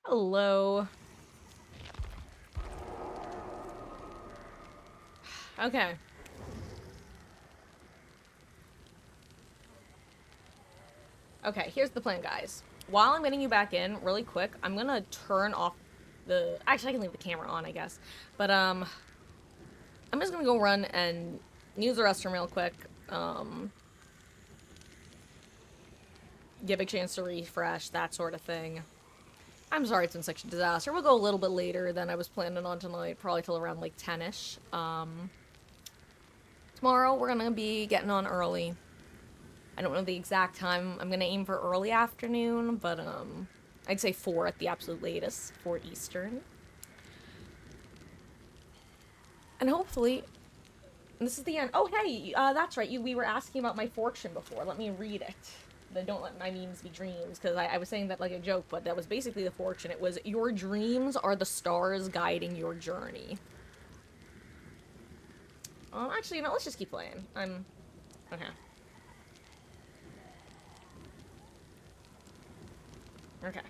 Hello. Okay. Okay, here's the plan, guys. While I'm getting you back in, really quick, I'm gonna turn off the... Actually, I can leave the camera on, I guess. But, I'm just gonna go run and use the restroom real quick. Give a chance to refresh, that sort of thing. I'm sorry it's been such a disaster. We'll go a little bit later than I was planning on tonight, probably till around, like, 10-ish. Tomorrow, we're gonna be getting on early. I don't know the exact time. I'm gonna aim for early afternoon, but I'd say 4 at the absolute latest, 4 Eastern. And hopefully, this is the end. Oh, hey, that's right. We were asking about my fortune before. Let me read it. The don't let my memes be dreams, because I was saying that like a joke, but that was basically the fortune. It was, your dreams are the stars guiding your journey. Actually, let's just keep playing. Okay. Okay.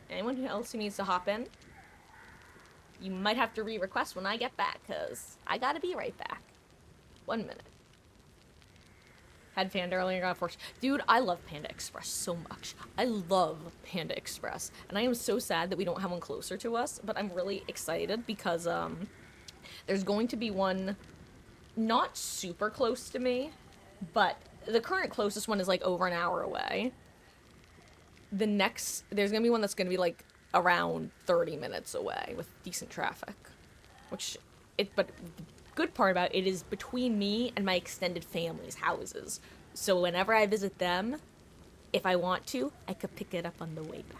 Anyone else who needs to hop in? You might have to re-request when I get back, because I gotta be right back. 1 minute. Had Panda earlier, got fortune. Dude, I love Panda Express so much. I love Panda Express. And I am so sad that we don't have one closer to us, but I'm really excited because, there's going to be one not super close to me, but the current closest one is like over an hour away. There's gonna be one that's gonna be like around 30 minutes away with decent traffic. But the good part about it is between me and my extended family's houses. So whenever I visit them, if I want to, I could pick it up on the way back.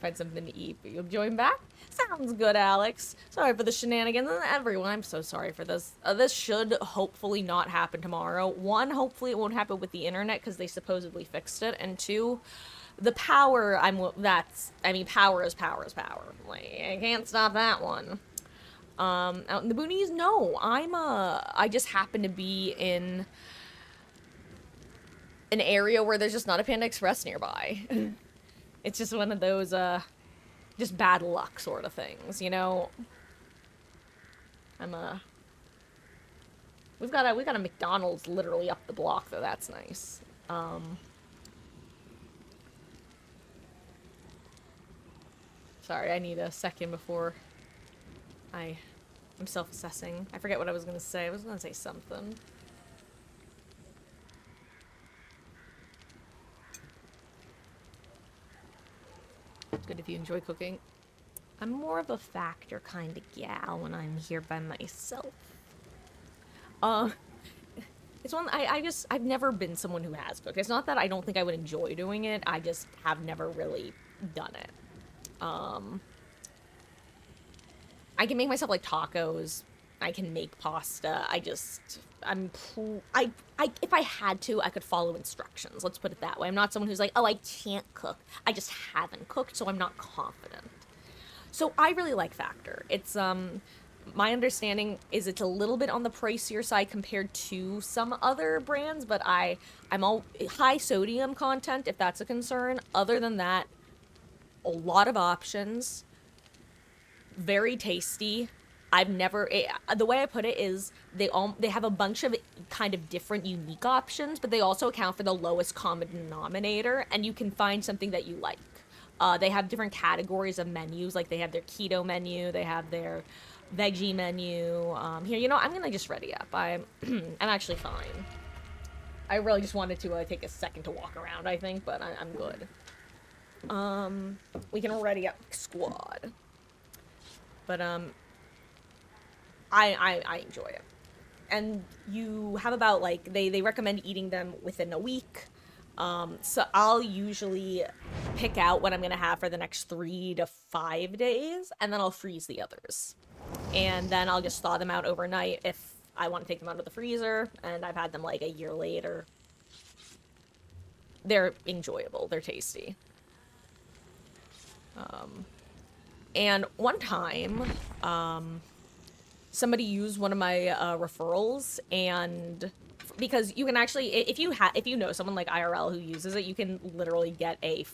Find something to eat, but you'll join back? Sounds good, Alex. Sorry for the shenanigans, and everyone, I'm so sorry for this. This should hopefully not happen tomorrow. One, hopefully it won't happen with the internet, because they supposedly fixed it, and two, the power, power is power is power. Like, I can't stop that one. Out in the boonies, no, I just happen to be in an area where there's just not a Panda Express nearby. It's just one of those, just bad luck sort of things, you know? We got a McDonald's literally up the block, though. That's nice. Sorry, I need a second before I'm self-assessing. I forget what I was gonna say. I was gonna say something. It's good if you enjoy cooking. I'm more of a factor kind of gal when I'm here by myself. It's one I've never been someone who has cooked. It's not that I don't think I would enjoy doing it. I just have never really done it. I can make myself like tacos. I can make pasta. If I had to, I could follow instructions. Let's put it that way. I'm not someone who's like, oh, I can't cook. I just haven't cooked, so I'm not confident. So I really like Factor. It's, my understanding is it's a little bit on the pricier side compared to some other brands, but I'm all high sodium content, if that's a concern. Other than that, a lot of options. Very tasty. The way I put it is they have a bunch of kind of different unique options, but they also account for the lowest common denominator, and you can find something that you like. They have different categories of menus, like they have their keto menu, they have their veggie menu. Here, I'm gonna just ready up. I'm actually fine. I really just wanted to take a second to walk around, I think, but I'm good. We can ready up squad. But, I enjoy it. And you have about, like, they recommend eating them within a week. So I'll usually pick out what I'm gonna have for the next 3 to 5 days, and then I'll freeze the others. And then I'll just thaw them out overnight if I want to take them out of the freezer, and I've had them, like, a year later. They're enjoyable. They're tasty. And one time, somebody used one of my referrals, and because you can actually, if you know someone like IRL who uses it, you can literally get a,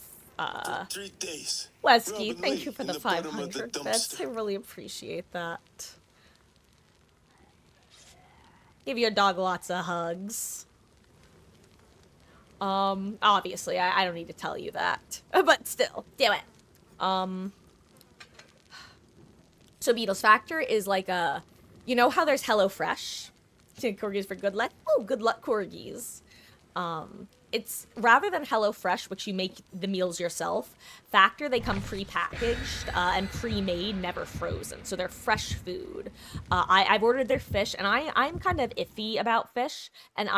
3 days. Wesky, Robin thank Lee you for in the the bottom of the 500 bits. I dumpster. really appreciate that. Give your dog lots of hugs. Obviously, I don't need to tell you that. But still, do it. So Beatles Factor is like a, you know how there's HelloFresh? Corgis for good luck. Oh, good luck, corgis. It's rather than HelloFresh, which you make the meals yourself. Factor, they come pre-packaged and pre-made, never frozen, so they're fresh food. I've ordered their fish, and I'm kind of iffy about fish, and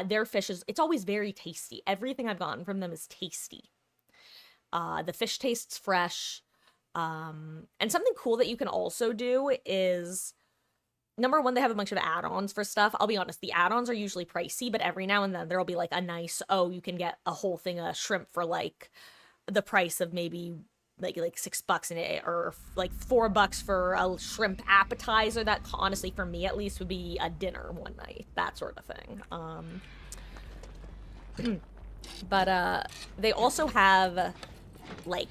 their fish it's always very tasty. Everything I've gotten from them is tasty. The fish tastes fresh. And something cool that you can also do is, number one, they have a bunch of add-ons for stuff. I'll be honest, the add-ons are usually pricey, but every now and then there'll be like a nice, oh, you can get a whole thing of shrimp for like the price of maybe like $6 in it, or like $4 for a shrimp appetizer. That honestly, for me at least, would be a dinner one night, that sort of thing. But they also have like,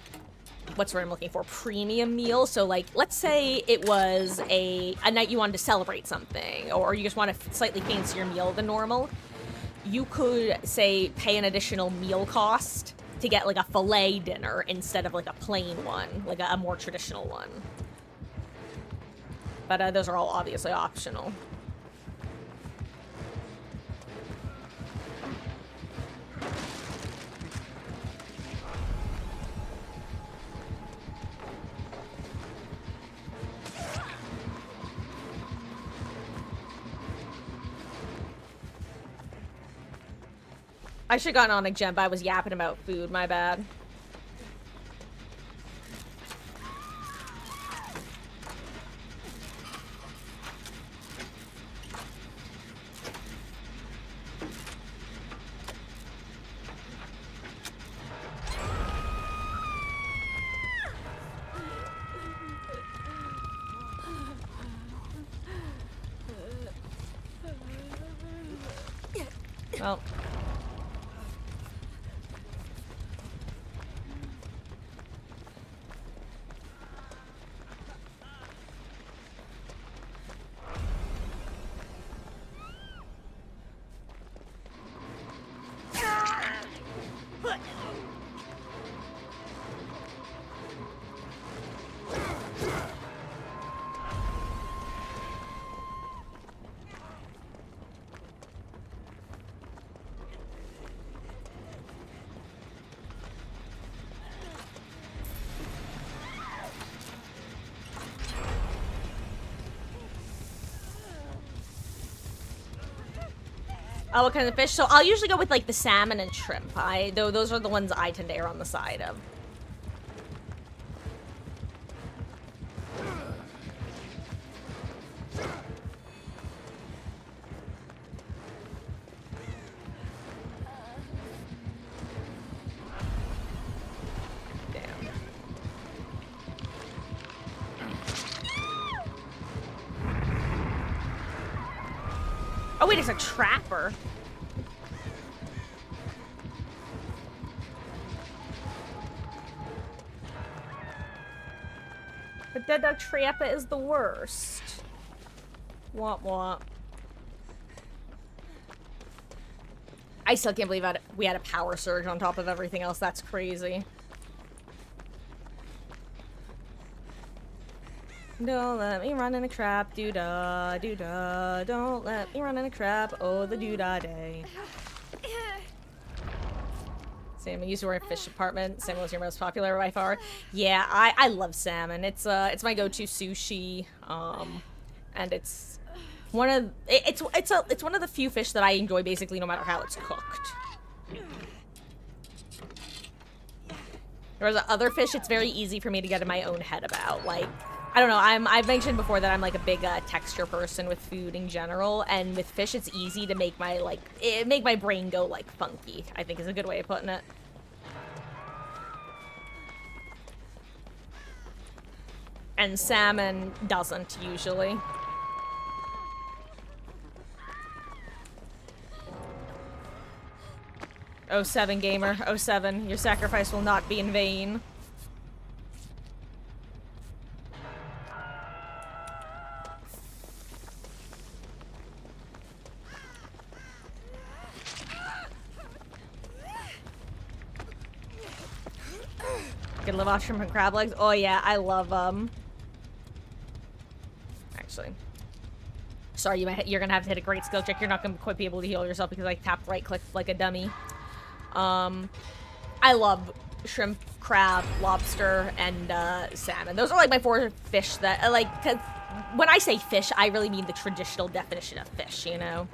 what's what I'm looking for, premium meal. So like, let's say it was a night you wanted to celebrate something, or you just want a slightly fancier meal than normal. You could say pay an additional meal cost to get like a filet dinner instead of like a plain one, like a more traditional one. But those are all obviously optional. I should have gotten on a gem, but I was yapping about food, my bad. Well. Oh, what kind of fish? So I'll usually go with like the salmon and shrimp. Those are the ones I tend to err on the side of. Damn. Oh wait, it's a trapper. The dead dog trapper is the worst. Womp womp. I still can't believe we had a power surge on top of everything else. That's crazy. Don't let me run in a trap, doo-dah, doo-dah. Don't let me run in a trap, oh, the doo-dah day. Salmon used to work in fish department. Salmon was your most popular by far. Yeah, I love salmon. It's my go-to sushi. And it's one of it's one of the few fish that I enjoy basically no matter how it's cooked. Whereas other fish, it's very easy for me to get in my own head about. Like, I don't know, I've mentioned before that I'm like a big texture person with food in general, and with fish it's easy to make my brain go like funky, I think is a good way of putting it. And salmon doesn't usually. 07 gamer, 07. Your sacrifice will not be in vain. Good live off shrimp and crab legs. Oh yeah, I love them. Actually. Sorry, you're gonna have to hit a great skill check. You're not gonna quite be able to heal yourself because I tapped right click like a dummy. I love shrimp, crab, lobster, and salmon. Those are like my 4 fish that I like. Cause when I say fish, I really mean the traditional definition of fish, you know,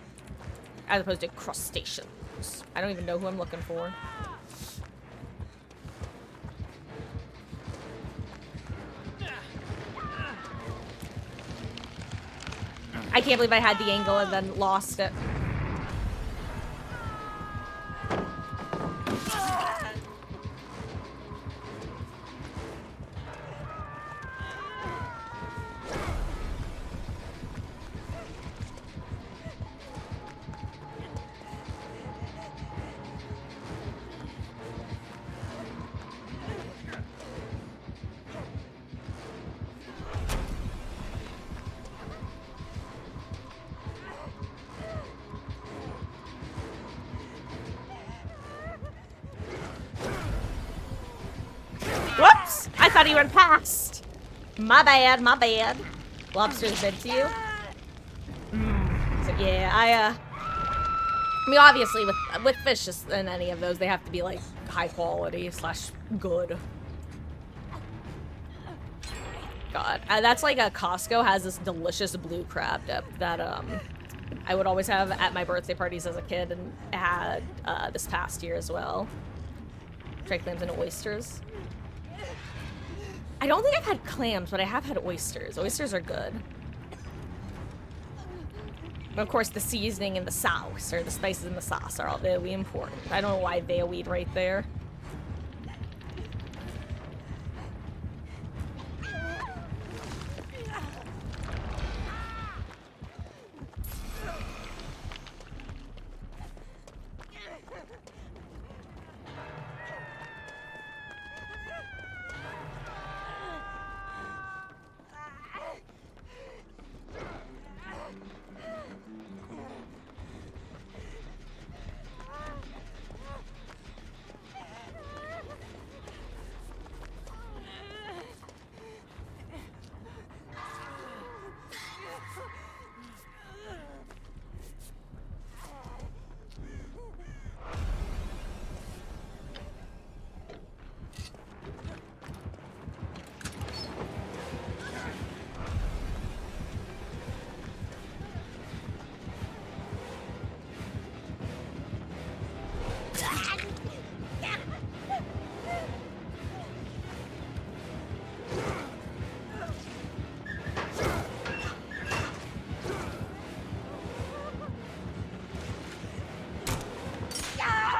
as opposed to crustaceans. I don't even know who I'm looking for. I can't believe I had the angle and then lost it. Whoops! I thought he went past. My bad, my bad. Lobster's dead to you? So yeah, I mean, obviously with fish and any of those, they have to be like high quality / good. God, that's like a Costco has this delicious blue crab dip that I would always have at my birthday parties as a kid, and had this past year as well. Dry clams and oysters. I don't think I've had clams, but I have had oysters. Oysters are good. And of course, the seasoning and the sauce, or the spices in the sauce, are all very important. I don't know why they weed right there.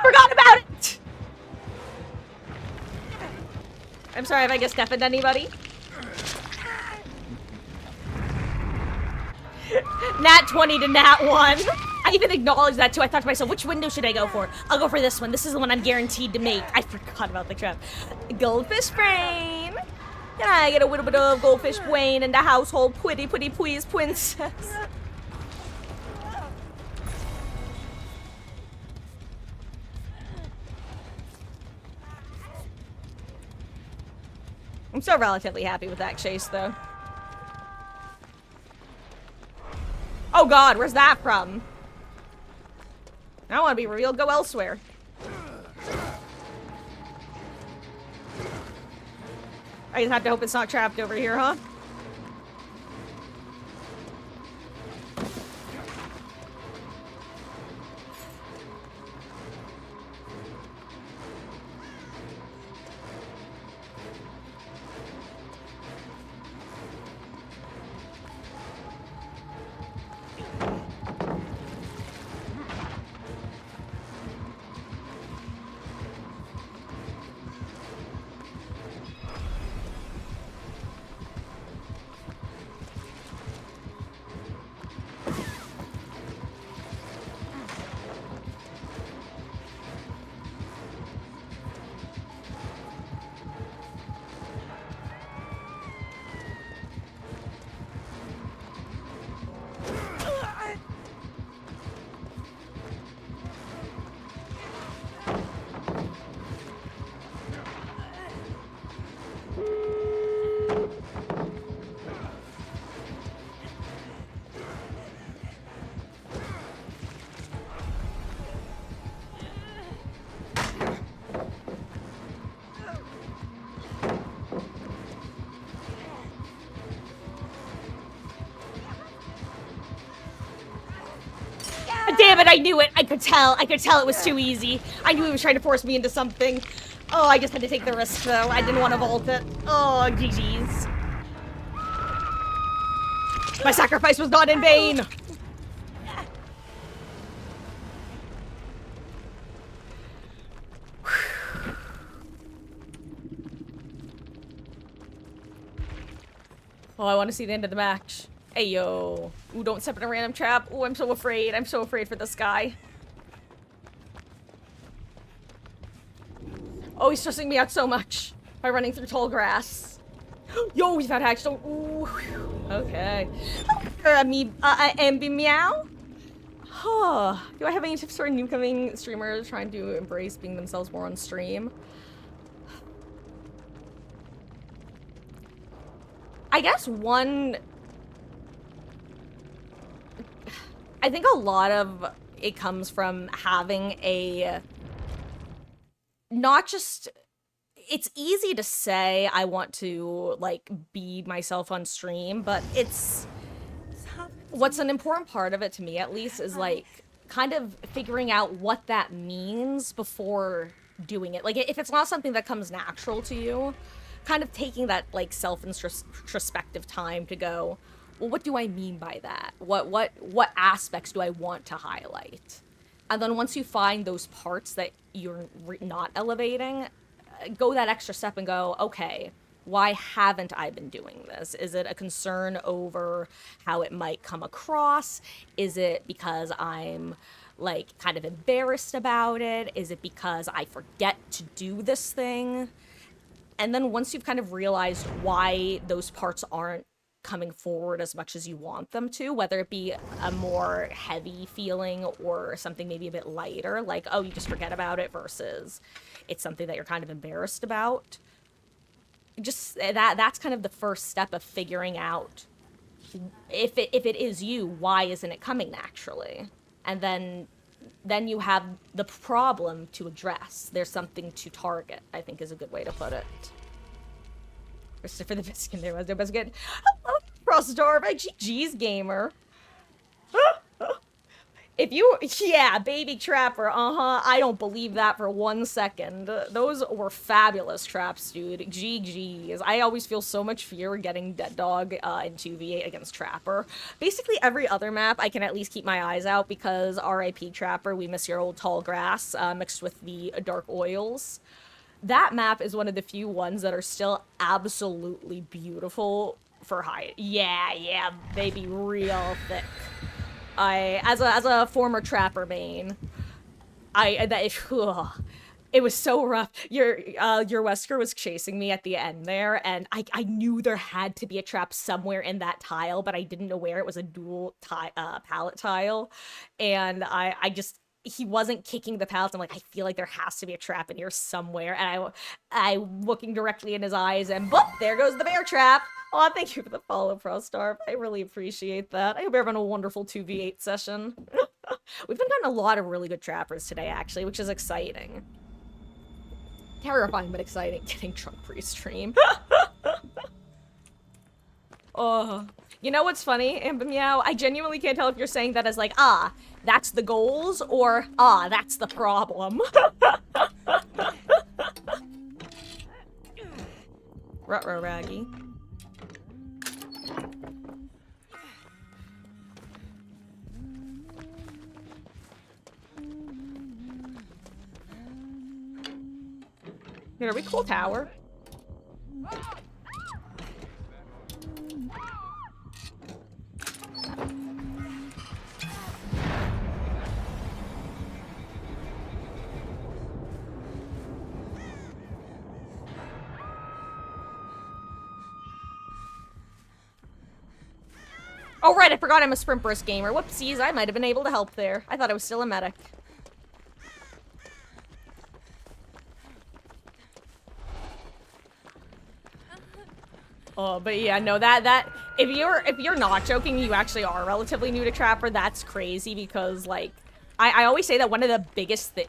Forgot about it! I'm sorry if I just deafened anybody. Nat 20 to Nat 1. I even acknowledged that too. I thought to myself, which window should I go for? I'll go for this one. This is the one I'm guaranteed to make. I forgot about the trap. Goldfish brain. Can I get a little bit of goldfish brain in the household? Pretty please, princess. I'm still relatively happy with that chase, though. Oh god, where's that from? I don't want to be revealed. Go elsewhere. I just have to hope it's not trapped over here, huh? Damn it, I knew it. I could tell it was too easy. I knew he was trying to force me into something. Oh, I just had to take the risk, though. I didn't want to vault it. Oh, GG's. My sacrifice was not in vain. Oh, I want to see the end of the match. Hey, yo. Ooh, don't step in a random trap. Ooh, I'm so afraid. I'm so afraid for this guy. Oh, he's stressing me out so much by running through tall grass. Yo, we found hatch. Ooh, okay. Meow? Huh. Do I have any tips for incoming streamers trying to embrace being themselves more on stream? I guess one... I think a lot of it comes from having a... Not just... It's easy to say I want to, like, be myself on stream, but it's... What's an important part of it, to me at least, is, like, kind of figuring out what that means before doing it. Like, if it's not something that comes natural to you, kind of taking that, like, self-introspective time to go, well, what do I mean by that? What aspects do I want to highlight? And then once you find those parts that you're not elevating, go that extra step and go, okay, why haven't I been doing this? Is it a concern over how it might come across? Is it because I'm, like, kind of embarrassed about it? Is it because I forget to do this thing? And then once you've kind of realized why those parts aren't coming forward as much as you want them to, whether it be a more heavy feeling or something maybe a bit lighter, like, oh, you just forget about it, versus it's something that you're kind of embarrassed about. Just that's kind of the first step of figuring out if it is you, why isn't it coming naturally? And then you have the problem to address. There's something to target, I think is a good way to put it. Christopher the Biscuit, there was no biscuit. Hello, Frostar, my GG's gamer. If you, yeah, baby trapper, I don't believe that for 1 second. Those were fabulous traps, dude. GG's. I always feel so much fear getting Dead Dog in 2v8 against Trapper. Basically, every other map, I can at least keep my eyes out because RIP Trapper, we miss your old tall grass mixed with the dark oils. That map is one of the few ones that are still absolutely beautiful for high. Yeah, baby, real thick. As a former trapper main, it was so rough. Your Wesker was chasing me at the end there, and I knew there had to be a trap somewhere in that tile, but I didn't know where. It was a dual pallet tile, and he wasn't kicking the pallets. I'm like, I feel like there has to be a trap in here somewhere, and I looking directly in his eyes, and boop, there goes the bear trap. Oh, thank you for the follow, Prostar. I really appreciate that. I hope you're having a wonderful 2v8 session. We've been getting a lot of really good trappers today, actually, which is exciting. Terrifying, but exciting. Getting drunk pre-stream. Oh. You know what's funny, Meow? I genuinely can't tell if you're saying that as like, ah, that's the goals, or ah, that's the problem. Ruh-roh, Raggy. Here, are we cool tower? Oh right, I forgot I'm a sprint burst gamer. Whoopsies, I might have been able to help there. I thought I was still a medic. Oh, but yeah, no, if you're not joking, you actually are relatively new to Trapper. That's crazy because, like, I always say that one of the biggest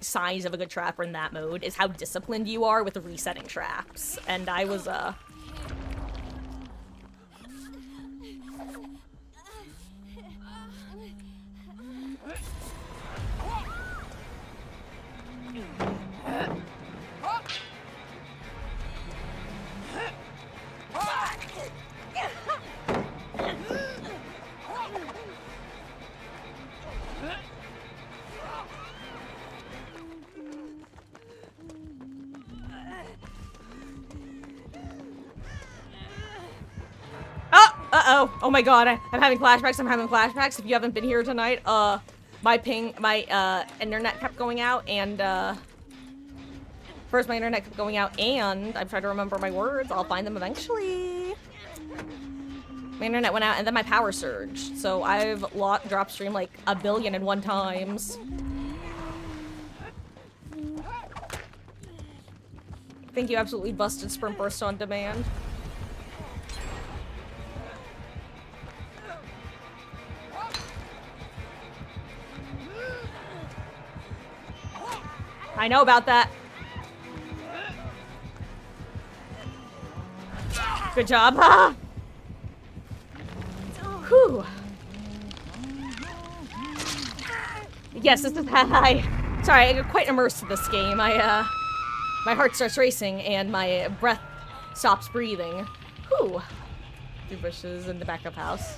signs of a good Trapper in that mode is how disciplined you are with resetting traps. And I was Uh-oh. Oh my god, I'm having flashbacks. I'm having flashbacks. If you haven't been here tonight, my internet kept going out, and, first my internet kept going out, and I'm trying to remember my words. I'll find them eventually. My internet went out, and then my power surged. So I've drop stream like 1,000,001 times. I think you absolutely busted Sprint Burst on demand. I know about that. Good job. Ah! Whew. Yes, this is hi. Sorry, I got quite immersed in this game. My heart starts racing and my breath stops breathing. Whew. 2 bushes in the backup house.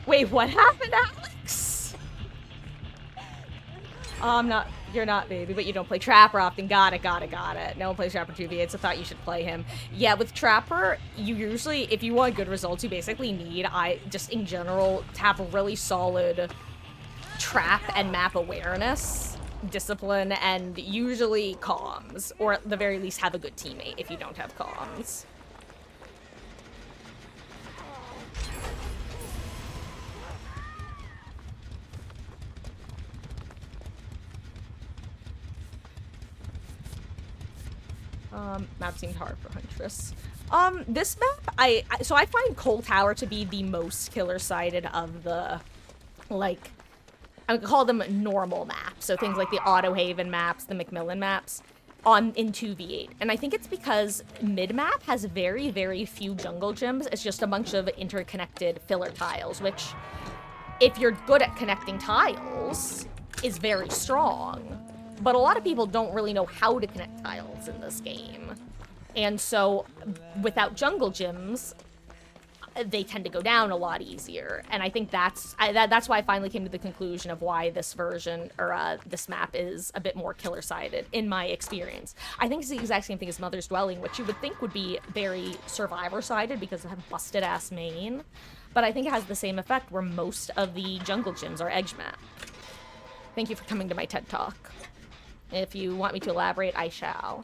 Wait, what happened, Alex? You're not, baby, but you don't play Trapper often. Got it. No one plays Trapper 2v8, so I thought you should play him. Yeah, with Trapper, you usually, if you want good results, you basically need, just in general, to have a really solid trap and map awareness, discipline, and usually comms, or at the very least have a good teammate if you don't have comms. Map seemed hard for Huntress. This map, so I find Coal Tower to be the most killer-sided of the, like, I would call them normal maps. So things like the Auto Haven maps, the Macmillan maps, in 2v8. And I think it's because mid-map has very, very few jungle gyms. It's just a bunch of interconnected filler tiles, which, if you're good at connecting tiles, is very strong. But a lot of people don't really know how to connect tiles in this game. And so, without jungle gyms, they tend to go down a lot easier. And I think that's why I finally came to the conclusion of why this version, or this map, is a bit more killer-sided, in my experience. I think it's the exact same thing as Mother's Dwelling, which you would think would be very Survivor-sided because of a busted-ass main. But I think it has the same effect where most of the jungle gyms are edge map. Thank you for coming to my TED Talk. If you want me to elaborate, I shall.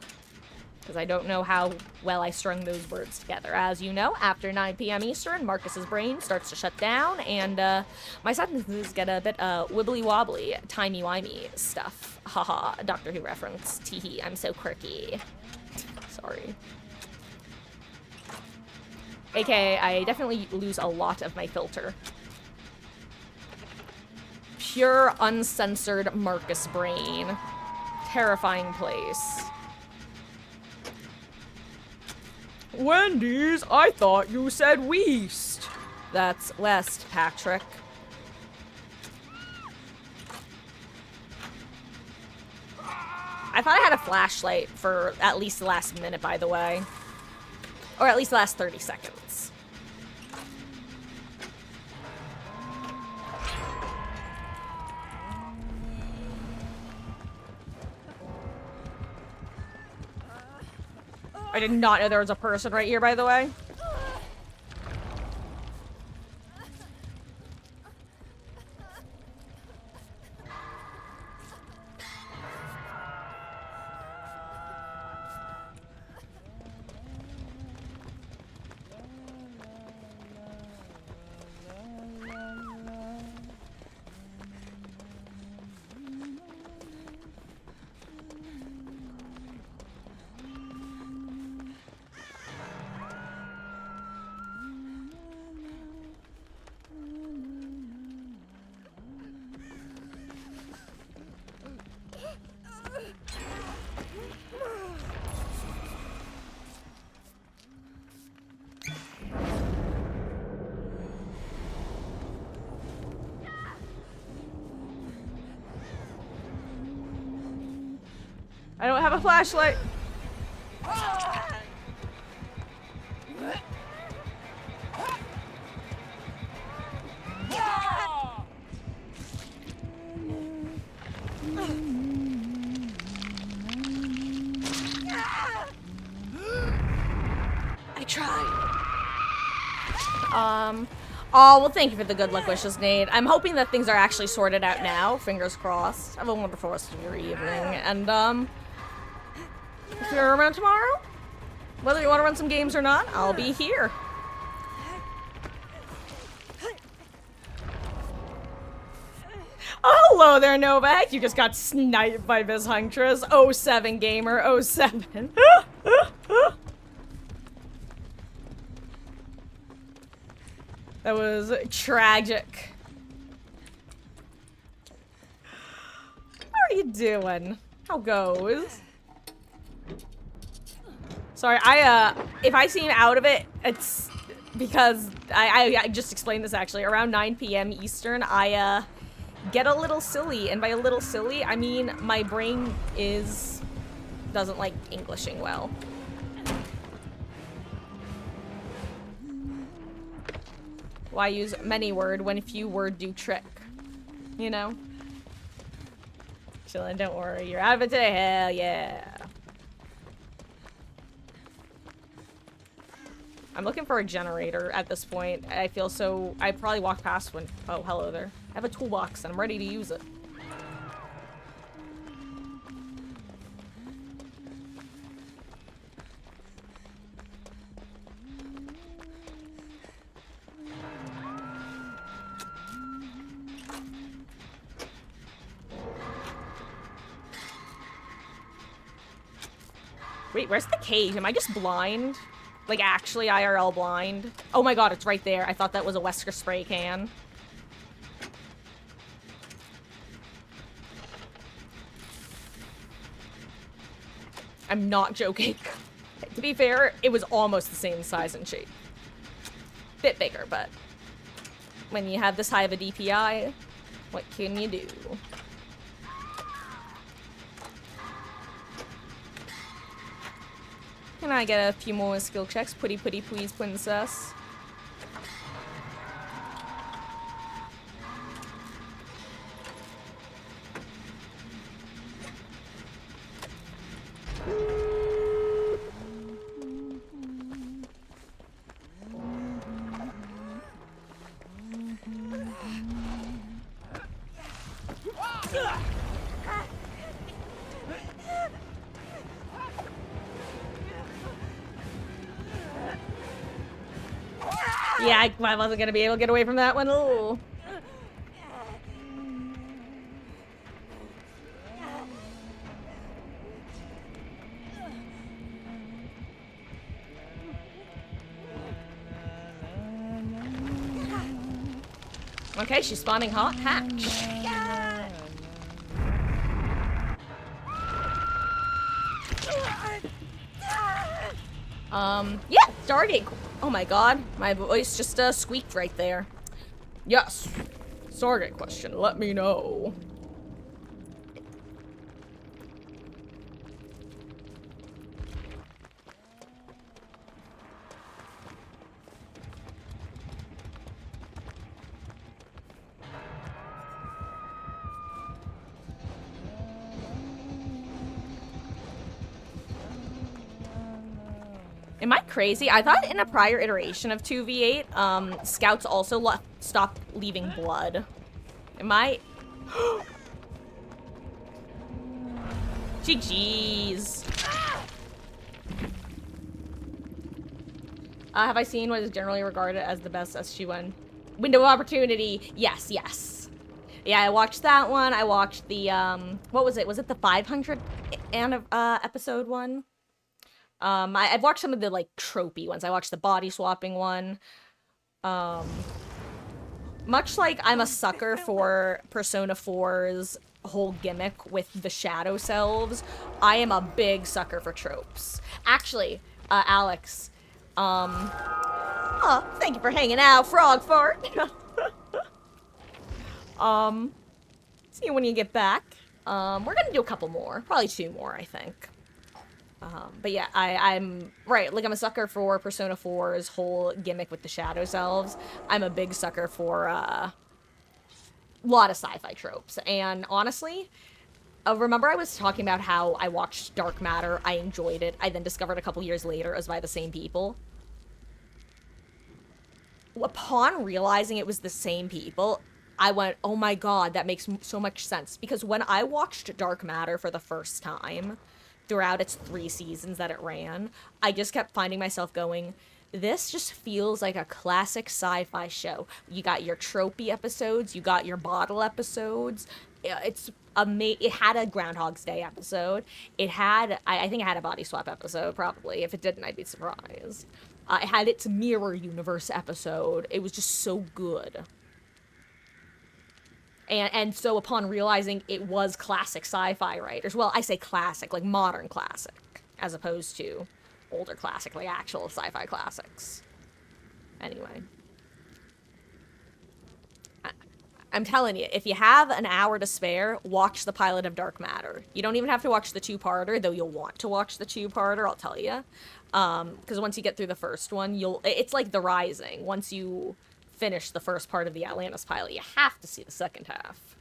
Because I don't know how well I strung those words together. As you know, after 9 p.m. Eastern, Marcus's brain starts to shut down, and my sentences get a bit wibbly-wobbly, timey-wimey stuff. Haha, Doctor Who reference. Teehee, I'm so quirky. Sorry. AKA, I definitely lose a lot of my filter. Pure, uncensored Marcus brain. Terrifying place. Wendy's, I thought you said West. That's West, Patrick. I thought I had a flashlight for at least the last minute, by the way. Or at least the last 30 seconds. I did not know there was a person right here, by the way. I don't have a flashlight. I tried. Oh, well, thank you for the good luck wishes, Nate. I'm hoping that things are actually sorted out now. Fingers crossed. Have a wonderful rest of your evening. And, if you're around tomorrow, whether you want to run some games or not, I'll be here. Oh, hello there, Novak. You just got sniped by Biz Huntress. 07 gamer, 07. That was tragic. How are you doing? How goes? Sorry, if I seem out of it, it's because I just explained this actually. Around 9 p.m. Eastern, I get a little silly, and by a little silly, I mean my brain doesn't like Englishing well. Why use many word when few word do trick? You know? Chillin', don't worry, you're out of it today, hell yeah. I'm looking for a generator at this point. I feel so... I probably walked past one. Oh, hello there. I have a toolbox and I'm ready to use it. Wait, where's the cave? Am I just blind? Like, actually IRL blind? Oh my god, it's right there. I thought that was a Wesker spray can. I'm not joking. To be fair, it was almost the same size and shape. Bit bigger, but when you have this high of a DPI, what can you do? Can I get a few more skill checks? Putty please, princess. Yeah, I wasn't gonna be able to get away from that one. Ooh. Okay, she's spawning hot hatch. Yeah, Stargate. Oh my god, my voice just squeaked right there. Yes, Stargate question. Let me know. Am I crazy? I thought in a prior iteration of 2v8, scouts also stopped leaving blood. Am I... GG's. Have I seen what is generally regarded as the best SG1 window of opportunity? Yes, yes. Yeah, I watched that one. I watched the, what was it? Was it the 500 episode one? I've watched some of the, like, tropey ones. I watched the body swapping one. Much like I'm a sucker for Persona 4's whole gimmick with the shadow selves, I am a big sucker for tropes. Actually, Alex, oh, thank you for hanging out, frog fart. See you when you get back. We're gonna do a couple more. Probably 2 more, I think. But yeah, I'm right. Like, I'm a sucker for Persona 4's whole gimmick with the shadow selves. I'm a big sucker for a lot of sci-fi tropes. And honestly, remember I was talking about how I watched Dark Matter, I enjoyed it, I then discovered a couple years later it was by the same people. upon realizing it was the same people, I went, oh my god, that makes so much sense. Because when I watched Dark Matter for the first time, throughout its 3 seasons that it ran, I just kept finding myself going, this just feels like a classic sci-fi show. You got your tropey episodes, you got your bottle episodes. It had a Groundhog's Day episode. It had, I think it had a body swap episode, probably. If it didn't, I'd be surprised. It had its mirror universe episode. It was just so good. And so upon realizing it was classic sci-fi writers, well, I say classic, like modern classic, as opposed to older classic, like actual sci-fi classics. Anyway. I'm telling you, if you have an hour to spare, watch the pilot of Dark Matter. You don't even have to watch the 2-parter, though you'll want to watch the 2-parter, I'll tell you. Because once you get through the first one, it's like The Rising. Once you finish the first part of the Atlantis pilot, you have to see the second half.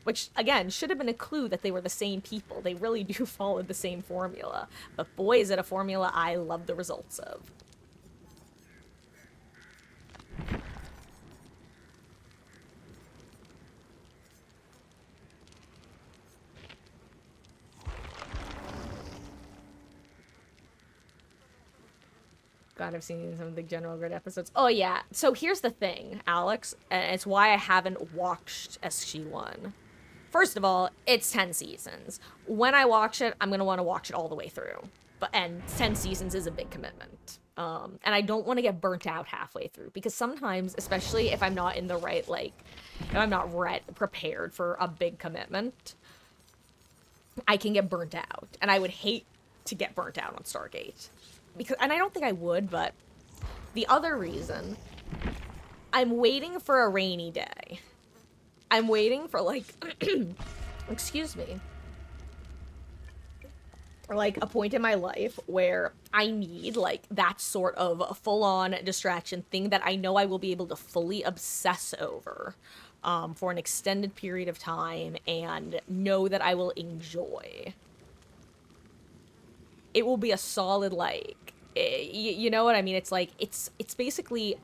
Which, again, should have been a clue that they were the same people. They really do follow the same formula. But boy, is it a formula I love the results of. God, I've seen some of the General Grid episodes. Oh, yeah. So here's the thing, Alex, and it's why I haven't watched SG-1. First of all, it's 10 seasons. When I watch it, I'm going to want to watch it all the way through. And 10 seasons is a big commitment. And I don't want to get burnt out halfway through. Because sometimes, especially if I'm not in the right, if I'm not prepared for a big commitment, I can get burnt out. And I would hate to get burnt out on Stargate. And I don't think I would, but the other reason, I'm waiting for a rainy day. I'm waiting for, excuse me, a point in my life where I need, that sort of full-on distraction thing that I know I will be able to fully obsess over for an extended period of time and know that I will enjoy. It will be a solid, you know what I mean? It's it's basically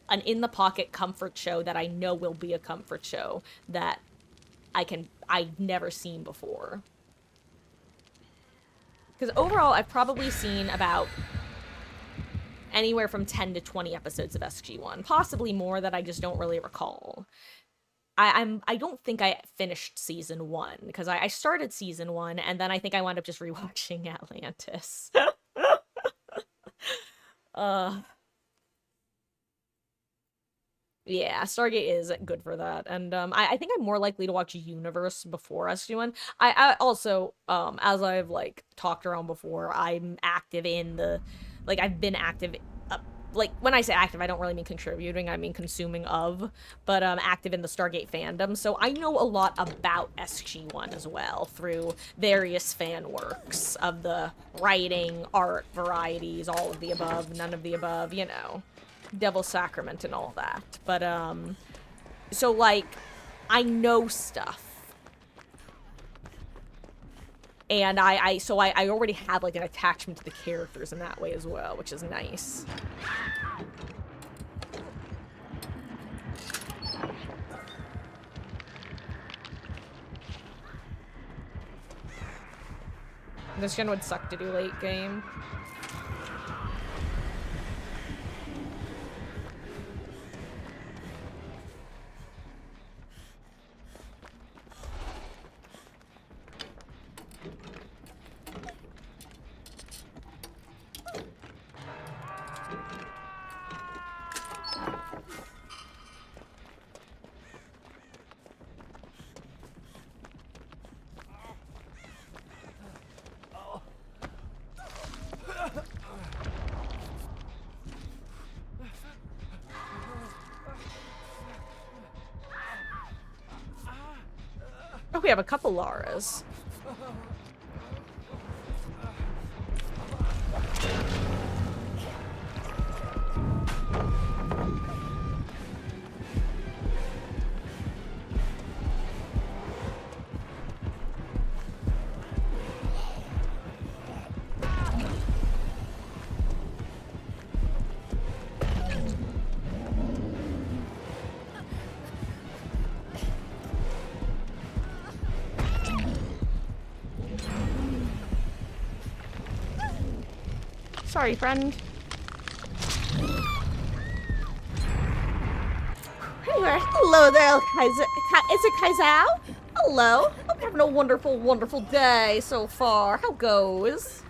an in-the-pocket comfort show that I know will be a comfort show that I've never seen before. Because overall, I've probably seen about anywhere from 10 to 20 episodes of SG-1. Possibly more that I just don't really recall. I don't think I finished season 1, because I started season 1, and then I think I wound up just rewatching Atlantis. Yeah, Stargate is good for that, and I think I'm more likely to watch Universe before SG-1. I also, as I've talked around before, I'm active in the, I've been active. When I say active, I don't really mean contributing, I mean consuming of, but active in the Stargate fandom, so I know a lot about SG-1 as well, through various fan works of the writing, art, varieties, all of the above, none of the above, you know, Devil's Sacrament and all that. But, so, I know stuff. And I already have, an attachment to the characters in that way as well, which is nice. This gen would suck to do late game. Oh, we have a couple Laras. Sorry, friend. Anyway, hello there, Kaiser. Is it Kaizao? Hello. Hope you're having a wonderful, wonderful day so far. How goes?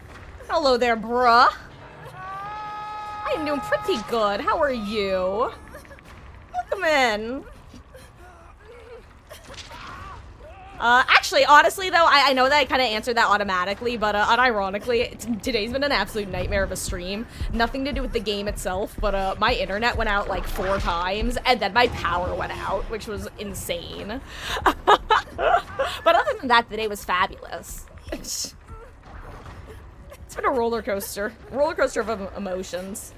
Hello there, bruh. I am doing pretty good. How are you? Welcome in. Actually, honestly, though, I know that I kind of answered that automatically, but unironically, today's been an absolute nightmare of a stream. Nothing to do with the game itself, but my internet went out like 4 times, and then my power went out, which was insane. But other than that, the day was fabulous. It's been a roller coaster of emotions.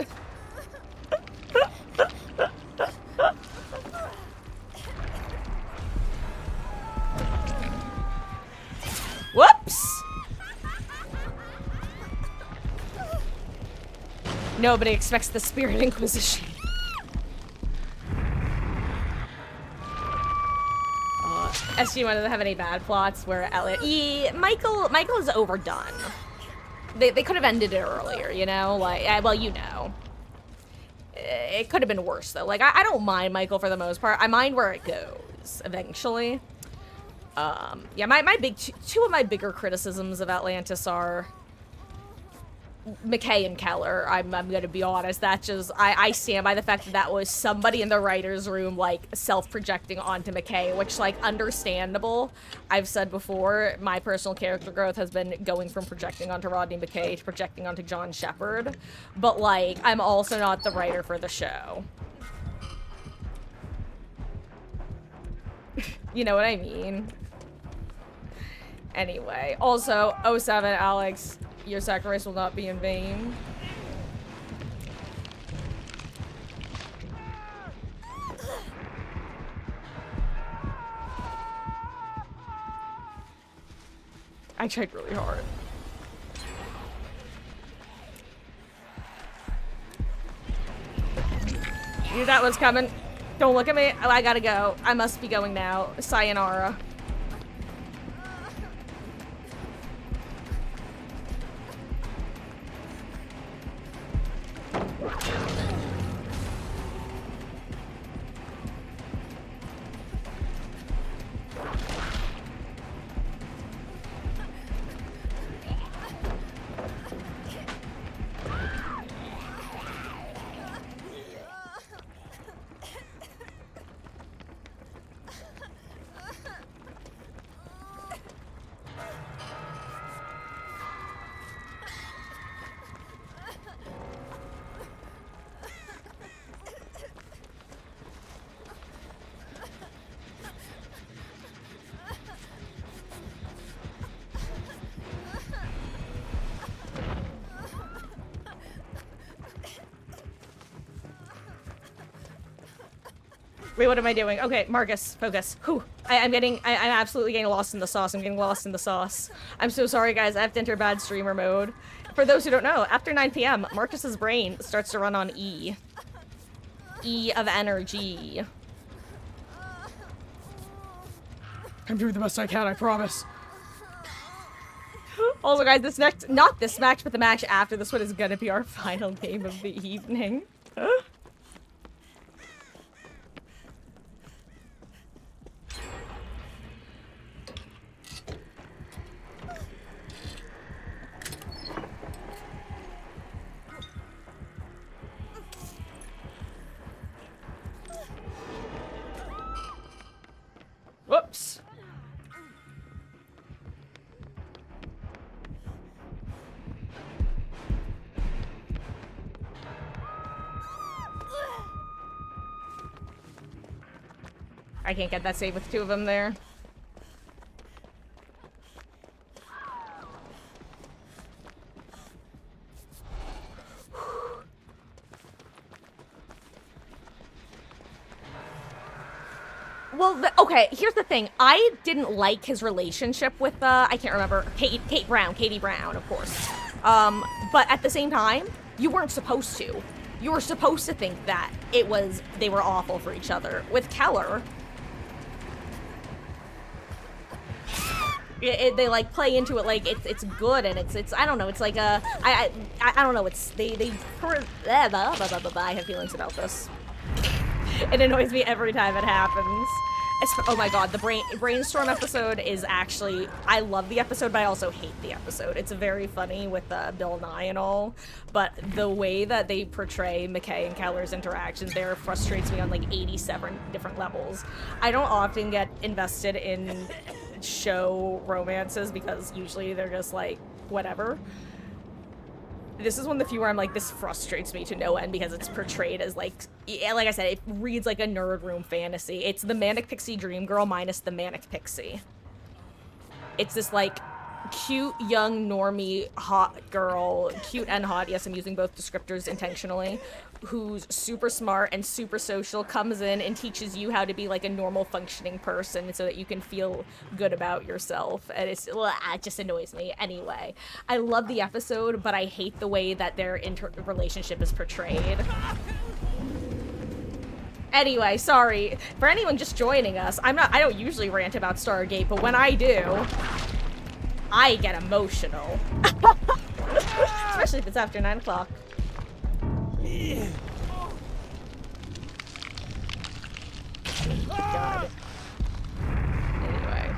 Whoops! Nobody expects the Spirit Inquisition. SG1 doesn't have any bad plots where Elliot... Michael is overdone. They could have ended it earlier, you know? Like, well, you know. It could have been worse, though. Like, I don't mind Michael for the most part. I mind where it goes, eventually. Yeah, two of my bigger criticisms of Atlantis are McKay and Keller. I'm gonna be honest. That's just, I stand by the fact that that was somebody in the writer's room, like, self-projecting onto McKay, which, like, understandable. I've said before, my personal character growth has been going from projecting onto Rodney McKay to projecting onto John Shepard. But, like, I'm also not the writer for the show. You know what I mean? Anyway, also, 07, Alex, your sacrifice will not be in vain. I tried really hard. You knew that was coming. Don't look at me. Oh, I gotta go. I must be going now. Sayonara. Wait, what am I doing? Okay, Marcus, focus. Whew. I'm absolutely getting lost in the sauce. I'm getting lost in the sauce. I'm so sorry, guys. I have to enter bad streamer mode. For those who don't know, after 9 p.m., Marcus's brain starts to run on E. E of energy. I'm doing the best I can, I promise. Also, guys, not this match, but the match after this one is gonna be our final game of the evening. Whoops. I can't get that save with 2 of them there. Well, okay, here's the thing. I didn't like his relationship with, I can't remember, Katie Brown, of course. But at the same time, you weren't supposed to. You were supposed to think that they were awful for each other. With Keller... they like play into it like it's good, and it's I don't know, it's like I don't know, it's I have feelings about this. It annoys me every time it happens. Oh my god, the brainstorm episode is actually, I love the episode, but I also hate the episode. It's very funny with Bill Nye and all, but the way that they portray McKay and Keller's interactions there frustrates me on like 87 different levels. I don't often get invested in show romances because usually they're just like, whatever. This is one of the few where I'm like, this frustrates me to no end because it's portrayed as like I said, it reads like a nerd room fantasy. It's the Manic Pixie Dream Girl minus the Manic Pixie. It's this like cute, young, normie, hot girl, cute and hot, yes, I'm using both descriptors intentionally, who's super smart and super social, comes in and teaches you how to be like a normal functioning person so that you can feel good about yourself. And it just annoys me. Anyway, I love the episode, but I hate the way that their relationship is portrayed. Anyway, sorry. For anyone just joining us, I don't usually rant about Stargate, but when I do, I get emotional. Especially if it's after 9 o'clock. God. Anyway.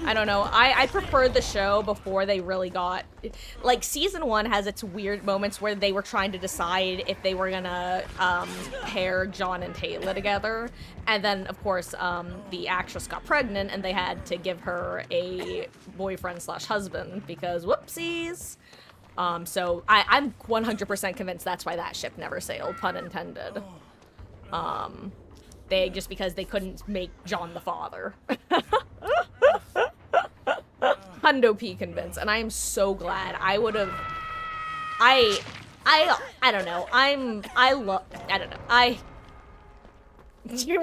I don't know. I preferred the show before they really got... Like, season 1 has its weird moments where they were trying to decide if they were gonna pair John and Taylor together. And then, of course, the actress got pregnant and they had to give her a boyfriend/husband because whoopsies. So I'm 100% convinced that's why that ship never sailed, pun intended. Because they couldn't make John the father. Hundo P convinced, and I am so glad. I would have, I don't know. I don't know.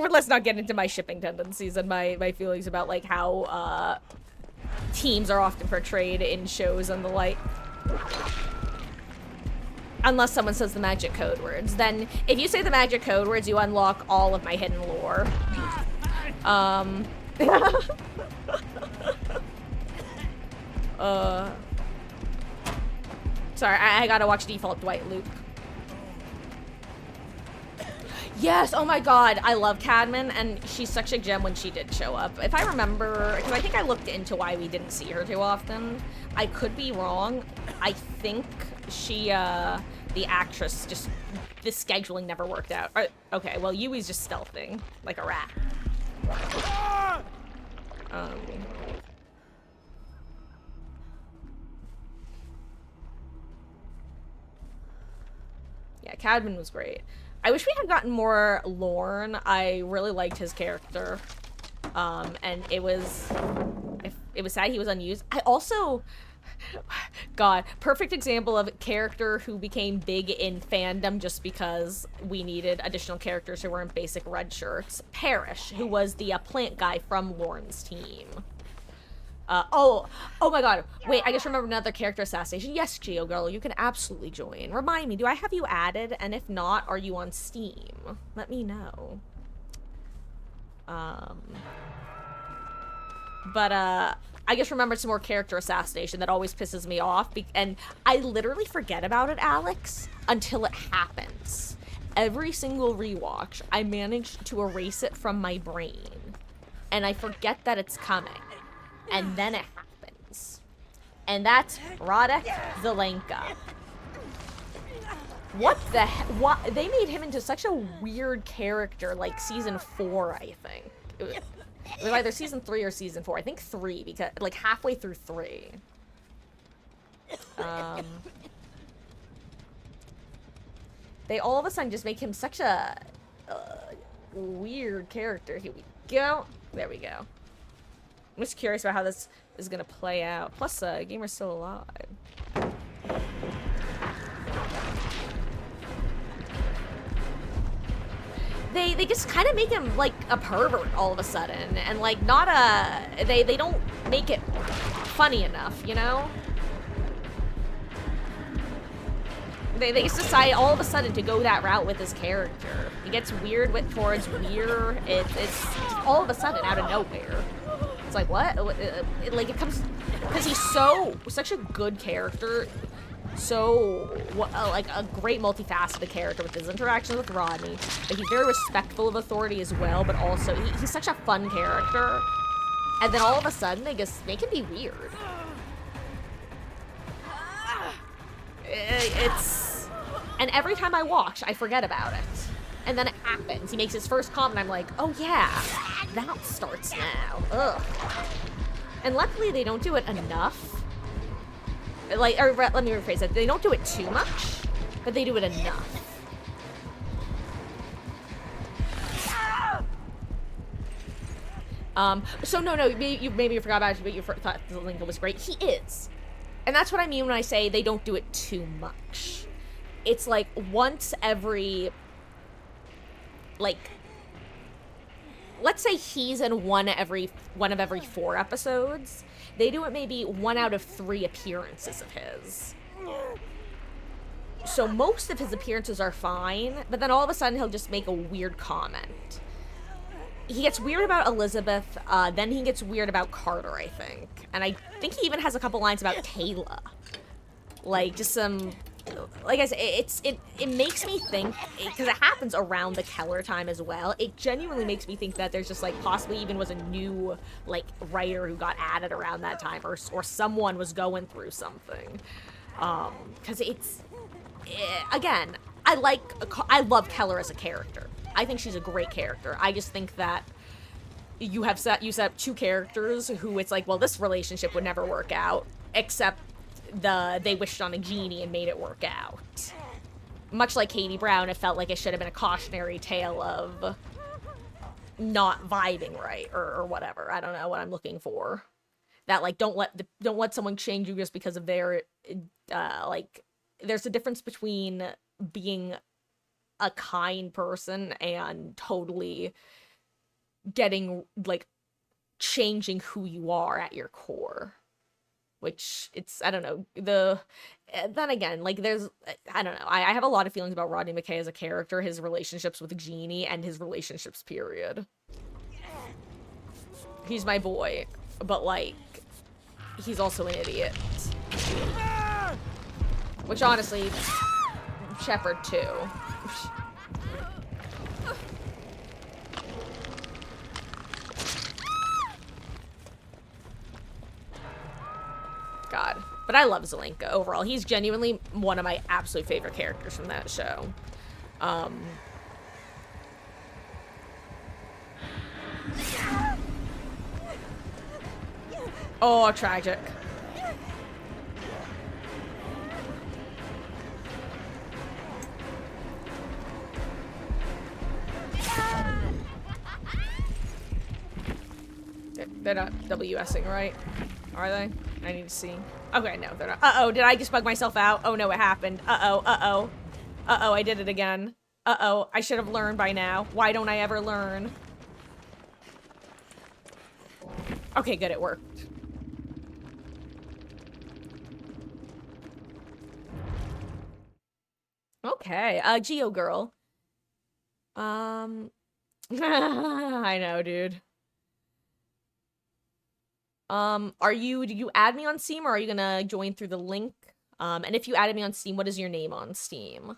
Let's not get into my shipping tendencies and my feelings about like how teams are often portrayed in shows and the like. Unless someone says the magic code words. Then, if you say the magic code words, you unlock all of my hidden lore. Sorry, I gotta watch Default Dwight Luke. Yes, oh my god, I love Cadman, and she's such a gem when she did show up. If I remember, because I think I looked into why we didn't see her too often. I could be wrong. I think she, the actress, just, the scheduling never worked out. Okay, well, Yui's just stealthing, like a rat. Yeah, Cadman was great. I wish we had gotten more Lorne. I really liked his character. And it was sad he was unused. I also, God, perfect example of a character who became big in fandom just because we needed additional characters who weren't basic red shirts. Parrish, who was the plant guy from Lorne's team. Oh my god, wait, I just remembered another character assassination. Yes, Geo Girl, you can absolutely join. Remind me, do I have you added? And if not, are you on Steam? Let me know. But I just remembered some more character assassination that always pisses me off, and I literally forget about it, Alex, until it happens. Every single rewatch, I manage to erase it from my brain, and I forget that it's coming. And then it happens. And that's Radek Zelenka. What the heck? What? They made him into such a weird character, like season 4, I think. It was either season 3 or season 4. I think 3, because, like, halfway through 3. They all of a sudden just make him such a weird character. Here we go. There we go. I'm just curious about how this is gonna play out. Plus, Gamer's still alive. They just kind of make him like a pervert all of a sudden, and like not a. They don't make it funny enough, you know. They just decide all of a sudden to go that route with his character. It gets weird towards weird. It's all of a sudden out of nowhere. It's like, what? Like, it comes... Because he's such a good character. So, like, a great multifaceted character with his interactions with Rodney. But he's very respectful of authority as well, but also, he's such a fun character. And then all of a sudden, they just make him be weird. It's... And every time I watch, I forget about it. And then it happens. He makes his first comment, I'm like, oh yeah, that starts now. Ugh. And luckily, they don't do it enough. Like, or let me rephrase that. They don't do it too much, but they do it enough. So no, maybe you forgot about it, but you thought Zelenka was great. He is. And that's what I mean when I say they don't do it too much. It's like once every, like, let's say he's in one of every 4 episodes. They do it maybe 1 out of 3 appearances of his. So most of his appearances are fine, but then all of a sudden he'll just make a weird comment. He gets weird about Elizabeth, then he gets weird about Carter, I think. And I think he even has a couple lines about Taylor. Like, just some... Like I said, it makes me think, because it happens around the Keller time as well, it genuinely makes me think that there's just, like, possibly even was a new, like, writer who got added around that time, or someone was going through something. Because it's... again, I love Keller as a character. I think she's a great character. I just think that you set up 2 characters who it's like, well, this relationship would never work out, except they wished on a genie and made it work out. Much like Katie Brown, it felt like it should have been a cautionary tale of not vibing right, or whatever. I don't know what I'm looking for. That, like, don't let someone change you just because of their, like, there's a difference between being a kind person and totally getting, like, changing who you are at your core. Which, it's, I don't know, then again, like, there's, I don't know, I have a lot of feelings about Rodney McKay as a character, his relationships with Jeannie, and his relationships, period. He's my boy, but, like, he's also an idiot. Which, honestly, Shepard, too. God. But I love Zelenka overall. He's genuinely one of my absolute favorite characters from that show. Oh, tragic. They're not WSing, right? Are they? I need to see. Okay, no, they're not. Uh-oh, did I just bug myself out? Oh, no, it happened. Uh-oh, uh-oh. Uh-oh, I did it again. Uh-oh, I should have learned by now. Why don't I ever learn? Okay, good, it worked. Okay, Geo girl. I know, dude. Did you add me on Steam, or are you gonna join through the link? And if you added me on Steam, what is your name on Steam?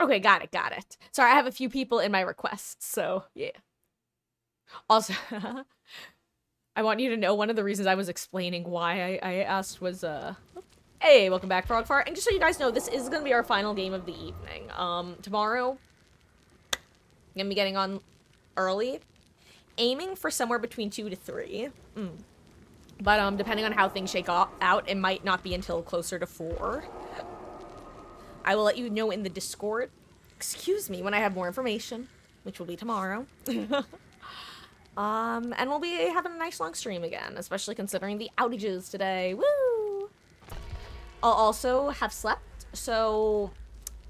Okay, got it. Sorry, I have a few people in my requests, so, yeah. Also, I want you to know one of the reasons I was explaining why I asked was, hey, welcome back, Frogfart. And just so you guys know, this is gonna be our final game of the evening. Tomorrow, I'm gonna be getting on early, aiming for somewhere between 2 to 3. But, depending on how things shake out, it might not be until closer to 4. I will let you know in the Discord, excuse me, when I have more information, which will be tomorrow. And we'll be having a nice long stream again, especially considering the outages today. Woo! I'll also have slept, so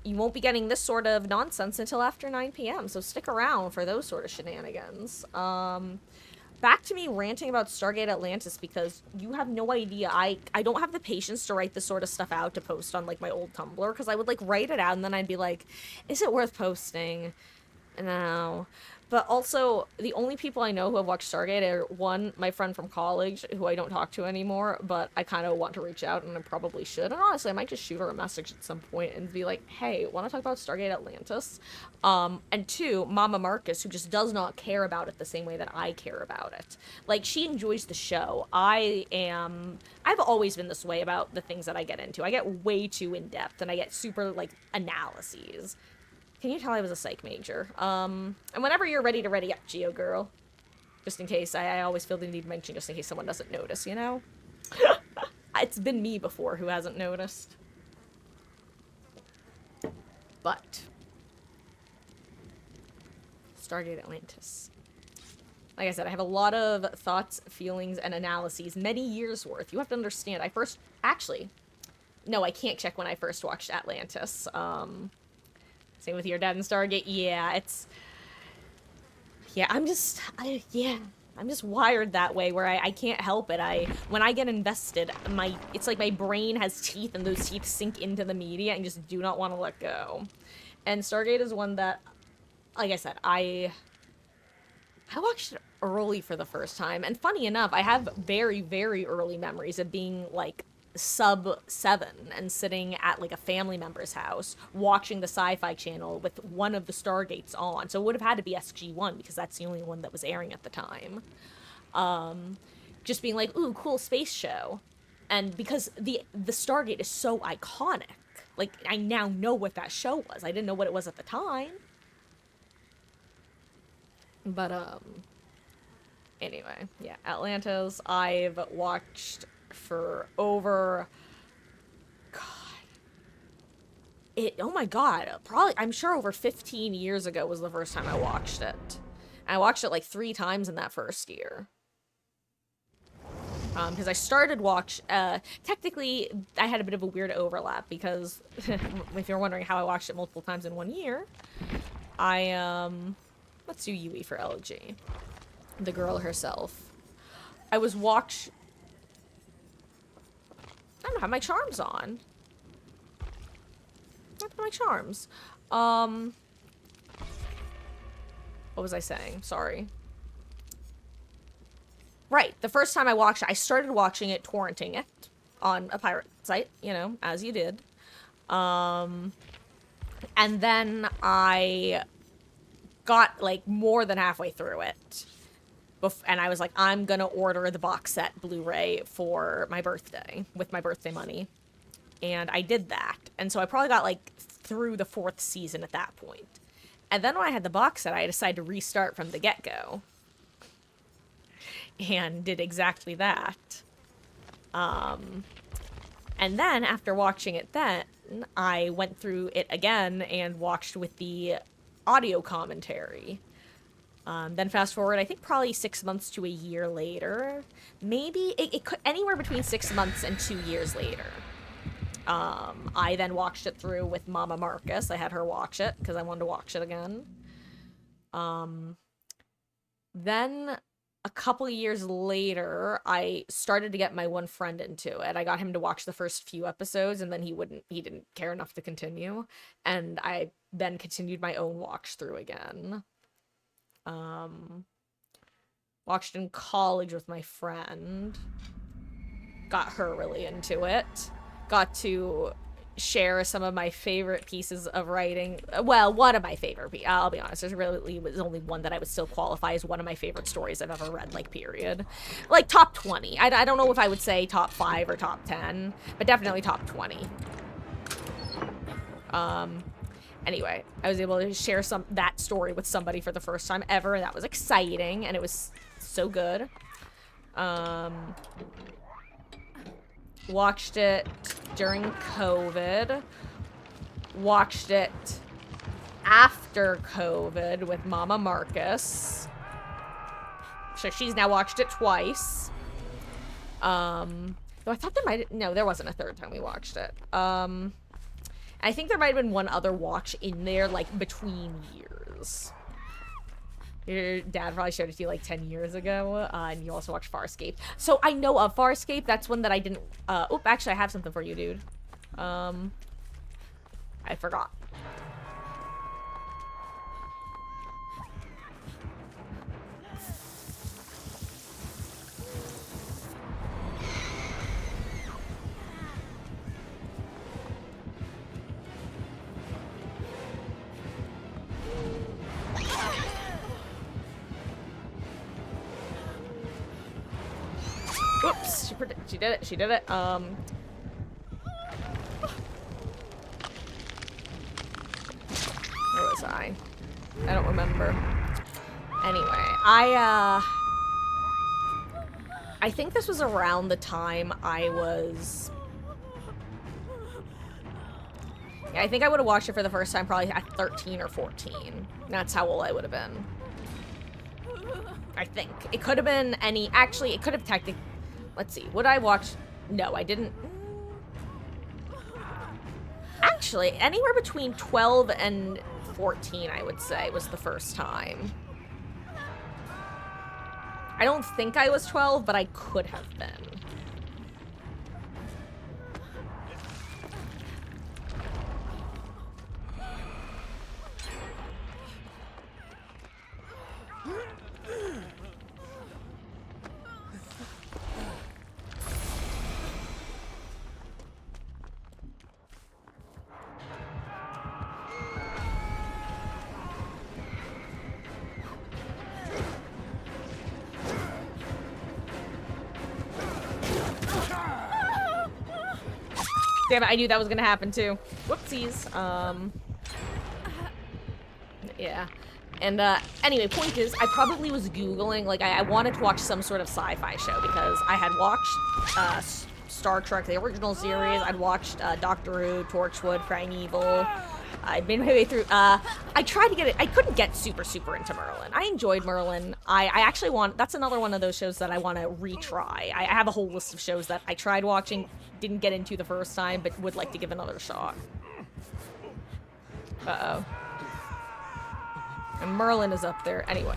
you won't be getting this sort of nonsense until after 9 p.m., so stick around for those sort of shenanigans. back to me ranting about Stargate Atlantis because you have no idea. I don't have the patience to write this sort of stuff out to post on, like, my old Tumblr, because I would, like, write it out and then I'd be like, is it worth posting? No. But also, the only people I know who have watched Stargate are, one, my friend from college, who I don't talk to anymore, but I kind of want to reach out, and I probably should. And honestly, I might just shoot her a message at some point and be like, hey, want to talk about Stargate Atlantis? And two, Mama Marcus, who just does not care about it the same way that I care about it. Like, she enjoys the show. I've always been this way about the things that I get into. I get way too in-depth, and I get super, like, analyses. Can you tell I was a psych major? And whenever you're ready to ready up, Geo girl. Just in case. I always feel the need to mention just in case someone doesn't notice, you know? It's been me before who hasn't noticed. But. Stargate Atlantis. Like I said, I have a lot of thoughts, feelings, and analyses. Many years worth. You have to understand, actually, no, I can't check when I first watched Atlantis. Same with your dad and Stargate. Yeah, I'm just wired that way where I can't help it. When I get invested, it's like my brain has teeth and those teeth sink into the media and just do not want to let go. And Stargate is one that, like I said, I watched it early for the first time. And funny enough, I have very, very early memories of being, like, sub 7 and sitting at, like, a family member's house watching the Sci-Fi Channel with one of the Stargates on. So it would have had to be SG-1 because that's the only one that was airing at the time. Just being like, ooh, cool space show. And because the Stargate is so iconic, like, I now know what that show was. I didn't know what it was at the time. But, anyway, yeah, Atlantis, I've watched for over, oh my god, probably, I'm sure over 15 years ago was the first time I watched it. And I watched it like 3 times in that first year. Because I started technically, I had a bit of a weird overlap, because, if you're wondering how I watched it multiple times in 1 year, let's do Yui for LG. The girl herself. I don't have my charms on. I don't have my charms. What was I saying? Sorry. Right, the first time I watched it, I started watching it, torrenting it on a pirate site, you know, as you did. And then I got, like, more than halfway through it. And I was like, I'm gonna order the box set Blu-ray for my birthday, with my birthday money. And I did that. And so I probably got, like, through the 4th season at that point. And then when I had the box set, I decided to restart from the get-go. And did exactly that. And then, after watching it then, I went through it again and watched with the audio commentary. Then fast forward, I think probably 6 months to a year later. Maybe, it could, anywhere between 6 months and 2 years later. I then watched it through with Mama Marcus. I had her watch it, because I wanted to watch it again. Then, a couple years later, I started to get my one friend into it. I got him to watch the first few episodes, and then he didn't care enough to continue. And I then continued my own watch through again. Watched in college with my friend. Got her really into it. Got to share some of my favorite pieces of writing. Well, one of my favorite, I'll be honest, there really was only one that I would still qualify as one of my favorite stories I've ever read, like, period. Like, top 20. I don't know if I would say top 5 or top 10, but definitely top 20. Anyway, I was able to share that story with somebody for the first time ever, and that was exciting, and it was so good. Watched it during COVID. Watched it after COVID with Mama Marcus. So she's now watched it twice. Though I thought there wasn't a third time we watched it. I think there might have been one other watch in there, like, between years. Your dad probably showed it to you like 10 years ago, and you also watched Farscape. So I know of Farscape. That's one that I didn't. Oop, actually, I have something for you, dude. I forgot. Whoops, she did it, she did it. Where was I? I don't remember. Anyway, I think this was around the time I was... Yeah, I think I would have watched it for the first time probably at 13 or 14. That's how old I would have been. I think. It could have been any... Actually, it could have technically... Let's see. Would I watch... No, I didn't. Actually, anywhere between 12 and 14, I would say, was the first time. I don't think I was 12, but I could have been. Damn it, I knew that was gonna happen too. Whoopsies. Yeah. And, anyway, point is, I probably was Googling, like, I wanted to watch some sort of sci-fi show because I had watched, Star Trek, the original series. I'd watched, Doctor Who, Torchwood, Primeval. I'd been my way through, I tried to get it. I couldn't get super into Merlin. I enjoyed Merlin. I actually that's another one of those shows that I want to retry. I have a whole list of shows that I tried watching, didn't get into the first time, but would like to give another shot. Uh-oh. And Merlin is up there. Anyway.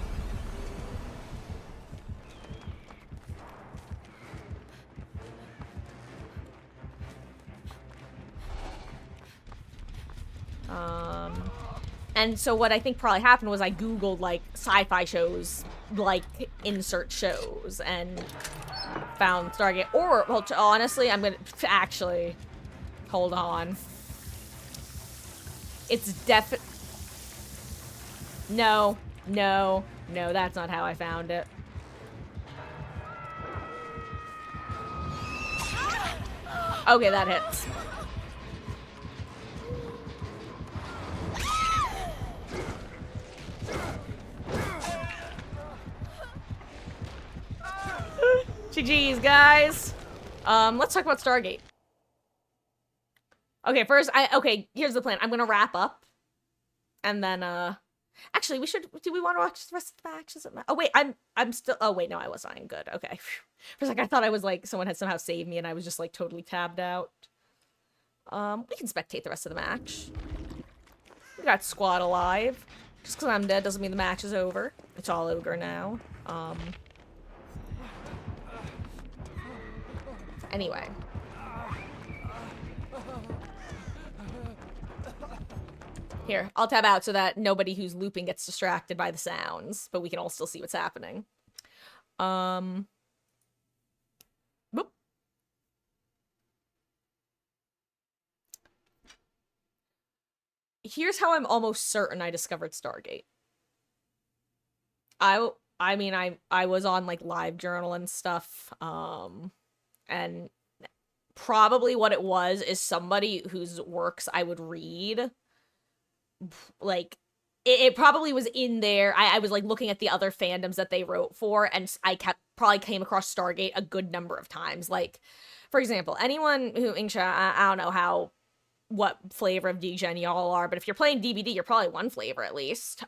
And so what I think probably happened was I Googled, like, sci-fi shows, like, insert shows, and found Stargate. Or, well, honestly, I'm gonna... Actually, hold on. It's No, that's not how I found it. Okay, that hits. GG's, guys. Let's talk about Stargate. Okay, first, okay, here's the plan. I'm gonna wrap up. And then, actually, do we want to watch the rest of the matches? Oh, wait, I'm still, oh, wait, no, I was not good. Okay. For a second, I thought I was, like, someone had somehow saved me and I was just, like, totally tabbed out. We can spectate the rest of the match. We got Squad alive. Just because I'm dead doesn't mean the match is over. It's all ogre now. Anyway. Here, I'll tab out so that nobody who's looping gets distracted by the sounds, but we can all still see what's happening. Boop. Here's how I'm almost certain I discovered Stargate. I mean, I was on, like, LiveJournal and stuff, and probably what it was is somebody whose works I would read, like, it probably was in there. I was, like, looking at the other fandoms that they wrote for, and I probably came across Stargate a good number of times. Like, for example, anyone who, I don't know what flavor of DGen y'all are, but if you're playing DBD, you're probably one flavor at least.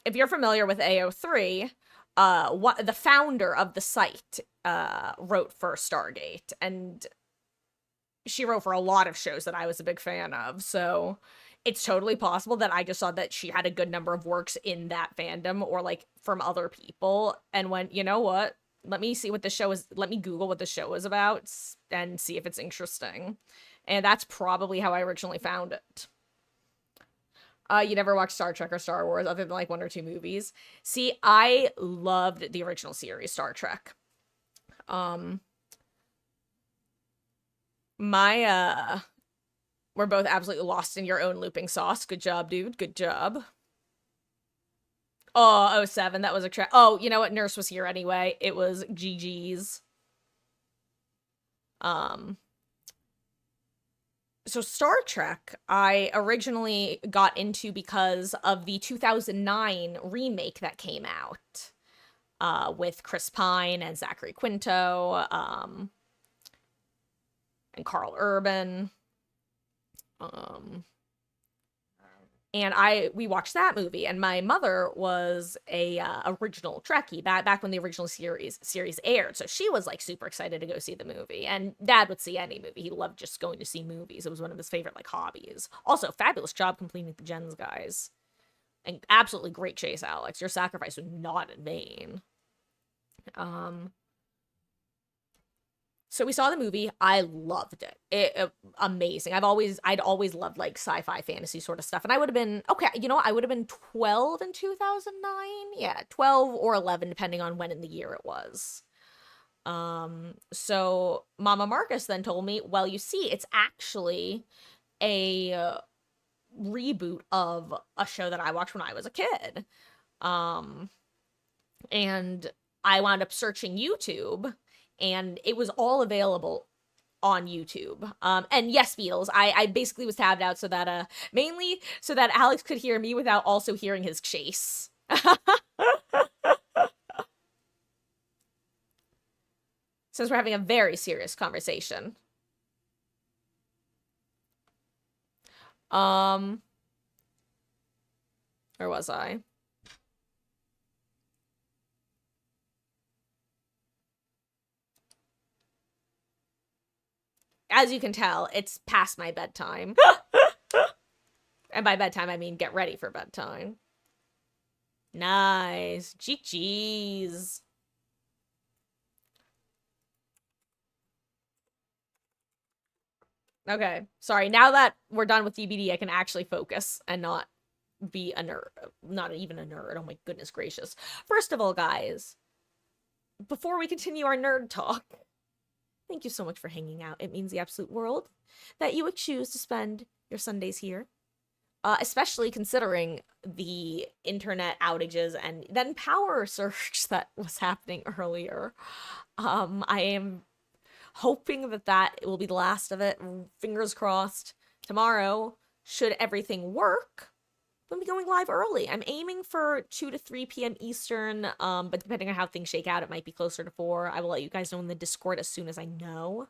If you're familiar with AO3, the founder of the site wrote for Stargate, and she wrote for a lot of shows that I was a big fan of, so It's totally possible that I just saw that she had a good number of works in that fandom or like from other people and went, you know what? Let me see what the show is. Let me Google what the show is about and see if it's interesting. And that's probably how I originally found it. You never watched Star Trek or Star Wars other than like one or two movies. See, I loved the original series, Star Trek. Um, my we're both absolutely lost in your own looping sauce. Good job, dude. Good job. Oh, oh 07, that was a track. Oh, you know what? Nurse was here anyway. It was GG's. Um, so Star Trek, I originally got into because of the 2009 remake that came out, with Chris Pine and Zachary Quinto, and Carl Urban. Um, and we watched that movie, and my mother was a original Trekkie back when the original series aired, so she was like super excited to go see the movie. And Dad would see any movie; he loved just going to see movies. It was one of his favorite like hobbies. Also, fabulous job completing the gens, guys, and absolutely great chase, Alex. Your sacrifice was not in vain. Um, So we saw the movie. I loved it. Amazing. I'd always loved like sci-fi fantasy sort of stuff. And I would have been, okay, you know, I would have been 12 in 2009. Yeah, 12 or 11 depending on when in the year it was. So Mama Marcus then told me, well, you see, it's actually a reboot of a show that I watched when I was a kid. Um, and I wound up searching YouTube, and it was all available on YouTube. And yes, Beatles, I basically was tabbed out so that mainly so that Alex could hear me without also hearing his chase. Since we're having a very serious conversation. Um, where was I? As you can tell, it's past my bedtime. And by bedtime, I mean get ready for bedtime. Nice. GG's. Okay. Sorry. Now that we're done with DBD, I can actually focus and not be a nerd. Not even a nerd. Oh my goodness gracious. First of all, guys, before we continue our nerd talk, thank you so much for hanging out. It means the absolute world that you would choose to spend your Sundays here. Especially considering the internet outages and then power surge that was happening earlier. I am hoping that will be the last of it. Fingers crossed. Tomorrow, should everything work, we'll be going live early. I'm aiming for 2 to 3 p.m. Eastern, but depending on how things shake out, it might be closer to 4. I will let you guys know in the Discord as soon as I know.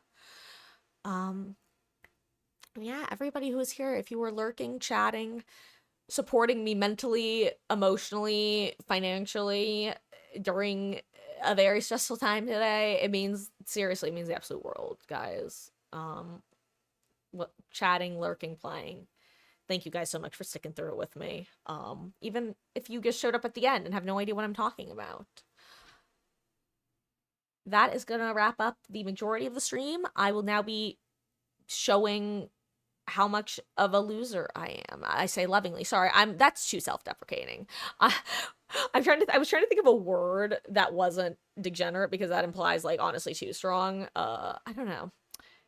Yeah, everybody who is here, if you were lurking, chatting, supporting me mentally, emotionally, financially during a very stressful time today, it means, seriously, it means the absolute world, guys. Chatting, lurking, playing. Thank you guys so much for sticking through it with me. Even if you just showed up at the end and have no idea what I'm talking about. That is gonna wrap up the majority of the stream. I will now be showing how much of a loser I am. I say lovingly. Sorry, that's too self-deprecating. I was trying to think of a word that wasn't degenerate because that implies like honestly too strong. I don't know.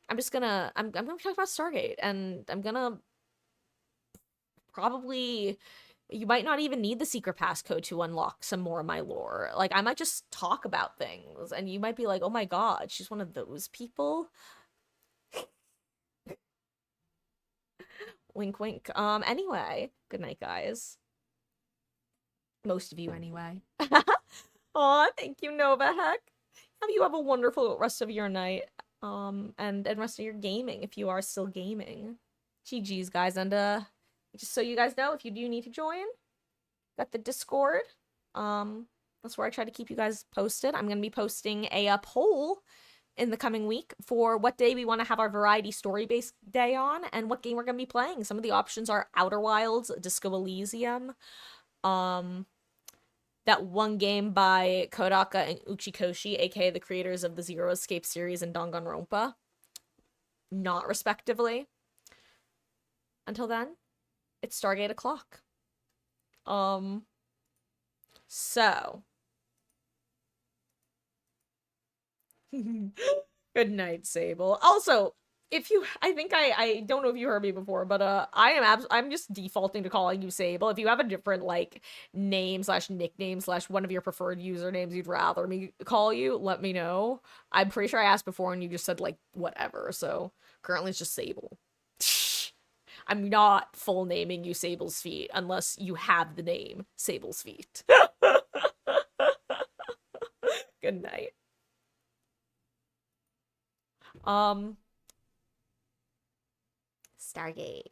I'm gonna talk about Stargate, and I'm gonna probably, you might not even need the secret passcode to unlock some more of my lore. Like I might just talk about things and you might be like, "Oh my god, she's one of those people." Wink, wink. Anyway, good night, guys. Most of you, anyway. Aw, thank you, Nova Heck. Have a wonderful rest of your night. And rest of your gaming if you are still gaming. GG's, guys. And just so you guys know, if you do need to join, got the Discord. That's where I try to keep you guys posted. I'm gonna be posting a poll in the coming week for what day we want to have our variety story-based day on and what game we're going to be playing. Some of the options are Outer Wilds, Disco Elysium, um, that one game by Kodaka and Uchikoshi, aka the creators of the Zero Escape series and Danganronpa, not respectively. Until then, it's Stargate o'clock. So good night, Sable. Also, if you, I think I don't know if you heard me before, but I'm just defaulting to calling you Sable. If you have a different like name slash nickname slash one of your preferred usernames you'd rather me call you, let me know. I'm pretty sure I asked before and you just said like whatever. So currently it's just Sable. I'm not full naming you Sable's Feet unless you have the name Sable's Feet. Good night. Stargate.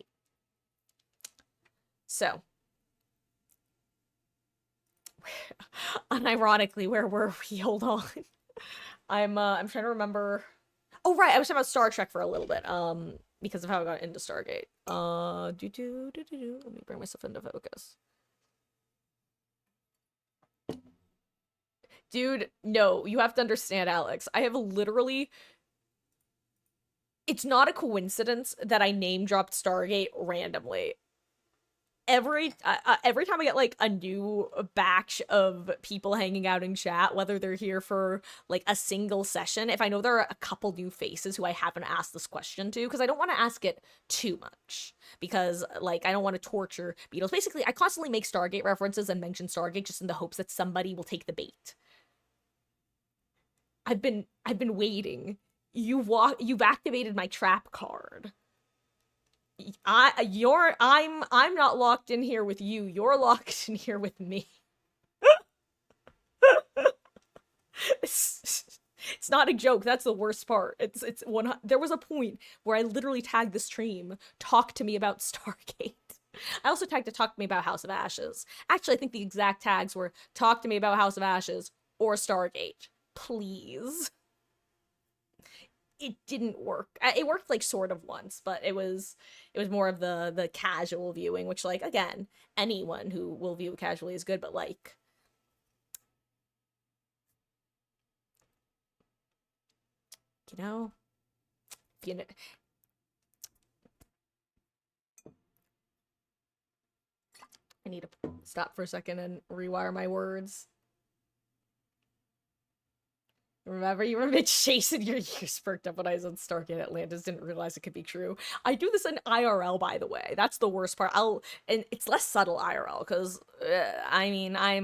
So, unironically, where were we? Hold on. I'm trying to remember. Oh right, I was talking about Star Trek for a little bit. Because of how I got into Stargate. Let me bring myself into focus. Dude, no, you have to understand, Alex. I have literally. It's not a coincidence that I name dropped Stargate randomly. Every time I get like a new batch of people hanging out in chat, whether they're here for like a single session, if I know there are a couple new faces who I haven't asked this question to, because I don't want to ask it too much, because like I don't want to torture Beatles. Basically, I constantly make Stargate references and mention Stargate just in the hopes that somebody will take the bait. I've been waiting. You've activated my trap card. I'm not locked in here with you. You're locked in here with me. It's not a joke. That's the worst part. It's one. There was a point where I literally tagged the stream. Talk to me about Stargate. I also tagged to talk to me about House of Ashes. Actually, I think the exact tags were talk to me about House of Ashes or Stargate. Please. It didn't work. It worked like sort of once, but it was more of the casual viewing, which like again, anyone who will view it casually is good, but like you know, you know I need to stop for a second and rewire my words. You remember chasing your ears perked up when I was on Stargate Atlantis, didn't realize it could be true. I do this in IRL, by the way. That's the worst part. And it's less subtle IRL, because, I mean, I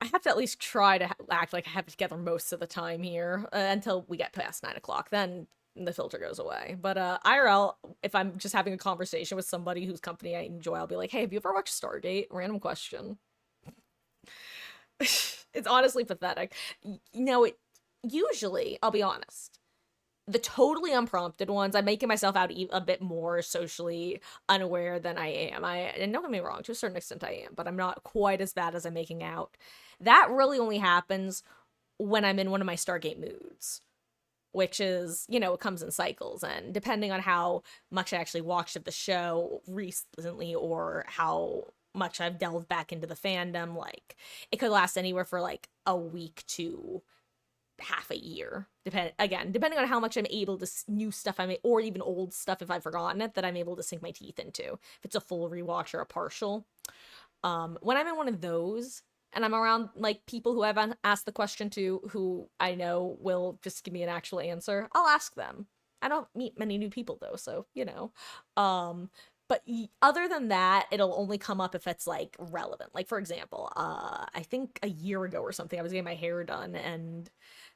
have to at least try to act like I have it together most of the time here, until we get past 9 o'clock. Then the filter goes away. But IRL, if I'm just having a conversation with somebody whose company I enjoy, I'll be like, hey, have you ever watched Stargate? Random question. It's honestly pathetic. It usually, I'll be honest, the totally unprompted ones, I'm making myself out a bit more socially unaware than I am. And don't get me wrong, to a certain extent I am, but I'm not quite as bad as I'm making out. That really only happens when I'm in one of my Stargate moods, which is, it comes in cycles. And depending on how much I actually watched of the show recently or how much I've delved back into the fandom, like it could last anywhere for like a week to half a year, depending on how much I'm able to new stuff or even old stuff if I've forgotten it that I'm able to sink my teeth into, if it's a full rewatch or a partial. When I'm in one of those and I'm around like people who I've asked the question to, who I know will just give me an actual answer, I'll ask them. I don't meet many new people though, so but other than that, it'll only come up if it's like relevant. Like for example, I think a year ago or something, I was getting my hair done, and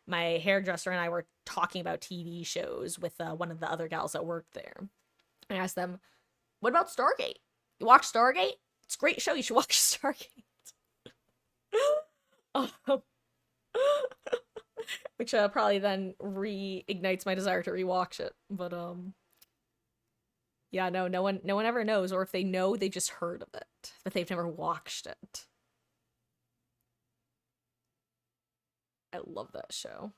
my hairdresser and I were talking about TV shows with one of the other gals that worked there. I asked them, "What about Stargate? You watch Stargate? It's a great show. You should watch Stargate." Which probably then reignites my desire to rewatch it. But yeah, no one ever knows, or if they know, they just heard of it, but they've never watched it. I love that show.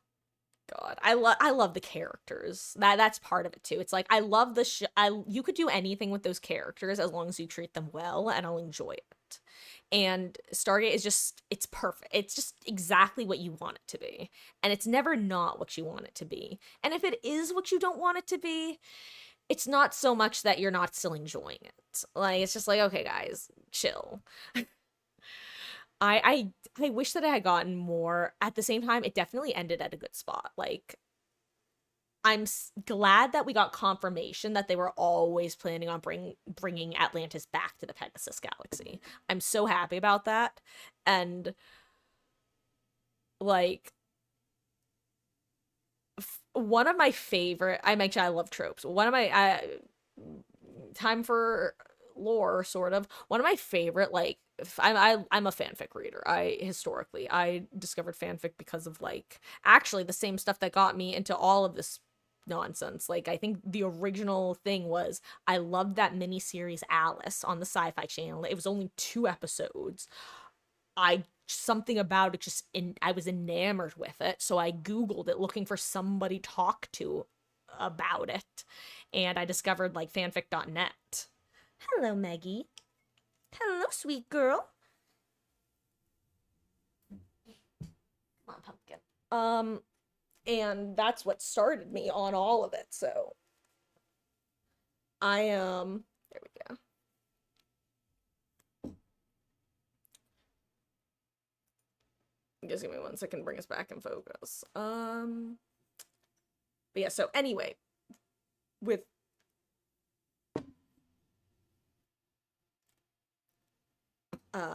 God, I love the characters. That's part of it too. It's like I love the you could do anything with those characters as long as you treat them well, and I'll enjoy it. And Stargate is just it's perfect. It's just exactly what you want it to be, and it's never not what you want it to be. And if it is what you don't want it to be, it's not so much that you're not still enjoying it. Like it's just like, okay, guys, chill. I wish that I had gotten more. At the same time, it definitely ended at a good spot. Like I'm glad that we got confirmation that they were always planning on bringing Atlantis back to the Pegasus galaxy. I'm so happy about that. And like one of my favorite, I love tropes. One of my time for lore, sort of. One of my favorite, like, I'm a fanfic reader. I discovered fanfic because of like actually the same stuff that got me into all of this nonsense. Like I think the original thing was I loved that miniseries Alice on the Sci-Fi Channel. It was only 2 episodes. I something about it just I was enamored with it, so I googled it looking for somebody to talk to about it, and I discovered like fanfic.net. Hello, Maggie. Hello, sweet girl. Come on, pumpkin. And that's what started me on all of it. So there we go. Just give me 1 second to bring us back in focus. But yeah, so anyway, with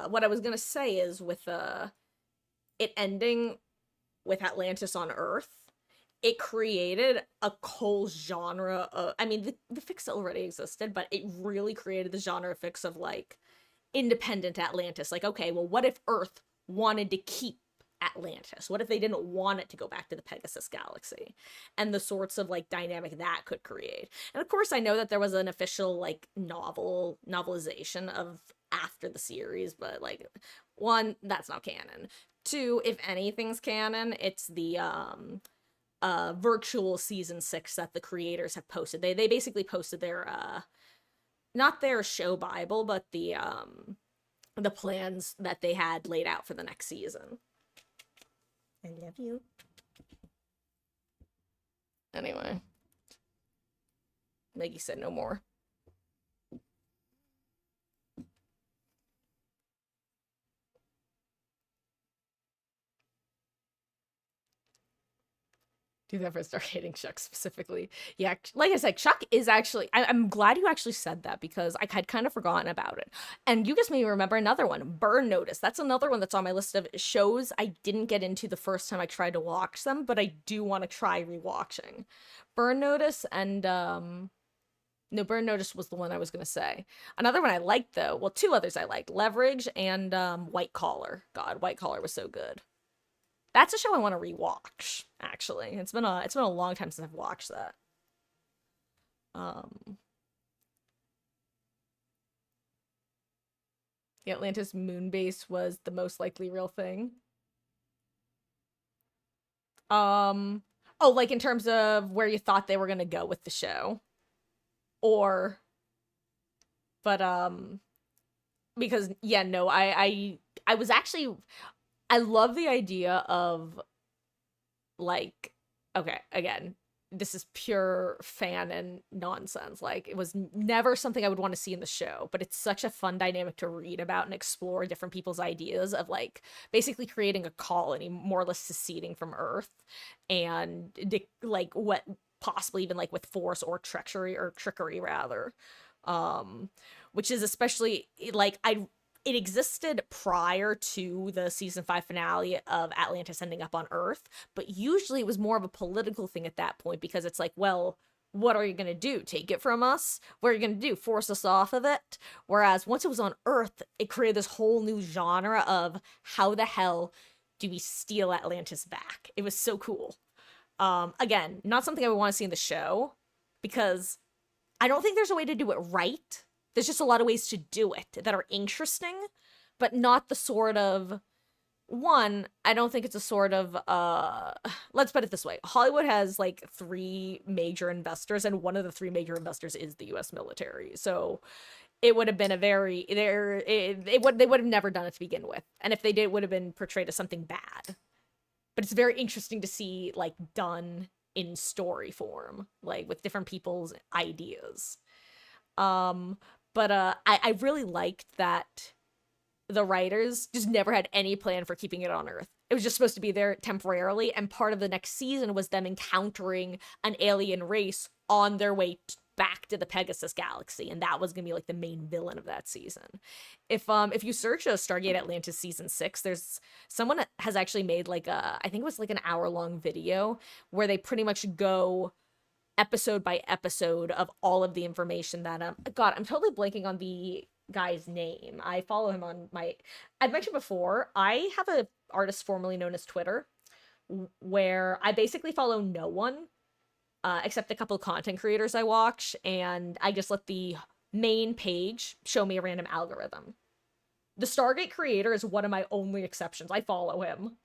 what I was gonna say is with it ending with Atlantis on Earth, it created a whole genre of, I mean, the fics already existed, but it really created the genre of fics of like independent Atlantis. Like, okay, well, what if Earth wanted to keep Atlantis? What if they didn't want it to go back to the Pegasus galaxy? And the sorts of like dynamic that could create. And of course, I know that there was an official like novelization of after the series, but like, one, that's not canon. Two, if anything's canon, it's the virtual season 6 that the creators have posted. They basically posted their not their show bible, but the plans that they had laid out for the next season. I love you. Anyway, Maggie said no more. Do that for start hating Chuck specifically. Yeah, like I said, Chuck is actually. I'm glad you actually said that because I had kind of forgotten about it. And you just made me remember another one, Burn Notice. That's another one that's on my list of shows I didn't get into the first time I tried to watch them, but I do want to try rewatching. Burn Notice and no, Burn Notice was the one I was gonna say. Another one I liked though. Well, 2 others I liked: Leverage and White Collar. God, White Collar was so good. That's a show I want to rewatch, actually. It's been a long time since I've watched that. The Atlantis moon base was the most likely real thing. Oh, like in terms of where you thought they were gonna go with the show. Or but because yeah, no, I was actually I love the idea of like, okay, again, this is pure fan and nonsense. Like, it was never something I would want to see in the show, but it's such a fun dynamic to read about and explore different people's ideas of like basically creating a colony, more or less seceding from Earth, and like what possibly even like with force or trickery rather, which is especially like it existed prior to the season 5 finale of Atlantis ending up on Earth, but usually it was more of a political thing at that point because it's like, well, what are you going to do? Take it from us? What are you going to do? Force us off of it? Whereas once it was on Earth, it created this whole new genre of how the hell do we steal Atlantis back? It was so cool. Again, not something I would want to see in the show because I don't think there's a way to do it right. There's just a lot of ways to do it that are interesting, but not the sort of one, I don't think it's a sort of let's put it this way. Hollywood has like three major investors, and one of the three major investors is the US military. So it would have been a very it would they would have never done it to begin with. And if they did, it would have been portrayed as something bad. But it's very interesting to see like done in story form, like with different people's ideas. Um but I really liked that the writers just never had any plan for keeping it on Earth. It was just supposed to be there temporarily, and part of the next season was them encountering an alien race on their way back to the Pegasus galaxy, and that was gonna be like the main villain of that season. If you search Stargate Atlantis season 6, there's someone that has actually made like I think it was like an hour-long video where they pretty much go episode by episode of all of the information that God, I'm totally blanking on the guy's name. I follow him on I've mentioned before, I have a artist formerly known as Twitter where I basically follow no one except a couple of content creators I watch, and I just let the main page show me a random algorithm. The Stargate creator is one of my only exceptions. I follow him.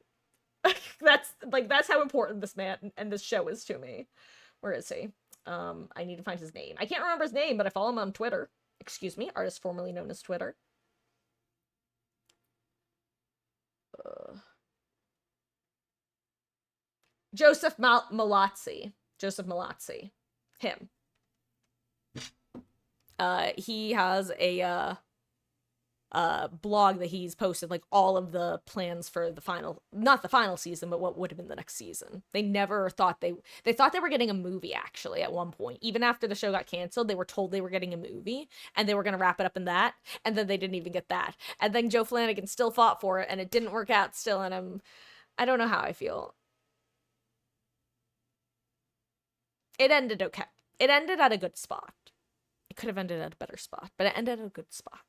That's how important this man and this show is to me. Where is he? I need to find his name. I can't remember his name, but I follow him on Twitter. Excuse me, artist formerly known as Twitter. Joseph Malazzi. Joseph Malazzi. Him. He has a blog that he's posted like all of the plans for the final, not the final season, but what would have been the next season. They never thought they thought they were getting a movie actually at one point. Even after the show got canceled, they were told they were getting a movie and they were going to wrap it up in that, and then they didn't even get that. And then Joe Flanagan still fought for it and it didn't work out still, and I don't know how I feel. It ended okay. It ended at a good spot. It could have ended at a better spot, but it ended at a good spot.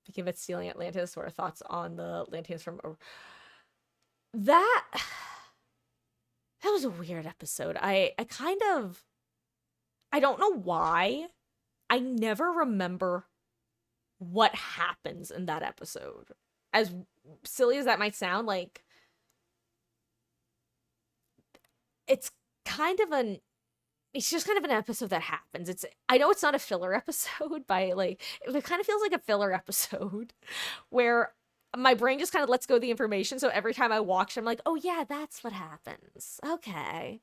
Speaking of it stealing Atlantis, what are thoughts on the Atlanteans from that was a weird episode. I don't know why. I never remember what happens in that episode. As silly as that might sound, like it's just kind of an episode that happens. I know it's not a filler episode by like, it kind of feels like a filler episode where my brain just kind of lets go of the information. So every time I watch, I'm like, oh yeah, that's what happens. Okay.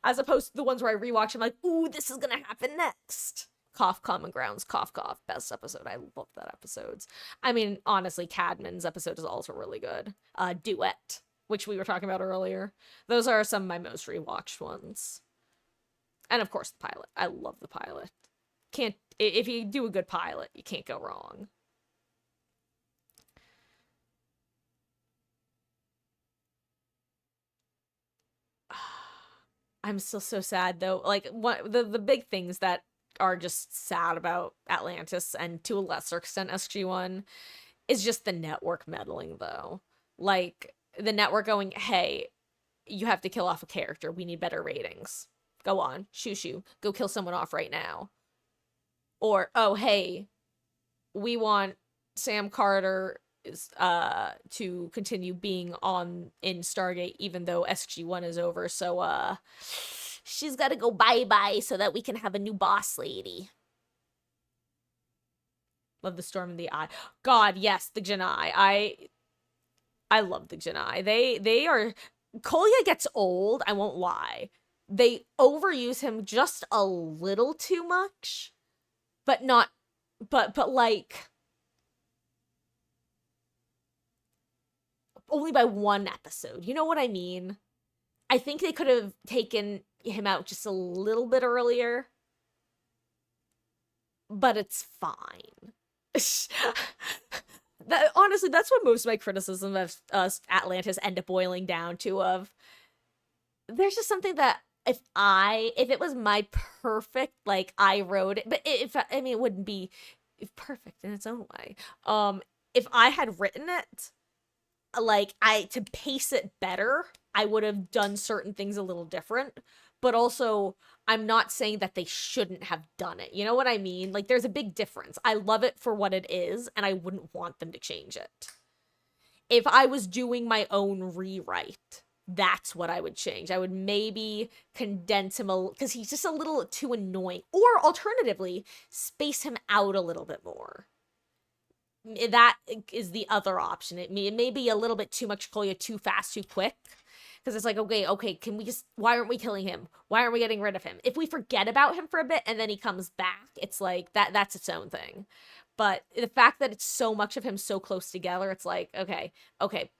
As opposed to the ones where I rewatch, I'm like, ooh, this is gonna happen next. Cough, Common Grounds, cough, cough. Best episode. I love that episodes. I mean, honestly, Cadman's episode is also really good. Duet, which we were talking about earlier. Those are some of my most rewatched ones. And of course, the pilot. I love the pilot. If you do a good pilot, you can't go wrong. I'm still so sad though. Like the big things that are just sad about Atlantis and to a lesser extent SG-1 is just the network meddling though. Like the network going, "Hey, you have to kill off a character. We need better ratings. Go on, shoo. Go kill someone off right now." Or, "Oh, hey, we want Sam Carter to continue being in Stargate even though SG-1 is over, so she's got to go bye-bye so that we can have a new boss lady." Love the Storm in the Eye. God, yes, the Janai. I love the Janai. They are... Kolya gets old, I won't lie. They overuse him just a little too much, but not... But like... only by one episode. You know what I mean? I think they could have taken him out just a little bit earlier, but it's fine. Honestly, that's what most of my criticism of Atlantis end up boiling down to. Of there's just something that if it was my perfect, like I wrote it, but it wouldn't be perfect in its own way. If I had written it, like to pace it better, I would have done certain things a little different. but also I'm not saying that they shouldn't have done it. You know what I mean? Like, there's a big difference. I love it for what it is, and I wouldn't want them to change it. If I was doing my own rewrite, that's what I would change. I would maybe condense him because he's just a little too annoying. Or alternatively, space him out a little bit more. That is the other option. It may be a little bit too much Koya, too fast, too quick. Because it's like, okay, can we just, why aren't we killing him? Why aren't we getting rid of him? If we forget about him for a bit and then he comes back, it's like, that's its own thing. But the fact that it's so much of him so close together, it's like, okay,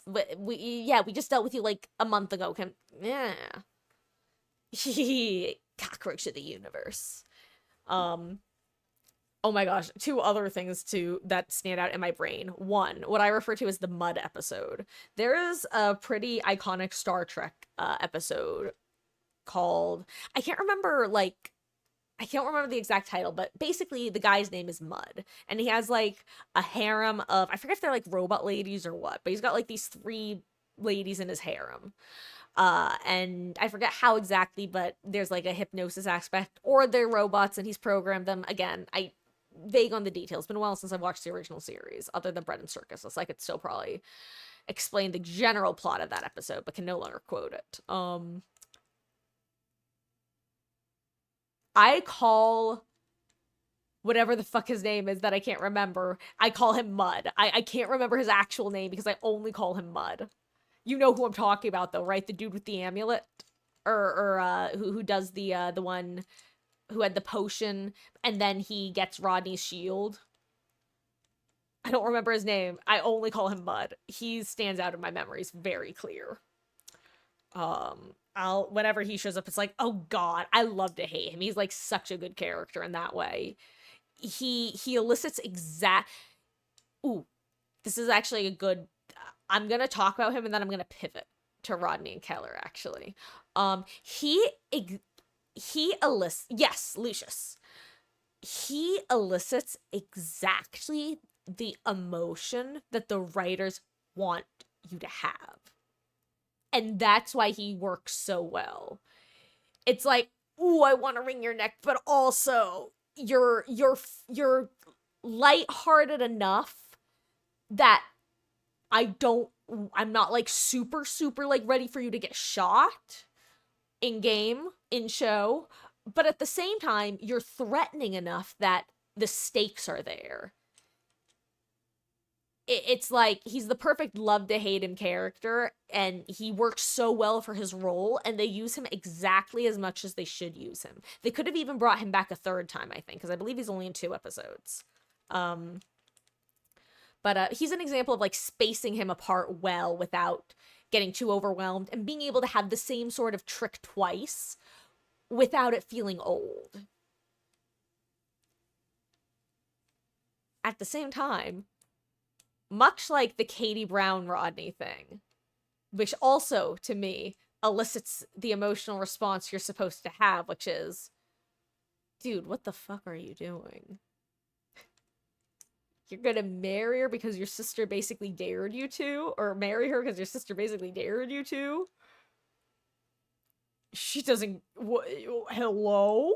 but we just dealt with you like a month ago. Yeah. Cockroach of the universe. Oh my gosh, two other things that stand out in my brain. One, what I refer to as the mud episode. There is a pretty iconic Star Trek episode called, I can't remember the exact title, but basically the guy's name is Mud, and he has like a harem of, I forget if they're like robot ladies or what, but he's got like these 3 ladies in his harem. And I forget how exactly, but there's like a hypnosis aspect, or they're robots and he's programmed them. Again, I vague on the details. It's been a while since I've watched the original series, other than Bread and Circus. So I could still probably explain the general plot of that episode, but can no longer quote it. I call whatever the fuck his name is that I can't remember, I call him Mud. I can't remember his actual name because I only call him Mud. You know who I'm talking about though, right? The dude with the amulet? Or who does the one who had the potion, and then he gets Rodney's shield. I don't remember his name. I only call him Mud. He stands out in my memories very clear. Whenever he shows up, it's like, oh god, I love to hate him. He's like such a good character in that way. He elicits Ooh, this is actually a good. I'm gonna talk about him and then I'm gonna pivot to Rodney and Keller. Actually, he elicits, yes, Lucius. He elicits exactly the emotion that the writers want you to have. And that's why he works so well. It's like, ooh, I want to wring your neck, but also you're lighthearted enough that I'm not like super like ready for you to get shot in game, in show, but at the same time, you're threatening enough that the stakes are there. It's like he's the perfect love to hate him character, and he works so well for his role, and they use him exactly as much as they should use him. They could have even brought him back a 3rd time, I think, because I believe he's only in 2 episodes. But he's an example of like spacing him apart well without getting too overwhelmed, and being able to have the same sort of trick twice without it feeling old. At the same time, much like the Katie Brown Rodney thing, which also, to me, elicits the emotional response you're supposed to have, which is, dude, what the fuck are you doing? You're gonna marry her because your sister basically dared you to? Or marry her because your sister basically dared you to? She doesn't... Hello?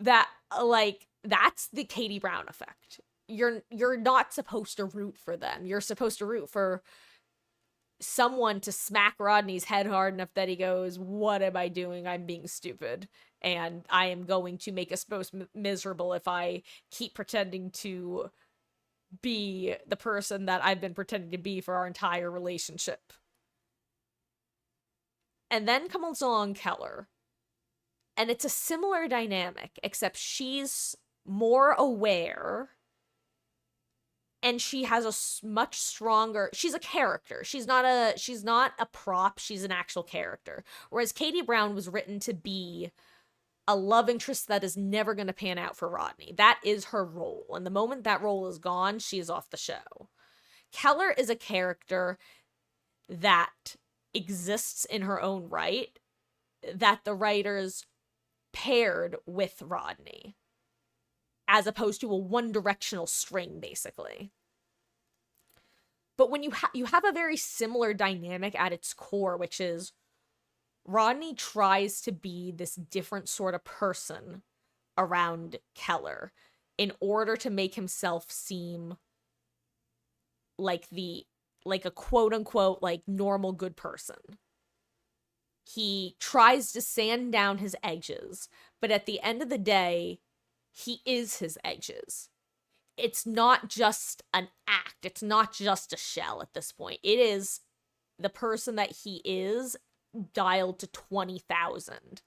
That, like, that's the Katie Brown effect. You're not supposed to root for them. You're supposed to root for someone to smack Rodney's head hard enough that he goes, what am I doing? I'm being stupid. And I am going to make us both miserable if I keep pretending to be the person that I've been pretending to be for our entire relationship. And then comes along Keller. And it's a similar dynamic, except she's more aware, and she has a much stronger, she's a character. She's not a prop, she's an actual character. Whereas Katie Brown was written to be a love interest that is never going to pan out for Rodney. That is her role. And the moment that role is gone, she is off the show. Keller is a character that exists in her own right, that the writers paired with Rodney, as opposed to a one-directional string, basically. But when you have a very similar dynamic at its core, which is Rodney tries to be this different sort of person around Keller in order to make himself seem like a quote unquote like normal good person. He tries to sand down his edges, but at the end of the day, he is his edges. It's not just an act, it's not just a shell at this point. It is the person that he is dialed to 20,000.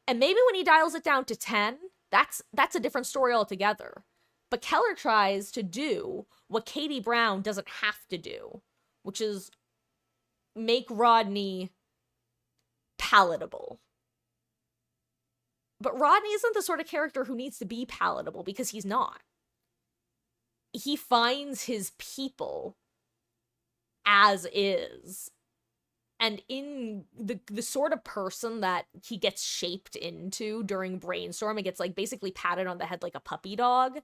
And maybe when he dials it down to 10, that's a different story altogether. But Keller tries to do what Katie Brown doesn't have to do, which is make Rodney palatable. But Rodney isn't the sort of character who needs to be palatable because he's not. He finds his people as is. And in the sort of person that he gets shaped into during Brainstorm and gets like basically patted on the head like a puppy dog,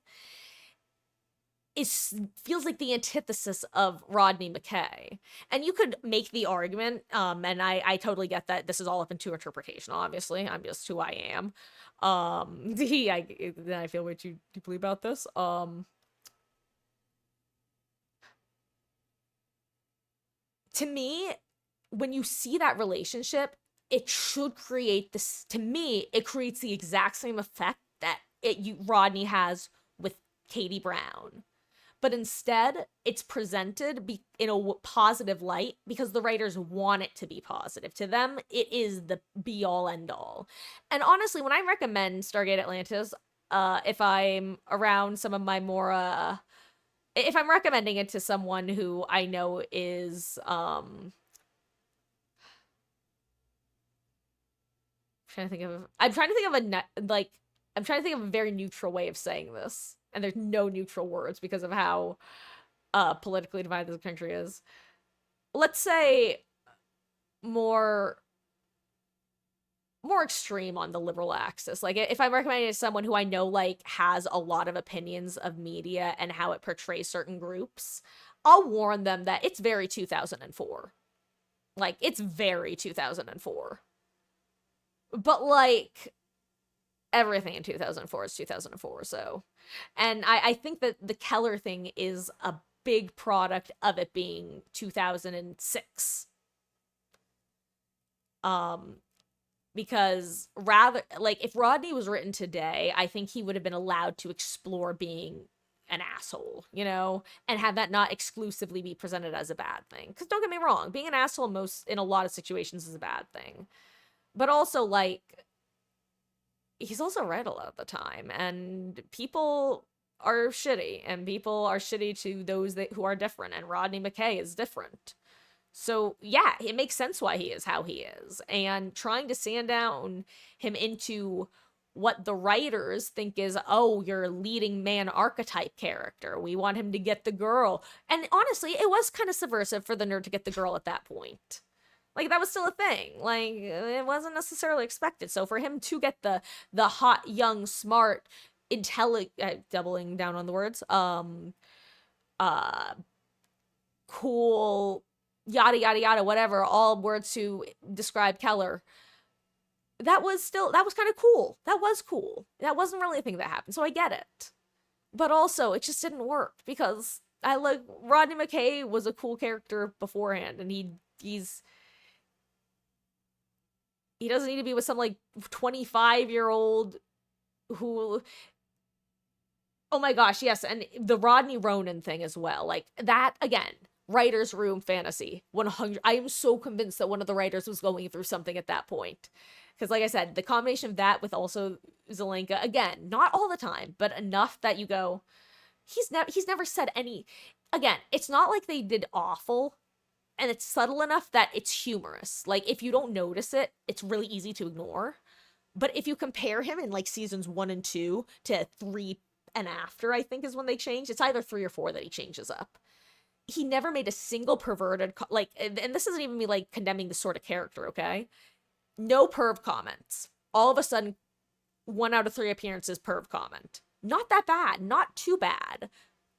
feels like the antithesis of Rodney McKay. And you could make the argument, and I totally get that this is all up into interpretation, obviously. I'm just who I am. I feel way too deeply about this. To me, when you see that relationship, it should create this, to me, it creates the exact same effect that Rodney has with Katie Brown. But instead, it's presented in a positive light because the writers want it to be positive. To them, it is the be-all, end-all. And honestly, when I recommend Stargate Atlantis, if I'm around some of my more, if I'm recommending it to someone who I know is, I'm trying to think of a very neutral way of saying this. And there's no neutral words because of how politically divided the country is. Let's say more extreme on the liberal axis. Like, if I'm recommending it to someone who I know, like, has a lot of opinions of media and how it portrays certain groups, I'll warn them that it's very 2004. Like, it's very 2004. But, like, everything in 2004 is 2004, so... And I think that the Keller thing is a big product of it being 2006. Because rather, like, if Rodney was written today, I think he would have been allowed to explore being an asshole, you know, and have that not exclusively be presented as a bad thing. Because don't get me wrong, being an asshole in a lot of situations is a bad thing. But also, like, he's also right a lot of the time, and people are shitty, and people are shitty to those who are different, and Rodney McKay is different. So, yeah, it makes sense why he is how he is, and trying to sand down him into what the writers think is, oh, your leading man archetype character. We want him to get the girl. And honestly, it was kind of subversive for the nerd to get the girl at that point. Like, that was still a thing. Like, it wasn't necessarily expected. So for him to get the hot, young, smart, doubling down on the words, cool, yada, yada, yada, whatever, all words to describe Keller, that was kind of cool. That was cool. That wasn't really a thing that happened, so I get it. But also, it just didn't work, because Rodney McKay was a cool character beforehand, and he doesn't need to be with some, like, 25-year-old who... Oh my gosh, yes, and the Rodney Ronan thing as well. Like, that, again, writer's room fantasy. 100... I am so convinced that one of the writers was going through something at that point. Because, like I said, the combination of that with also Zelenka, again, not all the time, but enough that you go, he's never said any... Again, it's not like they did awful, and it's subtle enough that it's humorous. Like, if you don't notice it, it's really easy to ignore. But if you compare him in, like, seasons 1 and 2 to 3 and after, I think is when they changed. It's either 3 or 4 that he changes up. He never made a single perverted... and this isn't even me, like, condemning this sort of character, okay? No perv comments. All of a sudden, 1 out of 3 appearances, perv comment. Not that bad. Not too bad.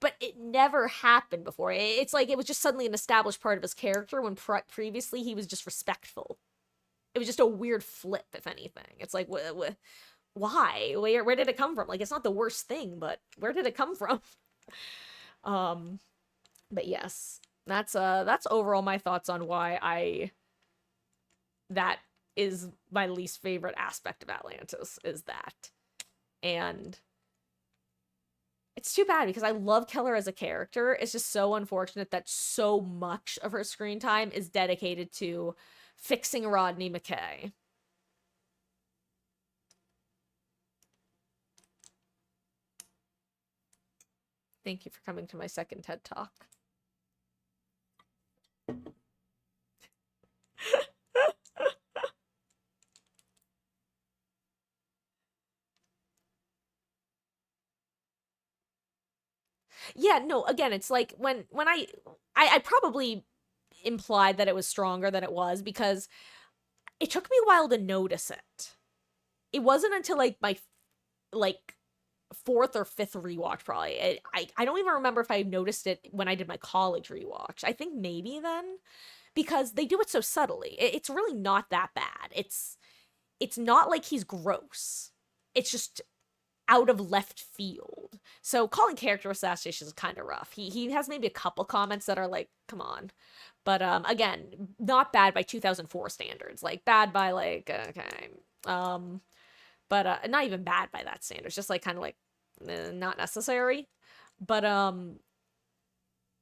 But it never happened before. It's like it was just suddenly an established part of his character when previously he was just respectful. It was just a weird flip, if anything. It's like, why? Where did it come from? Like, it's not the worst thing, but where did it come from? Um, but yes, that's overall my thoughts on why I that is my least favorite aspect of Atlantis is that. And it's too bad because I love Keller as a character. It's just so unfortunate that so much of her screen time is dedicated to fixing Rodney McKay. Thank you for coming to my second TED Talk. Yeah, no, again, it's like when I probably implied that it was stronger than it was because it took me a while to notice it. It wasn't until like my like fourth or fifth rewatch probably. I don't even remember if I noticed it when I did my college rewatch. I think maybe then because they do it so subtly. It's really not that bad. It's not like he's gross. It's just out of left field. So calling character assassination is kind of rough. He has maybe a couple comments that are like, come on. But again, not bad by 2004 standards. Like bad by like okay. But not even bad by that standards. Just like kind of like not necessary. But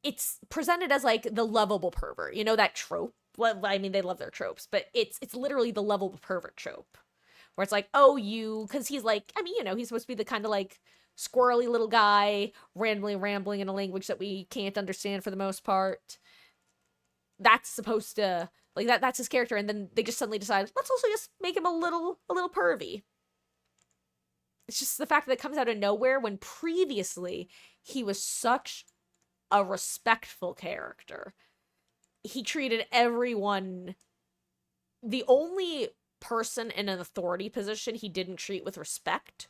it's presented as like the lovable pervert. You know that trope? Well, I mean, they love their tropes, but it's literally the lovable pervert trope where it's like, oh, you, because he's like, I mean, you know, he's supposed to be the kind of like squirrely little guy, randomly rambling in a language that we can't understand for the most part. That's supposed to like that's his character, and then they just suddenly decide, let's also just make him a little pervy. It's just the fact that it comes out of nowhere when previously he was such a respectful character. He treated everyone. The only person in an authority position he didn't treat with respect,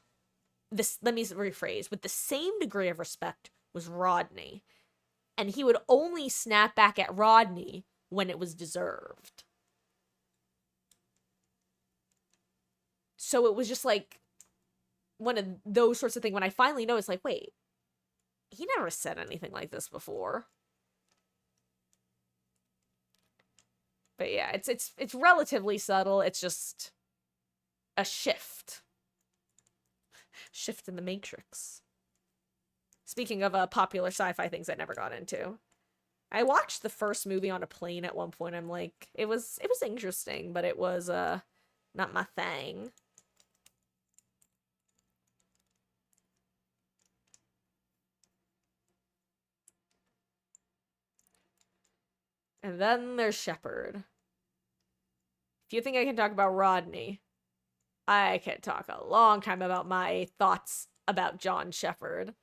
this, let me rephrase, with the same degree of respect, was Rodney. And he would only snap back at Rodney when it was deserved. So it was just like one of those sorts of things when I finally noticed, like, wait, he never said anything like this before. But yeah, it's relatively subtle. It's just a shift in the Matrix. Speaking of popular sci-fi things I never got into, I watched the first movie on a plane at one point. I'm like, it was interesting, but it was not my thing. And then there's Shepard. If you think I can talk about Rodney, I can talk a long time about my thoughts about John Shepard.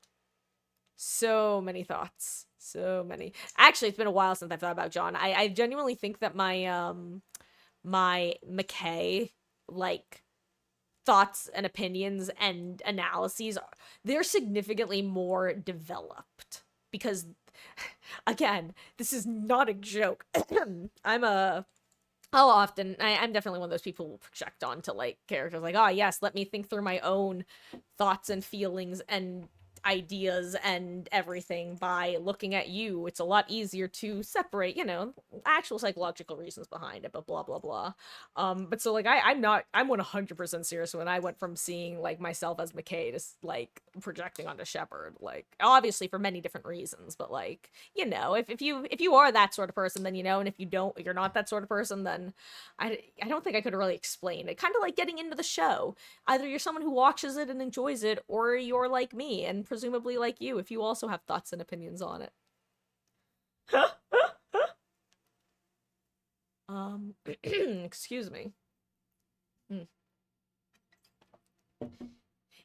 So many thoughts. So many. Actually, it's been a while since I've thought about John. I genuinely think that my my McKay, like, thoughts and opinions and analyses, they're significantly more developed. Because, again, this is not a joke. I'm a I'll often I'm definitely one of those people who project onto like characters like, oh yes, let me think through my own thoughts and feelings and ideas and everything by looking at you. It's a lot easier to separate, you know, actual psychological reasons behind it, but blah blah blah. But so like I'm 100% serious when I went from seeing like myself as McKay to like projecting onto Shepard, like obviously for many different reasons, but like, you know, if you are that sort of person, then you know, and if you don't, if you're not that sort of person, then I don't think I could really explain it. Kind of like getting into the show. Either you're someone who watches it and enjoys it, or you're like me and presumably like you if you also have thoughts and opinions on it. Excuse me. Mm.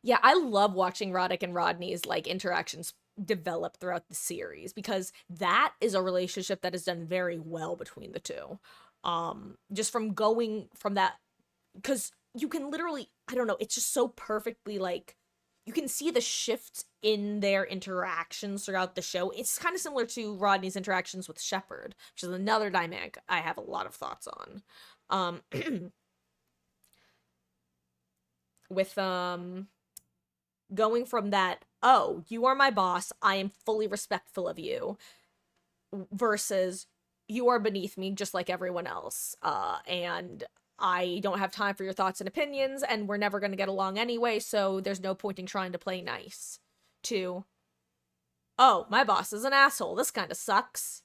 Yeah, I love watching Roddick and Rodney's like interactions develop throughout the series because that is a relationship that is done very well between the two. Just from going from that, because you can literally, I don't know, it's just so perfectly like you can see the shifts in their interactions throughout the show. It's kind of similar to Rodney's interactions with Shepard, which is another dynamic I have a lot of thoughts on. with going from that, oh, you are my boss, I am fully respectful of you, versus you are beneath me just like everyone else. And I don't have time for your thoughts and opinions, and we're never going to get along anyway, so there's no point in trying to play nice. To, oh, my boss is an asshole, this kind of sucks.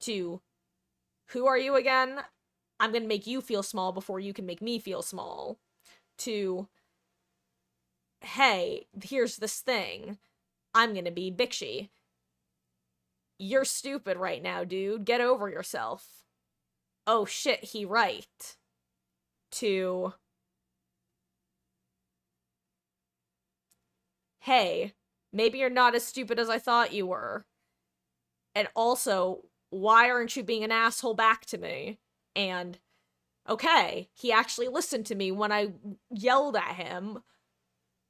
To, who are you again? I'm going to make you feel small before you can make me feel small. To, hey, here's this thing. I'm going to be bitchy. You're stupid right now, dude. Get over yourself. Oh shit, he right. To, hey, maybe you're not as stupid as I thought you were. And also, why aren't you being an asshole back to me? And, okay, he actually listened to me when I yelled at him.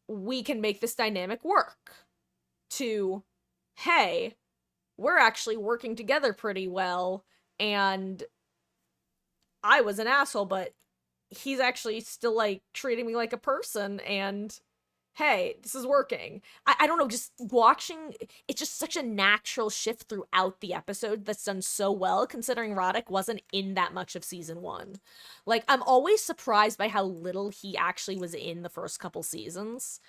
We can make this dynamic work. To, hey, we're actually working together pretty well, and I was an asshole, but he's actually still, like, treating me like a person, and hey, this is working. I don't know, just watching, it's just such a natural shift throughout the episode that's done so well, considering Roddick wasn't in that much of season one. Like, I'm always surprised by how little he actually was in the first couple seasons.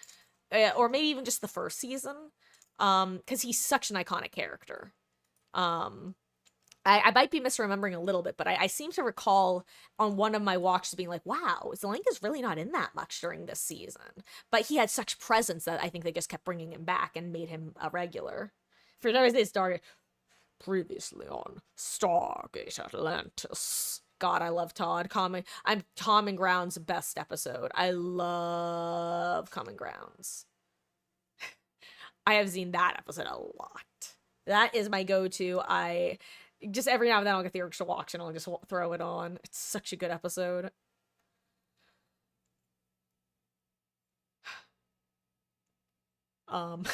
Or maybe even just the first season. Because he's such an iconic character. Um, I might be misremembering a little bit, but I seem to recall on one of my watches being like, wow, Zelenka's really not in that much during this season. But he had such presence that I think they just kept bringing him back and made him a regular. For Thursday's Stargate, previously on Stargate Atlantis. God, I love Todd. Common Ground's best episode. I love Common Grounds. I have seen that episode a lot. That is my go-to. I just every now and then I'll get the urge to watch and I'll just throw it on. It's such a good episode. Um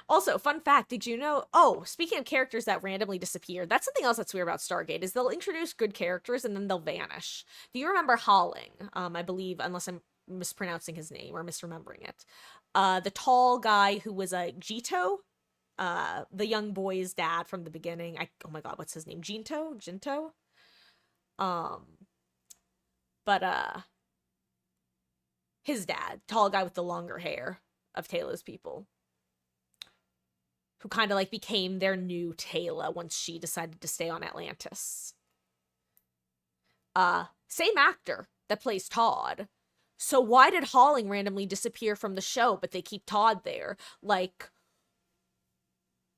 Also, fun fact, did you know, oh, speaking of characters that randomly disappeared, that's something else that's weird about Stargate, is they'll introduce good characters and then they'll vanish. Do you remember Holling? I believe, unless I'm mispronouncing his name or misremembering it. The tall guy who was a Jito, the young boy's dad from the beginning. Oh my god, what's his name? Jinto? Um, but his dad, tall guy with the longer hair of Taylor's people, who kind of like became their new Taylor once she decided to stay on Atlantis. Same actor that plays Todd. So why did Holling randomly disappear from the show, but they keep Todd there? Like,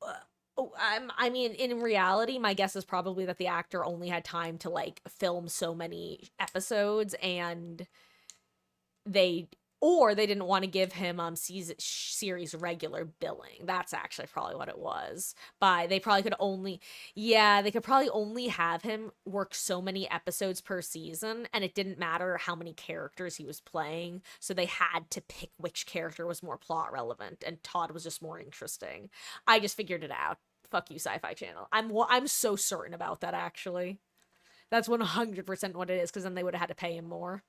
I mean, in reality, my guess is probably that the actor only had time to like film so many episodes, and they they didn't want to give him series regular billing. That's actually probably what it was. They probably could only, yeah, they could probably only have him work so many episodes per season, and it didn't matter how many characters he was playing, so they had to pick which character was more plot relevant, and Todd was just more interesting. I just figured it out. Fuck you, Sci-Fi Channel. I'm so certain about that, actually. That's 100% what it is, because then they would have had to pay him more.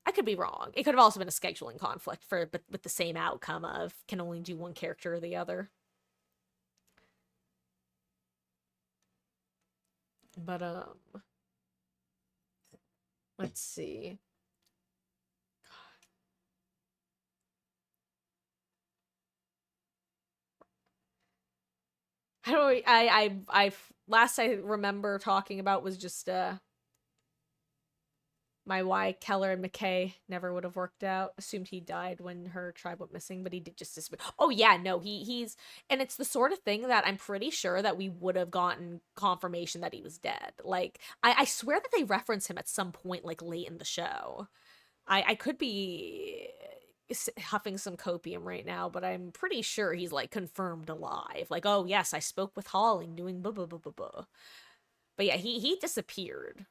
I could be wrong. It could have also been a scheduling conflict but with the same outcome of can only do one character or the other. But let's see. How do I last I remember talking about was just my why Keller and McKay never would have worked out. Assumed he died when her tribe went missing, but he did just disappear. Oh yeah, no, he's and it's the sort of thing that I'm pretty sure that we would have gotten confirmation that he was dead. Like I swear that they reference him at some point like late in the show. I could be huffing some copium right now, but I'm pretty sure he's like confirmed alive. Like, oh yes, I spoke with Holling doing blah blah blah blah blah. But yeah, he disappeared.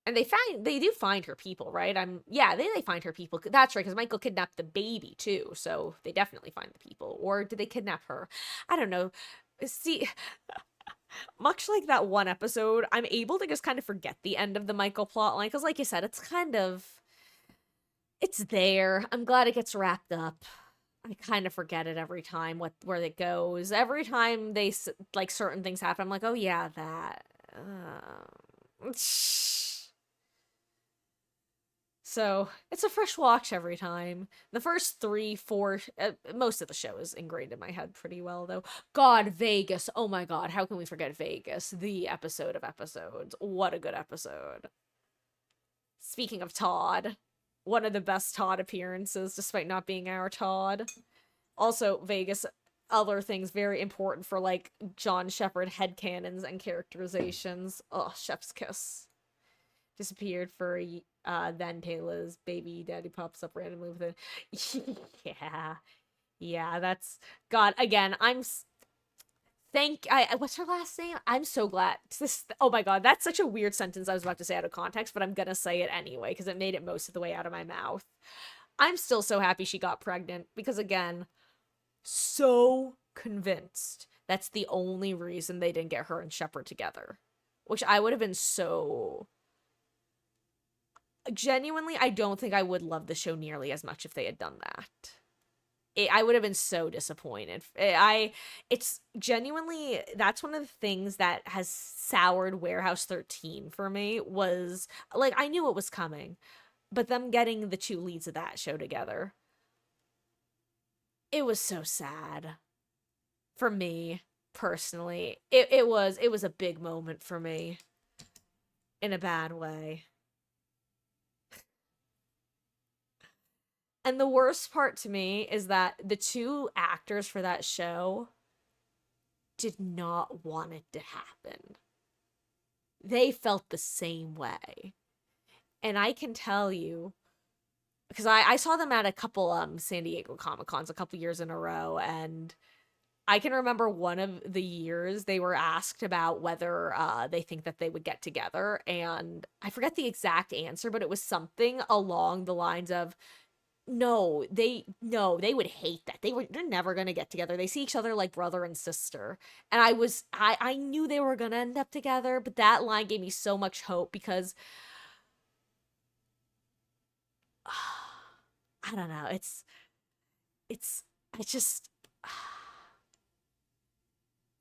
And they do find her people, right? They find her people. That's right, because Michael kidnapped the baby too, so they definitely find the people. Or did they kidnap her? I don't know. See, much like that one episode, I'm able to just kind of forget the end of the Michael plotline because, like you said, it's kind of it's there. I'm glad it gets wrapped up. I kind of forget it every time where it goes. Every time like certain things happen, I'm like, oh yeah, that. So it's a fresh watch every time. The first three, four, most of the show is ingrained in my head pretty well, though. God, Vegas. Oh my God, how can we forget Vegas? The episode of episodes. What a good episode. Speaking of Todd, one of the best Todd appearances, despite not being our Todd. Also, Vegas, other things very important for like John Shepard headcanons and characterizations. Oh, Chef's Kiss. Disappeared for then Taylor's baby daddy pops up randomly with it. Yeah. Yeah, that's God again. Thank I what's her last name? I'm so glad. This oh my God, that's such a weird sentence I was about to say out of context, but I'm gonna say it anyway because it made it most of the way out of my mouth. I'm still so happy she got pregnant because again, so convinced that's the only reason they didn't get her and Shepard together. Which I would have been so genuinely, I don't think I would love the show nearly as much if they had done that. I would have been so disappointed. It's genuinely, that's one of the things that has soured Warehouse 13 for me was, like, I knew it was coming, but them getting the two leads of that show together, it was so sad for me personally. It was a big moment for me in a bad way. And the worst part to me is that the two actors for that show did not want it to happen. They felt the same way. And I can tell you, because I saw them at a couple San Diego Comic Cons a couple years in a row, and I can remember one of the years they were asked about whether they think that they would get together, and I forget the exact answer, but it was something along the lines of, no, they would hate that. They're never gonna get together. They see each other like brother and sister. And I knew they were gonna end up together, but that line gave me so much hope because I don't know. I just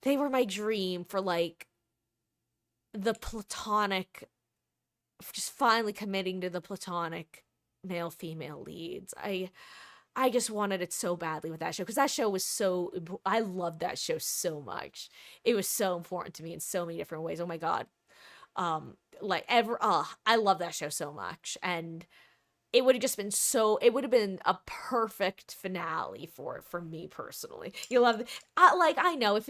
they were my dream for like the platonic, just finally committing to the platonic male female leads. I just wanted it so badly with that show because that show was so I loved that show so much. It was so important to me in so many different ways. Oh my God. Like ever I love that show so much, and it would have just been so it would have been a perfect finale for me personally. You love like I know,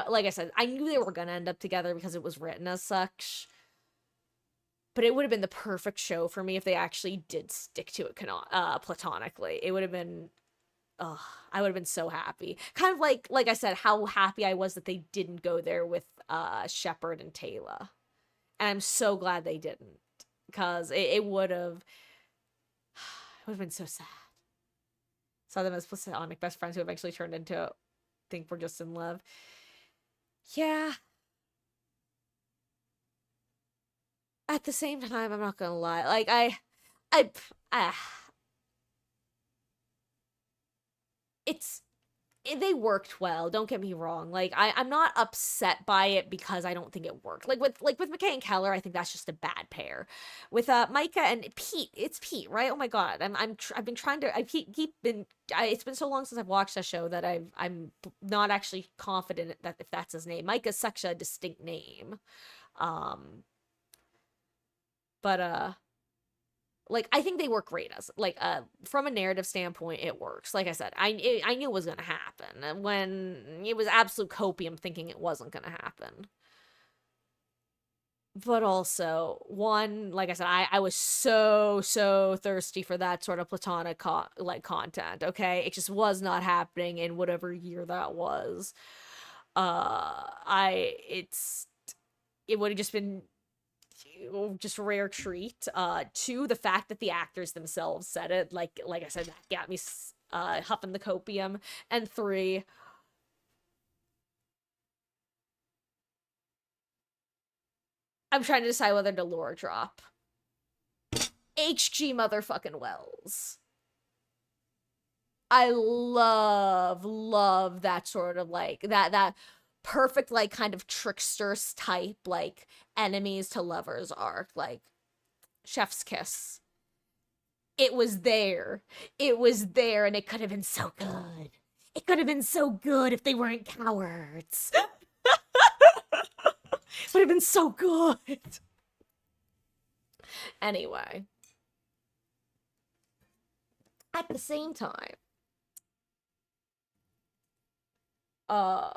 like I said, I knew they were gonna end up together because it was written as such, but it would have been the perfect show for me if they actually did stick to it platonically. It would have been I would have been so happy. Kind of like I said, how happy I was that they didn't go there with Shepard and Taylor. And I'm so glad they didn't. Because it would have been so sad. Saw them as platonic best friends who eventually turned into think we're just in love. Yeah. At the same time, I'm not gonna lie. Like I, uh, it's they worked well. Don't get me wrong. Like I'm not upset by it because I don't think it worked. Like with McKay and Keller, I think that's just a bad pair. With Micah and Pete, it's Pete, right? Oh my God, I've been trying to. It's been so long since I've watched that show that I'm not actually confident that if that's his name. Micah's such a distinct name. Um, but like I think they work great as like from a narrative standpoint it works. Like I said, I knew it was gonna happen when it was absolute copium thinking it wasn't gonna happen. But also one, like I said, I was so thirsty for that sort of platonic like content. Okay, it just was not happening in whatever year that was. I it's it would have just been just a rare treat. Two, the fact that the actors themselves said it, like I said, that got me huffing the copium. And three, I'm trying to decide whether to lore drop. HG motherfucking Wells. I love that sort of like that perfect like kind of trickster type like enemies to lovers arc, like chef's kiss. It was there. It was there, and it could have been so good. It could have been so good if they weren't cowards. Would have been so good. Anyway, at the same time, uh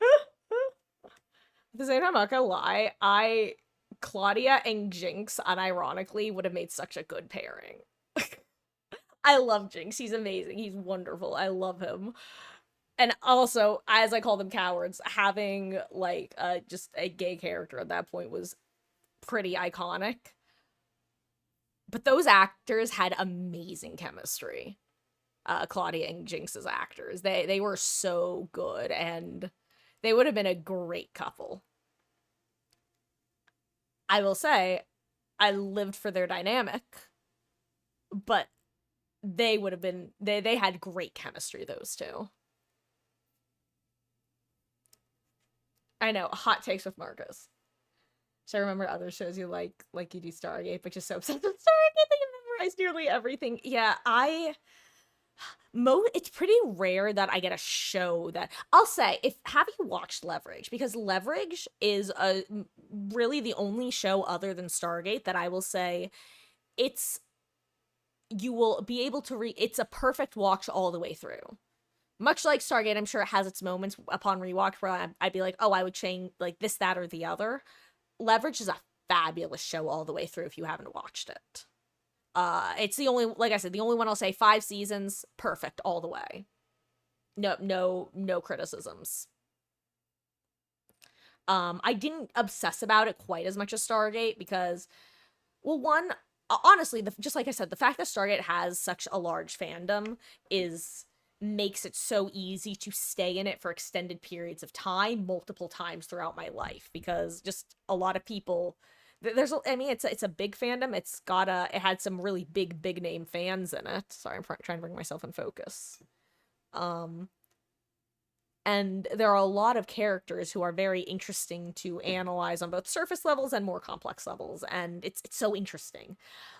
at the same time, I'm not gonna lie, Claudia and Jinx unironically would have made such a good pairing. I love Jinx. He's amazing. He's wonderful. I love him. And also, as I call them cowards, having like just a gay character at that point was pretty iconic. But those actors had amazing chemistry. Claudia and Jinx's actors. They were so good, and they would have been a great couple. I will say, I lived for their dynamic, but they would have been they had great chemistry, those two. I know, hot takes with Marcus. So I remember other shows you like you do Stargate, but just so obsessed with Stargate that you memorize nearly everything. Yeah, it's pretty rare that I get a show that I'll say, if have you watched Leverage, because Leverage is a really the only show other than Stargate that I will say it's you will be able to it's a perfect watch all the way through. Much like Stargate, I'm sure it has its moments upon rewatch where I'd be like, oh, I would change like this, that, or the other. Leverage is a fabulous show all the way through if you haven't watched it. It's the only, like I said, the only one I'll say 5 seasons, perfect all the way. No criticisms. I didn't obsess about it quite as much as Stargate because, well, one, honestly, just like I said, the fact that Stargate has such a large fandom makes it so easy to stay in it for extended periods of time, multiple times throughout my life, because just a lot of people I mean, it's a big fandom. It had some really big name fans in it. Sorry, I'm trying to bring myself in focus. Um, and there are a lot of characters who are very interesting to analyze on both surface levels and more complex levels, and it's so interesting.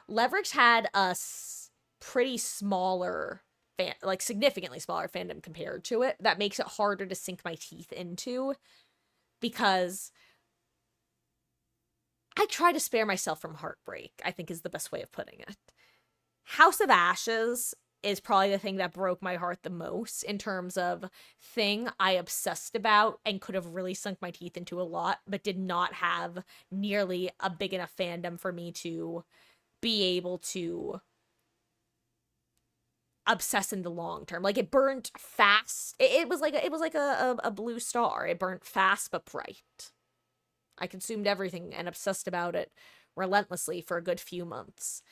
Leverage had a pretty smaller like significantly smaller fandom compared to it. That makes it harder to sink my teeth into because I try to spare myself from heartbreak, I think is the best way of putting it. House of Ashes is probably the thing that broke my heart the most in terms of thing I obsessed about and could have really sunk my teeth into a lot, but did not have nearly a big enough fandom for me to be able to obsess in the long term. Like, it burnt fast. It was like a blue star. It burnt fast but bright. I consumed everything and obsessed about it relentlessly for a good few months.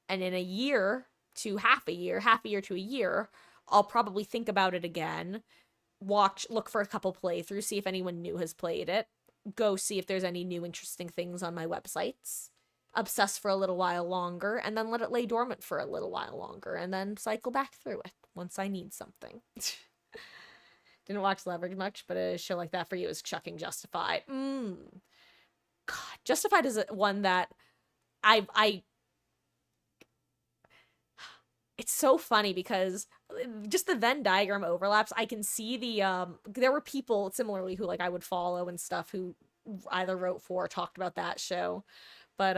And in a year to half a year to a year, I'll probably think about it again, look for a couple playthroughs, see if anyone new has played it, go see if there's any new interesting things on my websites, obsess for a little while longer, and then let it lay dormant for a little while longer, and then cycle back through it once I need something. Didn't watch Leverage much, but a show like that for you is chucking Justified. God, Justified is one that I it's so funny because just the Venn diagram overlaps. I can see there were people similarly who like I would follow and stuff who either wrote for or talked about that show. But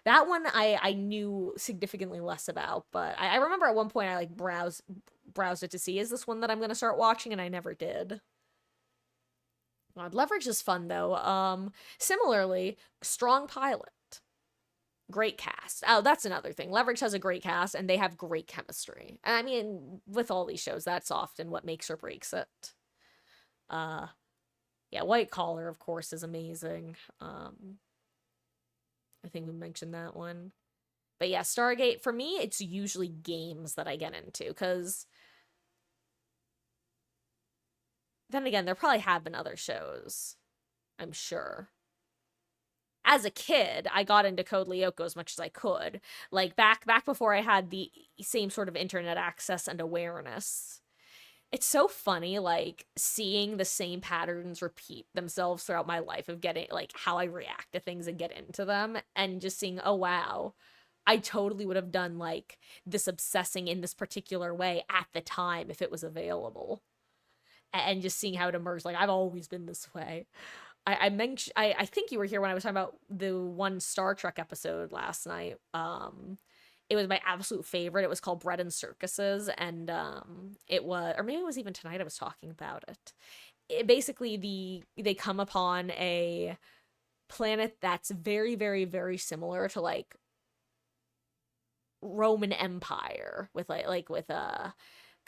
that one I knew significantly less about, but I remember at one point I like browsed it to see, is this one that I'm gonna start watching, and I never did. God, Leverage is fun though. Similarly, strong pilot. Great cast. Oh, that's another thing. Leverage has a great cast, and they have great chemistry. And I mean, with all these shows, that's often what makes or breaks it. Yeah, White Collar, of course, is amazing. I think we mentioned that one. But yeah, Stargate, for me, it's usually games that I get into, because then again, there probably have been other shows, I'm sure. as a kid, I got into Code Lyoko as much as I could. Like back before I had the same sort of internet access and awareness. It's so funny, like, seeing the same patterns repeat themselves throughout my life of getting, like, how I react to things and get into them, and just seeing, oh, wow, I totally would have done, like, this obsessing in this particular way at the time if it was available. And just seeing how it emerged, like, I've always been this way. I mentioned, I think you were here when I was talking about the one Star Trek episode last night. It was my absolute favorite. It was called Bread and Circuses, and it was, or maybe it was even tonight I was talking about it. Basically, they come upon a planet that's very, very, very similar to like Roman Empire with like with the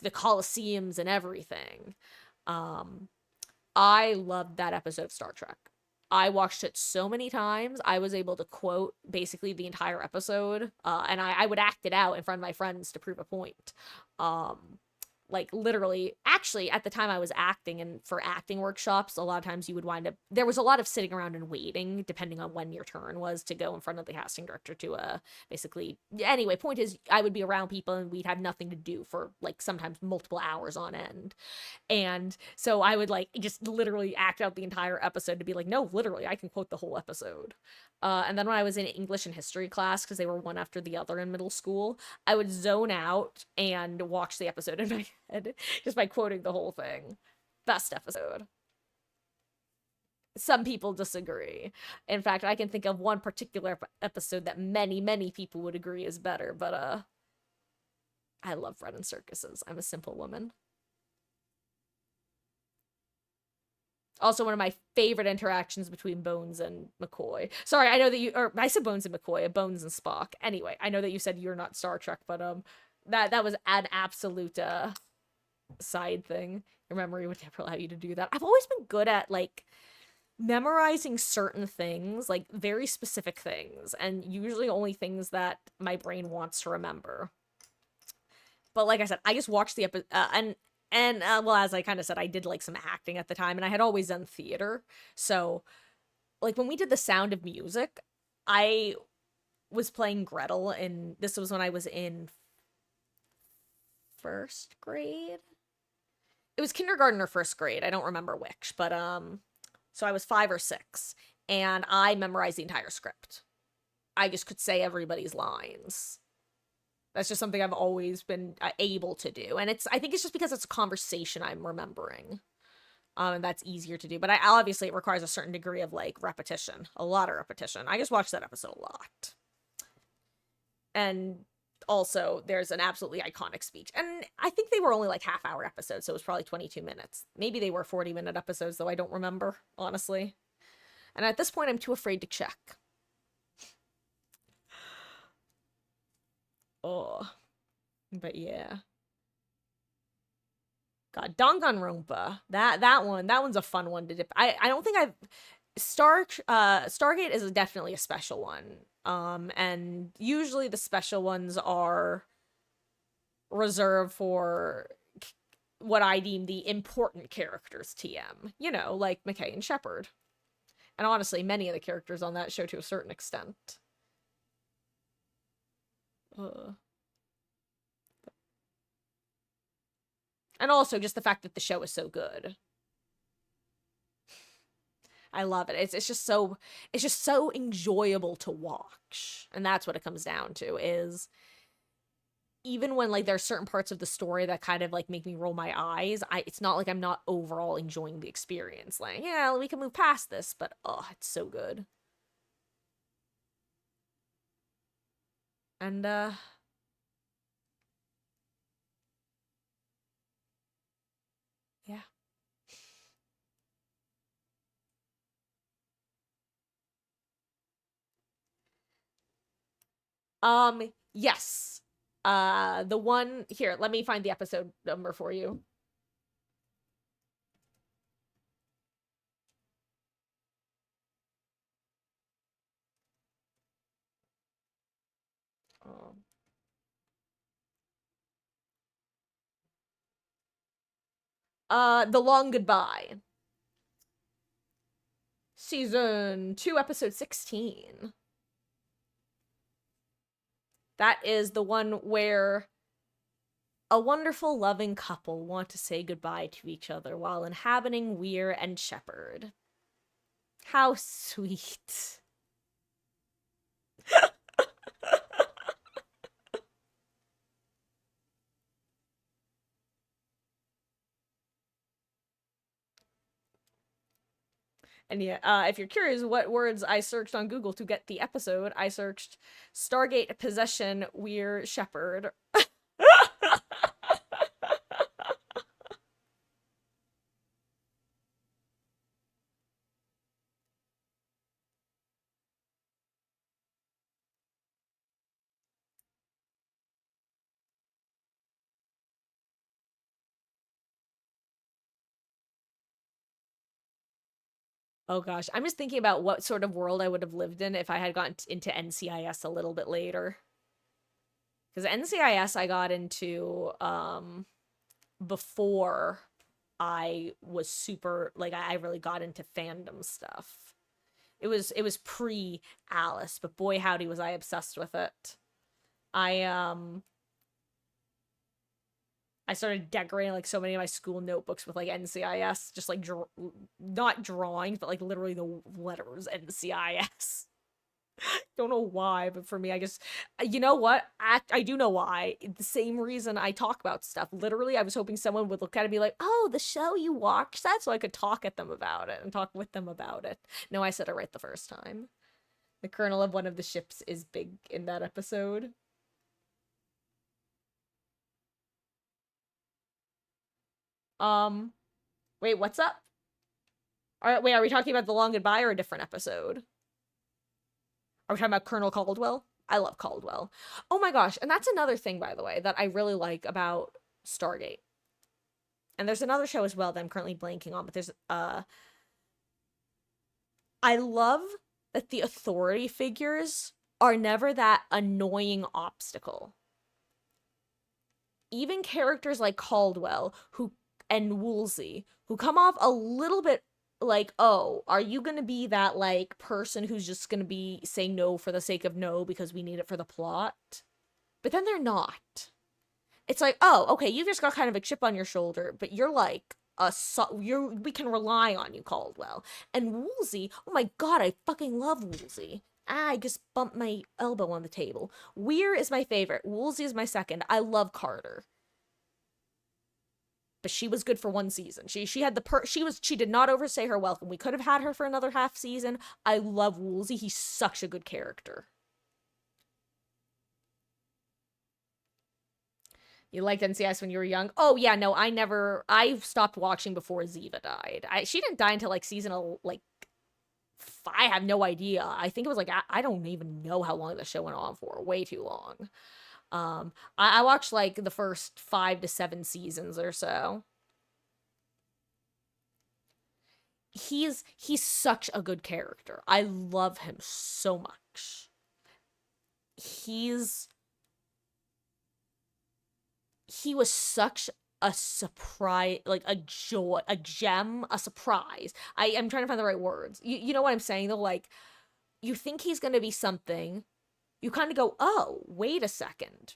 Colosseums and everything. Um, I loved that episode of Star Trek. I watched it so many times. I was able to quote basically the entire episode, and I would act it out in front of my friends to prove a point. Um, like literally, actually, at the time I was acting, and for acting workshops, a lot of times you would wind up, there was a lot of sitting around and waiting, depending on when your turn was to go in front of the casting director to basically, anyway, point is, I would be around people and we'd have nothing to do for like sometimes multiple hours on end. And so I would like just literally act out the entire episode to be like, no, literally, I can quote the whole episode. And then when I was in English and history class, because they were one after the other in middle school, I would zone out and watch the episode in my head just by quoting the whole thing. Best episode. Some people disagree. In fact, I can think of one particular episode that many, many people would agree is better, but I love Bread and Circuses. I'm a simple woman. Also, one of my favorite interactions between Bones and McCoy. Sorry, I know that you, or I said Bones and McCoy, Bones and Spock. Anyway, I know that you said you're not Star Trek, but that was an absolute side thing. Your memory would never allow you to do that. I've always been good at like memorizing certain things, like very specific things, and usually only things that my brain wants to remember. But like I said, I just watched the episode, and well, as I kind of said, I did like some acting at the time, and I had always done theater. So, like when we did The Sound of Music, I was playing Gretel, and this was when I was in first grade. It was kindergarten or first grade. I don't remember which, but so I was 5 or 6, and I memorized the entire script. I just could say everybody's lines. That's just something I've always been able to do. And I think it's just because it's a conversation I'm remembering. And that's easier to do. But obviously it requires a certain degree of like repetition, a lot of repetition. I just watched that episode a lot. And also there's an absolutely iconic speech. And I think they were only like half-hour episodes, so it was probably 22 minutes. Maybe they were 40-minute episodes, though I don't remember, honestly. And at this point, I'm too afraid to check. Oh. But yeah. God, Danganronpa. That one's a fun one to dip. I don't think I've Stargate is definitely a special one. And usually the special ones are reserved for what I deem the important characters TM. You know, like McKay and Shepard. And honestly, many of the characters on that show to a certain extent. Uh. And also just the fact that the show is so good. I love it. It's just so enjoyable to watch. And that's what it comes down to is even when like there's certain parts of the story that kind of like make me roll my eyes, it's not like I'm not overall enjoying the experience. Like, yeah, we can move past this, but oh, it's so good. And yeah. Yes. The one here, let me find the episode number for you. Um, The Long Goodbye. Season 2, Episode 16. That is the one where a wonderful, loving couple want to say goodbye to each other while inhabiting Weir and Shepherd. How sweet. And yeah, if you're curious what words I searched on Google to get the episode, I searched Stargate Possession Weir Shepherd. Oh gosh, I'm just thinking about what sort of world I would have lived in if I had gotten into NCIS a little bit later. Because NCIS I got into before I was super like I really got into fandom stuff. It was pre Alice, but boy howdy was I obsessed with it. I I started decorating like so many of my school notebooks with like NCIS, just like not drawings, but like literally the letters NCIS. Don't know why, but for me, I guess you know what? I do know why. The same reason I talk about stuff. Literally, I was hoping someone would look at it and be like, "Oh, the show you watched that," so I could talk at them about it and talk with them about it. No, I said it right the first time. The colonel of one of the ships is big in that episode. Um, wait, what's up? All right, wait, are we talking about the long goodbye or a different episode? Are we talking about Colonel Caldwell? I love Caldwell. Oh my gosh, and that's another thing, by the way, that I really like about Stargate. And there's another show as well that I'm currently blanking on, but there's I love that the authority figures are never that annoying obstacle. Even characters like Caldwell who and Woolsey, who come off a little bit like, oh, are you gonna be that like person who's just gonna be saying no for the sake of no because we need it for the plot? But then they're not. It's like, oh, okay, you've just got kind of a chip on your shoulder, but you're like we can rely on you, Caldwell. And Woolsey, oh my god, I fucking love Woolsey. I just bumped my elbow on the table. Weir is my favorite. Woolsey is my second. I love Carter. But she was good for one season. She had she did not overstay her welcome. We could have had her for another half season. I love Woolsey. He's such a good character. You liked NCIS when you were young? Oh yeah, no, I stopped watching before Ziva died. She didn't die until like season like I have no idea. I think it was like I don't even know how long the show went on for. Way too long. I watched like the first 5 to 7 seasons or so. He's such a good character. I love him so much. He was such a surprise, like a joy, a gem, a surprise. I'm trying to find the right words. You know what I'm saying though? Like, you think he's gonna be something, you kind of go, oh, wait a second.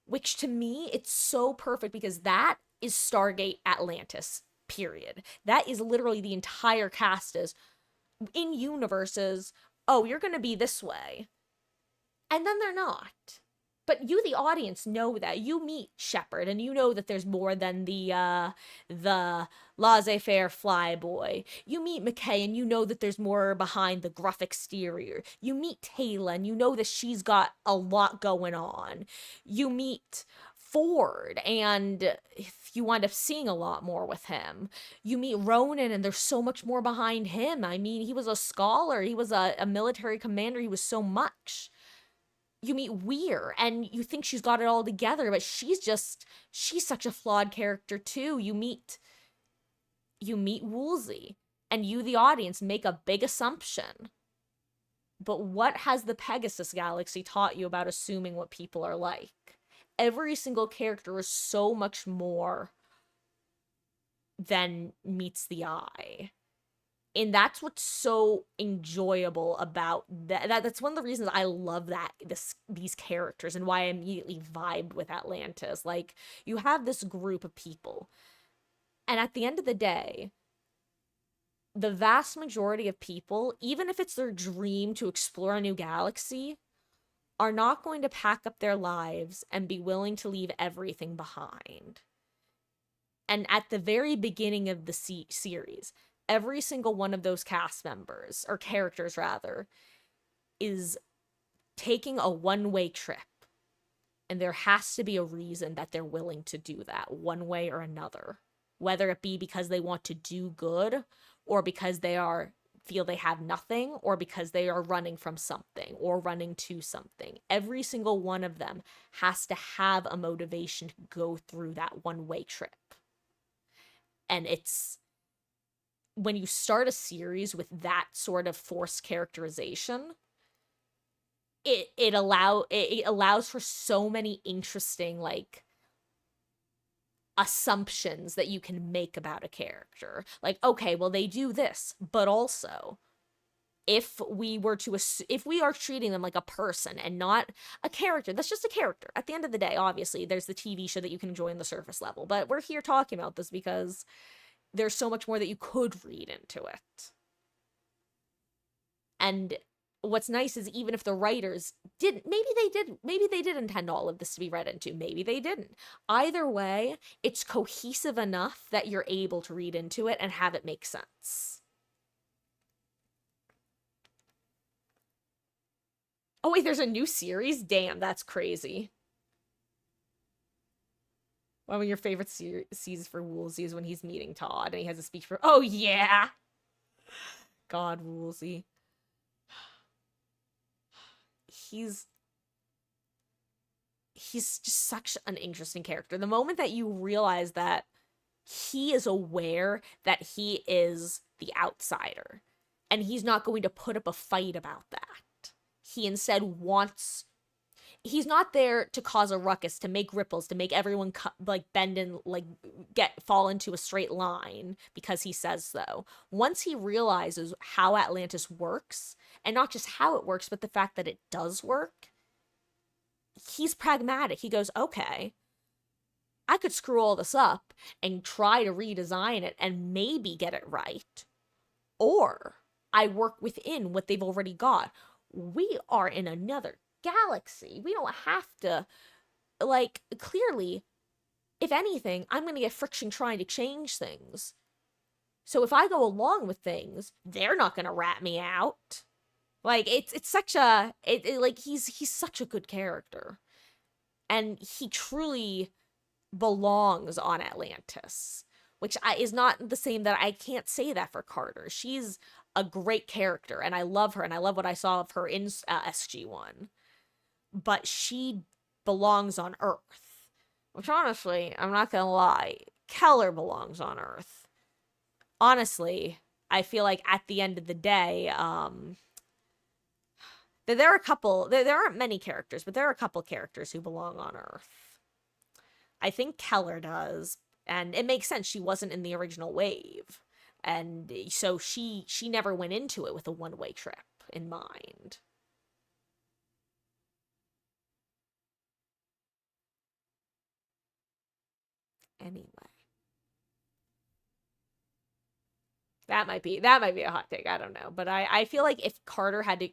Which to me, it's so perfect because that is Stargate Atlantis, period. That is literally the entire cast is in universes. Oh, you're gonna be this way. And then they're not. But you, the audience, know that. You meet Shepard, and you know that there's more than the laissez-faire flyboy. You meet McKay, and you know that there's more behind the gruff exterior. You meet Taylor, and you know that she's got a lot going on. You meet Ford, and you wind up seeing a lot more with him. You meet Ronan, and there's so much more behind him. I mean, he was a scholar, he was a military commander, he was so much. You meet Weir and you think she's got it all together, but she's such a flawed character too. You meet Woolsey and you, the audience, make a big assumption. But what has the Pegasus Galaxy taught you about assuming what people are like? Every single character is so much more than meets the eye. And that's what's so enjoyable about that's one of the reasons I love these characters and why I immediately vibed with Atlantis. Like, you have this group of people, and at the end of the day, the vast majority of people, even if it's their dream to explore a new galaxy, are not going to pack up their lives and be willing to leave everything behind. And at the very beginning of the series, every single one of those cast members, or characters rather, is taking a one-way trip. And there has to be a reason that they're willing to do that one way or another. Whether it be because they want to do good, or because feel they have nothing, or because they are running from something or running to something. Every single one of them has to have a motivation to go through that one-way trip. And it's when you start a series with that sort of forced characterization, it allows for so many interesting, like, assumptions that you can make about a character. Like, okay, well, they do this, but also, if we are treating them like a person and not a character, that's just a character. At the end of the day, obviously, there's the TV show that you can enjoy on the surface level, but we're here talking about this because there's so much more that you could read into it. And what's nice is, even if the writers didn't, maybe they did intend all of this to be read into, maybe they didn't. Either way, it's cohesive enough that you're able to read into it and have it make sense. Oh wait, there's a new series? Damn, that's crazy. One of your favorite scenes for Woolsey is when he's meeting Todd and he has a speech for, oh yeah! God, Woolsey. He's just such an interesting character. The moment that you realize that he is aware that he is the outsider, and he's not going to put up a fight about that. He instead wants... He's not there to cause a ruckus, to make ripples, to make everyone bend and fall into a straight line because he says so. Once he realizes how Atlantis works, and not just how it works, but the fact that it does work, he's pragmatic. He goes, okay, I could screw all this up and try to redesign it and maybe get it right. Or I work within what they've already got. We are in another galaxy. We don't have to, clearly, if anything, I'm going to get friction trying to change things. So if I go along with things, they're not going to rat me out. It's such a, he's such a good character. And he truly belongs on Atlantis, which is not the same that I can't say that for Carter. She's a great character, and I love her, and I love what I saw of her in SG-1. But she belongs on Earth. Which, honestly, I'm not gonna lie, Keller belongs on Earth. Honestly, I feel like at the end of the day, there are a couple, there aren't many characters, but there are a couple characters who belong on Earth. I think Keller does, and it makes sense. She wasn't in the original wave, and so she never went into it with a one-way trip in mind. Anyway, that might be a hot take. I don't know, but I feel like if if Keller had to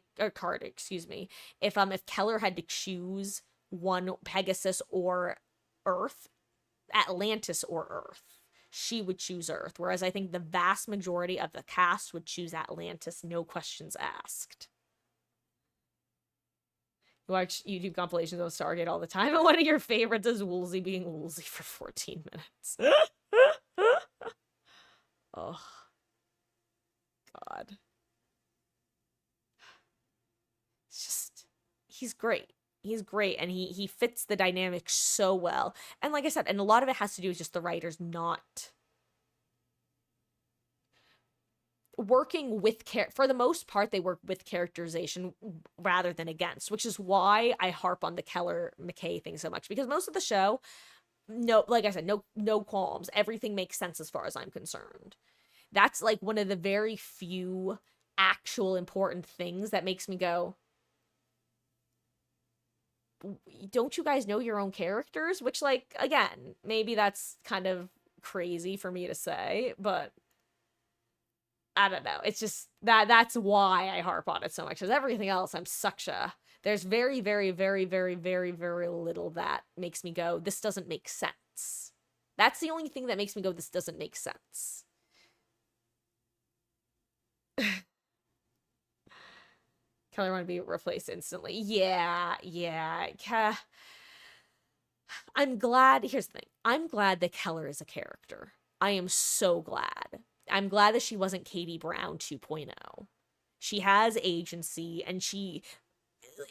choose one, Pegasus or Earth, Atlantis or Earth, she would choose Earth. Whereas I think the vast majority of the cast would choose Atlantis, no questions asked. You watch YouTube compilations of Stargate all the time, and one of your favorites is Woolsey being Woolsey for 14 minutes. Oh, God. It's just, he's great. He's great, and he fits the dynamic so well. And like I said, and a lot of it has to do with just the writers not working with for the most part, they work with characterization rather than against, which is why I harp on the Keller McKay thing so much, because most of the show, no, like I said, no qualms. Everything makes sense as far as I'm concerned. That's like one of the very few actual important things that makes me go, don't you guys know your own characters? Which, like, again, maybe that's kind of crazy for me to say, but I don't know. It's just that's why I harp on it so much. Because everything else, I'm such a there's very, very, very, very, very, very little that makes me go, this doesn't make sense. That's the only thing that makes me go, this doesn't make sense. Keller want to be replaced instantly. Yeah, yeah. I'm glad. Here's the thing. I'm glad that Keller is a character. I am so glad. I'm glad that she wasn't Katie Brown 2.0. She has agency, and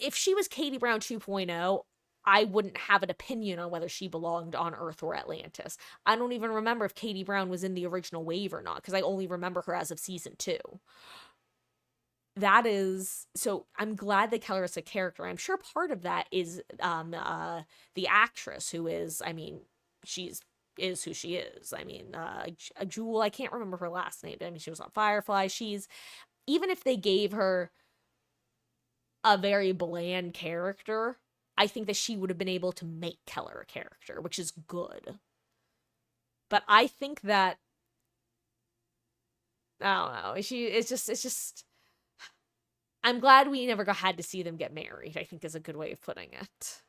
if she was Katie Brown 2.0, I wouldn't have an opinion on whether she belonged on Earth or Atlantis. I don't even remember if Katie Brown was in the original wave or not, because I only remember her as of season 2. That is so I'm glad that Keller is a character. I'm sure part of that is the actress, who is, I mean, she's is who she is. I mean, Jewel, I can't remember her last name, but I mean, she was on Firefly. She's, even if they gave her a very bland character, I think that she would have been able to make Keller a character, which is good. But I think that, I don't know. It's just I'm glad we never had to see them get married, I think is a good way of putting it.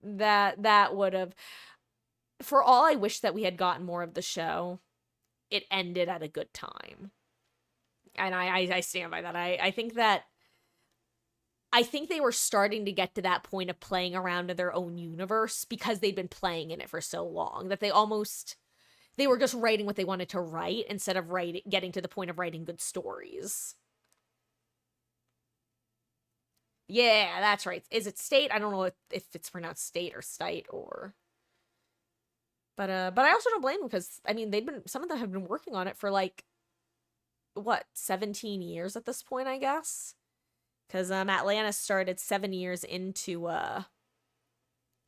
That would have, for all I wish that we had gotten more of the show, it ended at a good time. And I stand by that. I think they were starting to get to that point of playing around in their own universe because they'd been playing in it for so long that they were just writing what they wanted to write instead of getting to the point of writing good stories. Yeah, that's right. Is it state? I don't know if it's pronounced state or state or. But I also don't blame them, because I mean some of them have been working on it for like what, 17 years at this point, I guess. Because Atlantis started 7 years into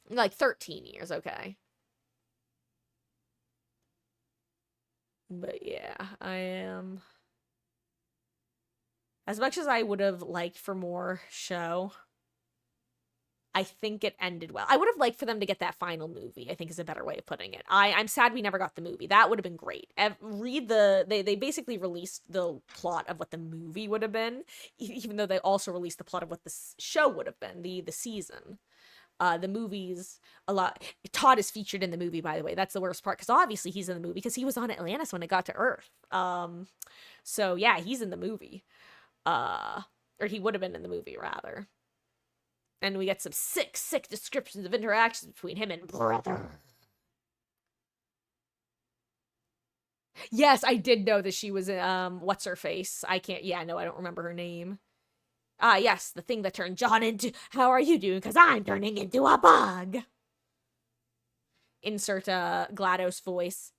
like 13 years, okay. But yeah, I am, as much as I would have liked for more show, I think it ended well. I would have liked for them to get that final movie, I think is a better way of putting it. I'm sad we never got the movie. That would have been great. They basically released the plot of what the movie would have been, even though they also released the plot of what the show would have been, the season. The movies, a lot. Todd is featured in the movie, by the way. That's the worst part, because obviously he's in the movie because he was on Atlantis when it got to Earth. So yeah, he's in the movie. Or he would have been in the movie, rather. And we get some sick descriptions of interactions between him and brother. Yes, I did know that she was what's her face? I don't remember her name. Yes, the thing that turned John into, how are you doing? Because I'm turning into a bug. Insert GLaDOS voice.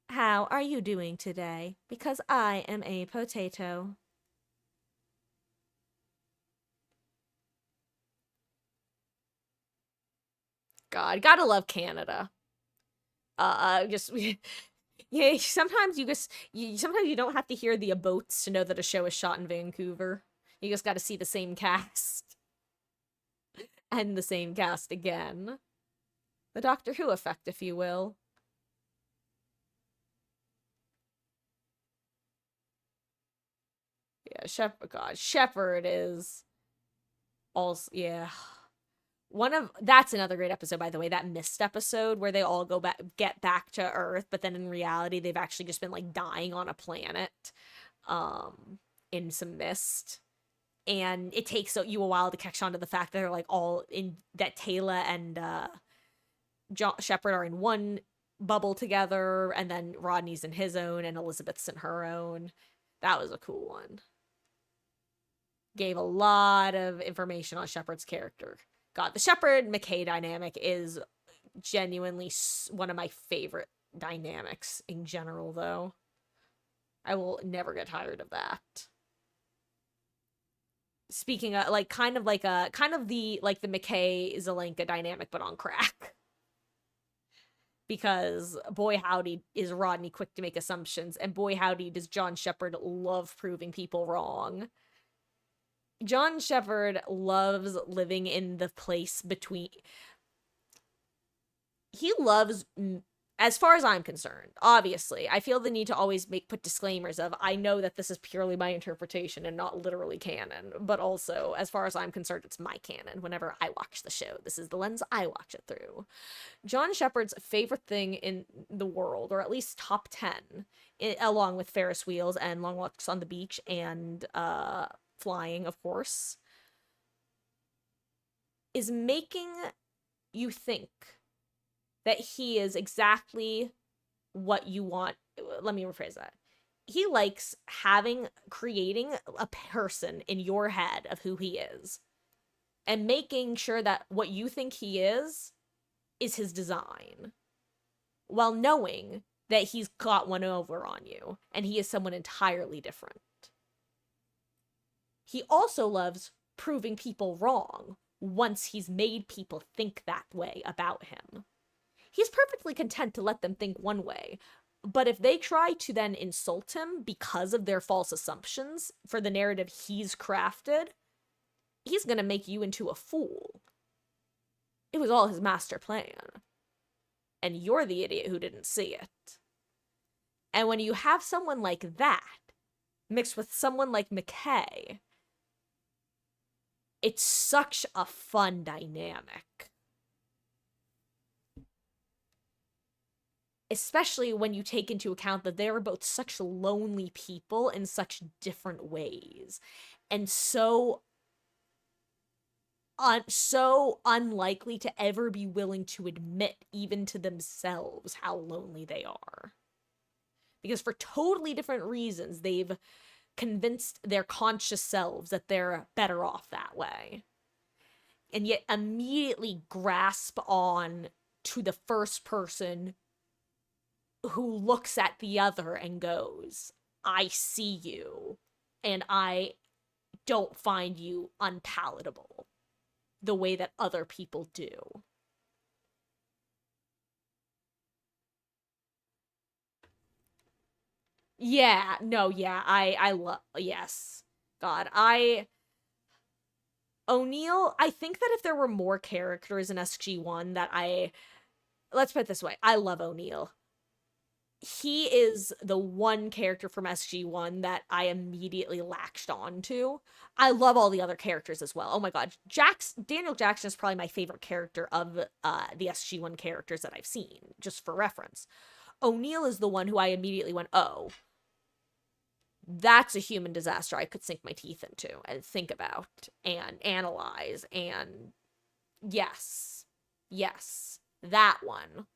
How are you doing today? Because I am a potato. God, gotta love Canada. Just yeah. Sometimes you don't have to hear the aboats to know that a show is shot in Vancouver. You just got to see the same cast and the same cast again. The Doctor Who effect, if you will. Yeah, Shepherd is also, yeah. That's another great episode, by the way, that Mist episode where they all get back to Earth, but then in reality they've actually just been like dying on a planet in some mist. And it takes you a while to catch on to the fact that they're like all in, that Taylor and Shepherd are in one bubble together, and then Rodney's in his own and Elizabeth's in her own. That was a cool one. Gave a lot of information on Shepherd's character. God, the Shepherd McKay dynamic is genuinely one of my favorite dynamics in general, though. I will never get tired of that. Speaking of, like, kind of the McKay Zelenka dynamic, but on crack. because boy howdy is Rodney quick to make assumptions, and boy howdy does John Shepard love proving people wrong. John Shepard loves living in the place between. He loves, as far as I'm concerned, obviously, I feel the need to always put disclaimers of, I know that this is purely my interpretation and not literally canon, but also, as far as I'm concerned, it's my canon. Whenever I watch the show, this is the lens I watch it through. John Shepard's favorite thing in the world, or at least top 10, along with Ferris wheels and long walks on the beach and flying, of course, is making you think that he is exactly what you want. Let me rephrase that. He likes creating a person in your head of who he is and making sure that what you think he is his design, while knowing that he's got one over on you and he is someone entirely different. He also loves proving people wrong once he's made people think that way about him. He's perfectly content to let them think one way, but if they try to then insult him because of their false assumptions for the narrative he's crafted, he's gonna make you into a fool. It was all his master plan. And you're the idiot who didn't see it. And when you have someone like that mixed with someone like McKay, it's such a fun dynamic. Especially when you take into account that they are both such lonely people in such different ways. And so unlikely to ever be willing to admit, even to themselves, how lonely they are. Because for totally different reasons, they've convinced their conscious selves that they're better off that way. And yet immediately grasp on to the first person who looks at the other and goes, I see you, and I don't find you unpalatable the way that other people do. Yeah, no, yeah, I love, yes. God, O'Neill, I think that if there were more characters in SG1 that let's put it this way, I love O'Neill. He is the one character from SG1 that I immediately latched on to. I love all the other characters as well. Oh my god, Daniel Jackson is probably my favorite character of the SG1 characters that I've seen, just for reference. O'Neill is the one who I immediately went, oh, that's a human disaster I could sink my teeth into and think about and analyze, and yes, that one.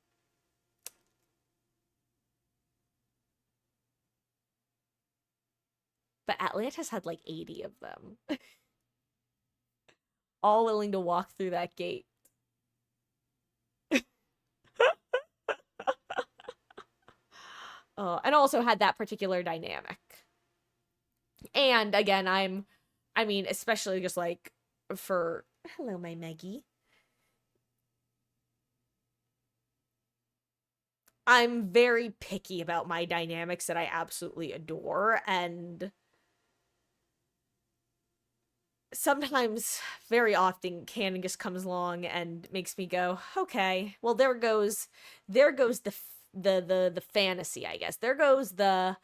But Atlantis had like 80 of them. All willing to walk through that gate. And also had that particular dynamic. And again, I mean, especially just like for, hello, my Meggie. I'm very picky about my dynamics that I absolutely adore, and sometimes, very often, canon just comes along and makes me go, okay, well, there goes the fantasy, I guess. There goes the,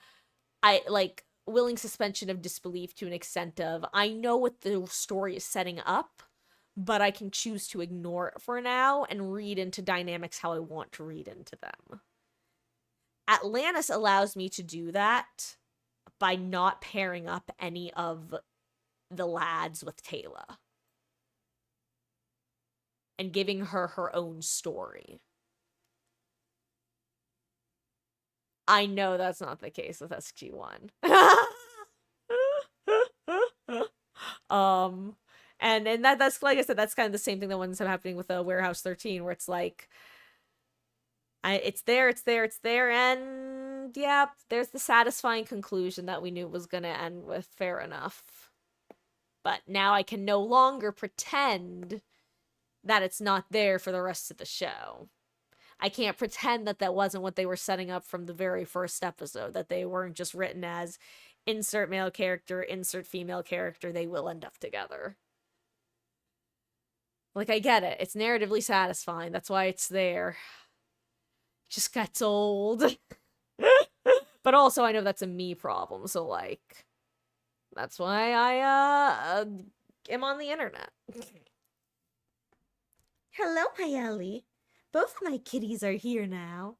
willing suspension of disbelief to an extent of, I know what the story is setting up, but I can choose to ignore it for now and read into dynamics how I want to read into them. Atlantis allows me to do that by not pairing up any of the lads with Taylor and giving her her own story. I know that's not the case with SG1. And that's, like I said, that's kind of the same thing that ends up happening with Warehouse 13, where it's like, it's there, and yeah, there's the satisfying conclusion that we knew was gonna end with. Fair enough. But now I can no longer pretend that it's not there for the rest of the show. I can't pretend that that wasn't what they were setting up from the very first episode, that they weren't just written as insert male character, insert female character, they will end up together. Like, I get it. It's narratively satisfying. That's why it's there. It just gets old. But also, I know that's a me problem, so, like, that's why I, am on the internet. Hello, Hyeli. Both of my kitties are here now.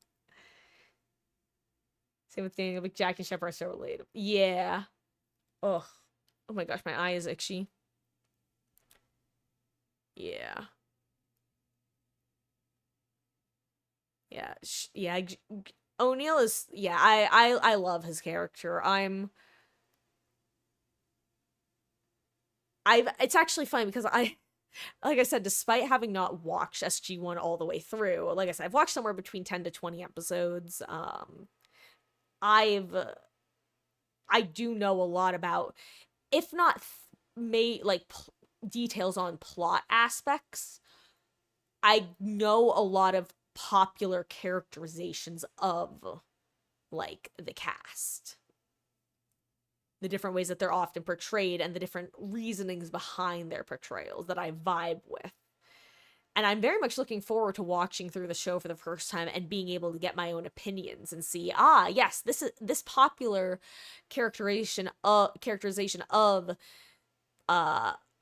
Same with Daniel, but Jack and Shep are so relatable. Yeah. Ugh. Oh my gosh, my eye is itchy. Yeah. Yeah. Yeah. O'Neill is, yeah, I love his character. It's actually funny because like I said, despite having not watched SG1 all the way through, like I said, I've watched somewhere between 10 to 20 episodes. I've I do know a lot about, if not like details on plot aspects, I know a lot of popular characterizations of like the cast, the different ways that they're often portrayed and the different reasonings behind their portrayals that I vibe with. And I'm very much looking forward to watching through the show for the first time and being able to get my own opinions and see, yes, this popular characterization of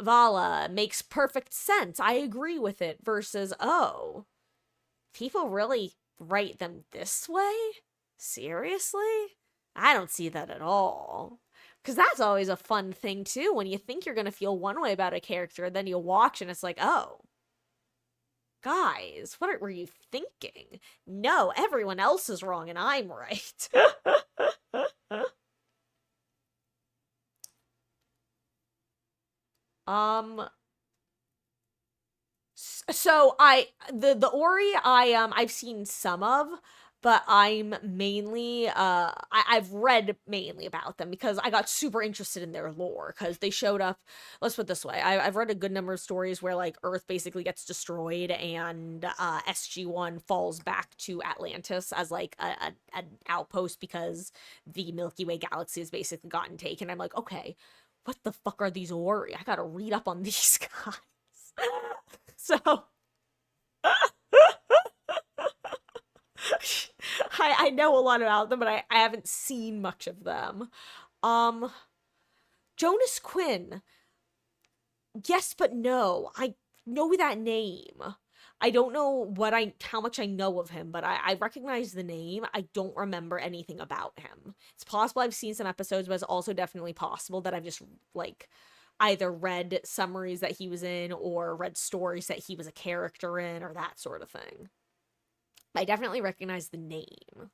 Vala makes perfect sense. I agree with it, versus, oh, people really write them this way? Seriously? I don't see that at all. Because that's always a fun thing, too, when you think you're going to feel one way about a character, then you watch and it's like, oh, guys, what were you thinking? No, everyone else is wrong and I'm right. um so the Ori I've seen some of, but I'm mainly I've read mainly about them because I got super interested in their lore because they showed up. Let's put it this way, I've read a good number of stories where like Earth basically gets destroyed and SG1 falls back to Atlantis as like an outpost because the Milky Way galaxy has basically gotten taken. I'm like, okay, what the fuck are these Ori? I gotta read up on these guys. So I know a lot about them, but I haven't seen much of them. Um Jonas Quinn. Yes, but no. I know that name. I don't know how much I know of him, but I recognize the name. I don't remember anything about him. It's possible I've seen some episodes, but it's also definitely possible that I've just like either read summaries that he was in or read stories that he was a character in or that sort of thing. I definitely recognize the name.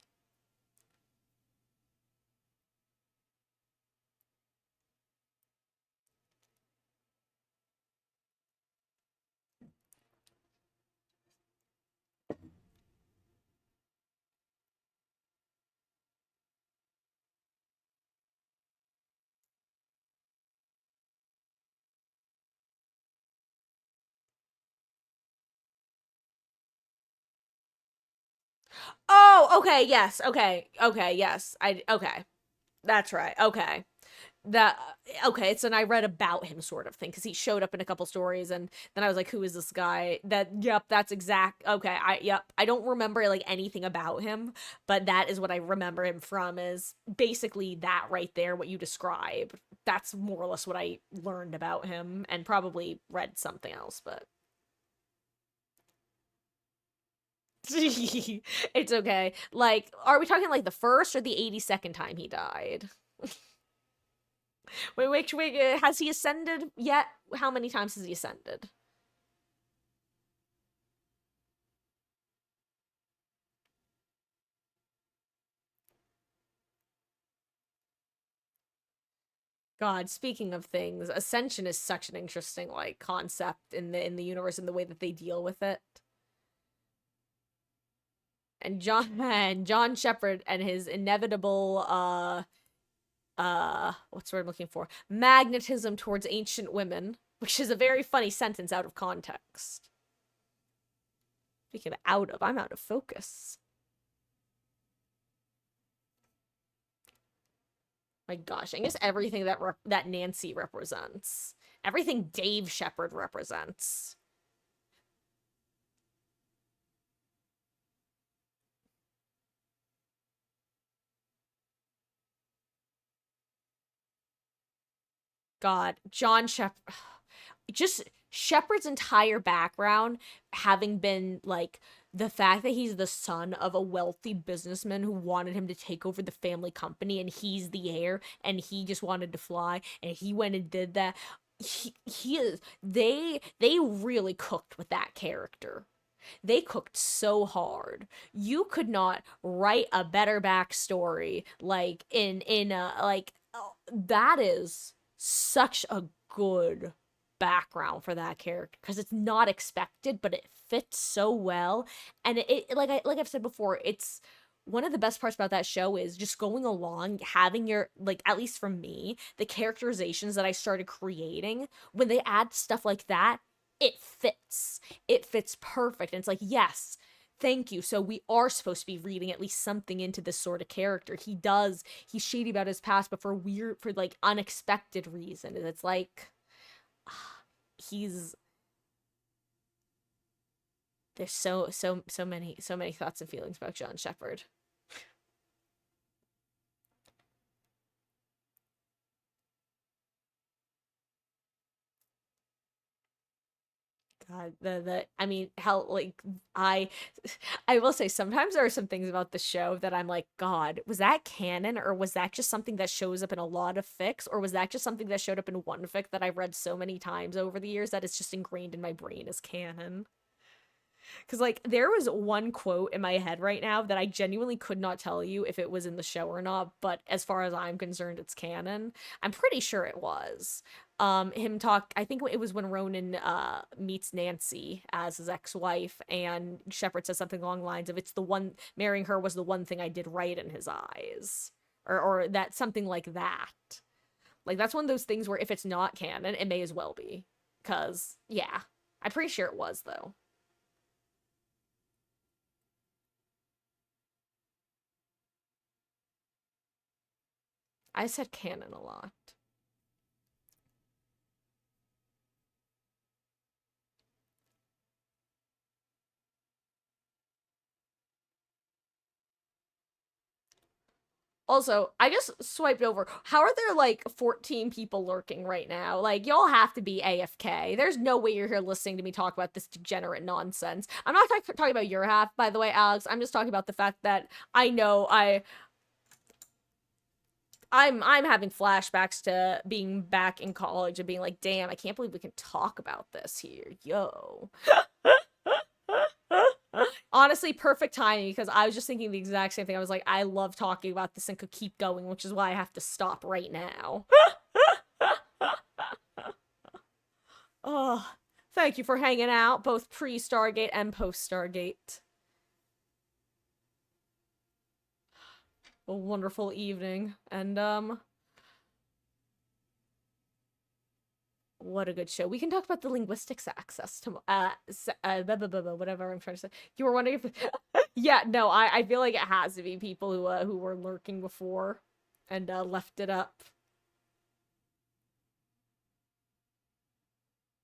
Oh, okay, yes, okay, yes. Okay. That's right. Okay. That okay, so then I read about him sort of thing because he showed up in a couple stories and then I was like, who is this guy? Yep, that's exact. Okay, I don't remember like anything about him, but that is what I remember him from, is basically that right there, what you described. That's more or less what I learned about him and probably read something else, but it's okay. Like, are we talking like the first or the 82nd time he died? Wait, has he ascended yet? How many times has he ascended? God, speaking of things, ascension is such an interesting like concept in the universe and the way that they deal with it. And John Shepard and his inevitable what's the word I'm looking for? Magnetism towards ancient women, which is a very funny sentence out of context. Speaking of out of, I'm out of focus. My gosh, I guess everything that Nancy represents, everything Dave Shepard represents. God, John Shepard, just Shepard's entire background having been like the fact that he's the son of a wealthy businessman who wanted him to take over the family company and he's the heir and he just wanted to fly and he went and did that. He is they really cooked with that character. They cooked so hard. You could not write a better backstory like in a like oh, that is such a good background for that character because it's not expected but it fits so well and like I've said before, it's one of the best parts about that show is just going along having your like at least for me the characterizations that I started creating when they add stuff like that, it fits perfect and it's like yes, thank you. So we are supposed to be reading at least something into this sort of character. He's shady about his past, but for weird, for like unexpected reason. And it's like, he's, there's so many thoughts and feelings about John Shepard. God, I mean, hell, like I, I will say sometimes there are some things about the show that I'm like, God, was that canon or was that just something that shows up in a lot of fics or was that just something that showed up in one fic that I've read so many times over the years that it's just ingrained in my brain as canon? Because, like, there was one quote in my head right now that I genuinely could not tell you if it was in the show or not, but as far as I'm concerned, it's canon. I'm pretty sure it was. Him talk, I think it was when Ronan meets Nancy as his ex-wife, and Shepard says something along the lines of, it's the one, marrying her was the one thing I did right in his eyes. Or that, something like that. Like, that's one of those things where if it's not canon, it may as well be. Because, yeah. I'm pretty sure it was, though. I said canon a lot. Also, I just swiped over. How are there like 14 people lurking right now? Like, y'all have to be AFK. There's no way you're here listening to me talk about this degenerate nonsense. I'm not talking about your half, by the way, Alex. I'm just talking about the fact that I know I'm having flashbacks to being back in college and being like, damn, I can't believe we can talk about this here. Yo. Honestly, perfect timing because I was just thinking the exact same thing. I was like, I love talking about this and could keep going, which is why I have to stop right now. Oh, thank you for hanging out, both pre Stargate and post Stargate. A wonderful evening, and what a good show. We can talk about the linguistics access to blah, blah, blah, blah, whatever I'm trying to say. You were wondering if yeah, no, I feel like it has to be people who were lurking before and left it up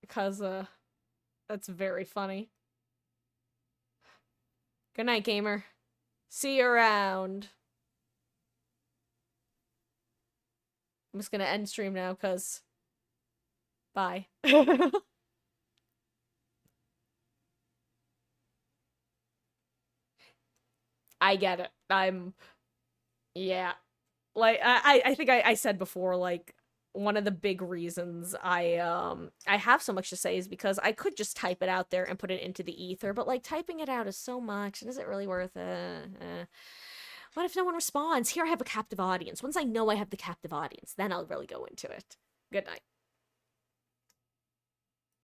because that's very funny. Good night, gamer. See you around. I'm just gonna end stream now because bye. I get it. Yeah. Like I think I said before, like one of the big reasons I have so much to say is because I could just type it out there and put it into the ether, but like typing it out is so much, and is it really worth it? What if no one responds? Here I have a captive audience. Once I know I have the captive audience, then I'll really go into it. Good night.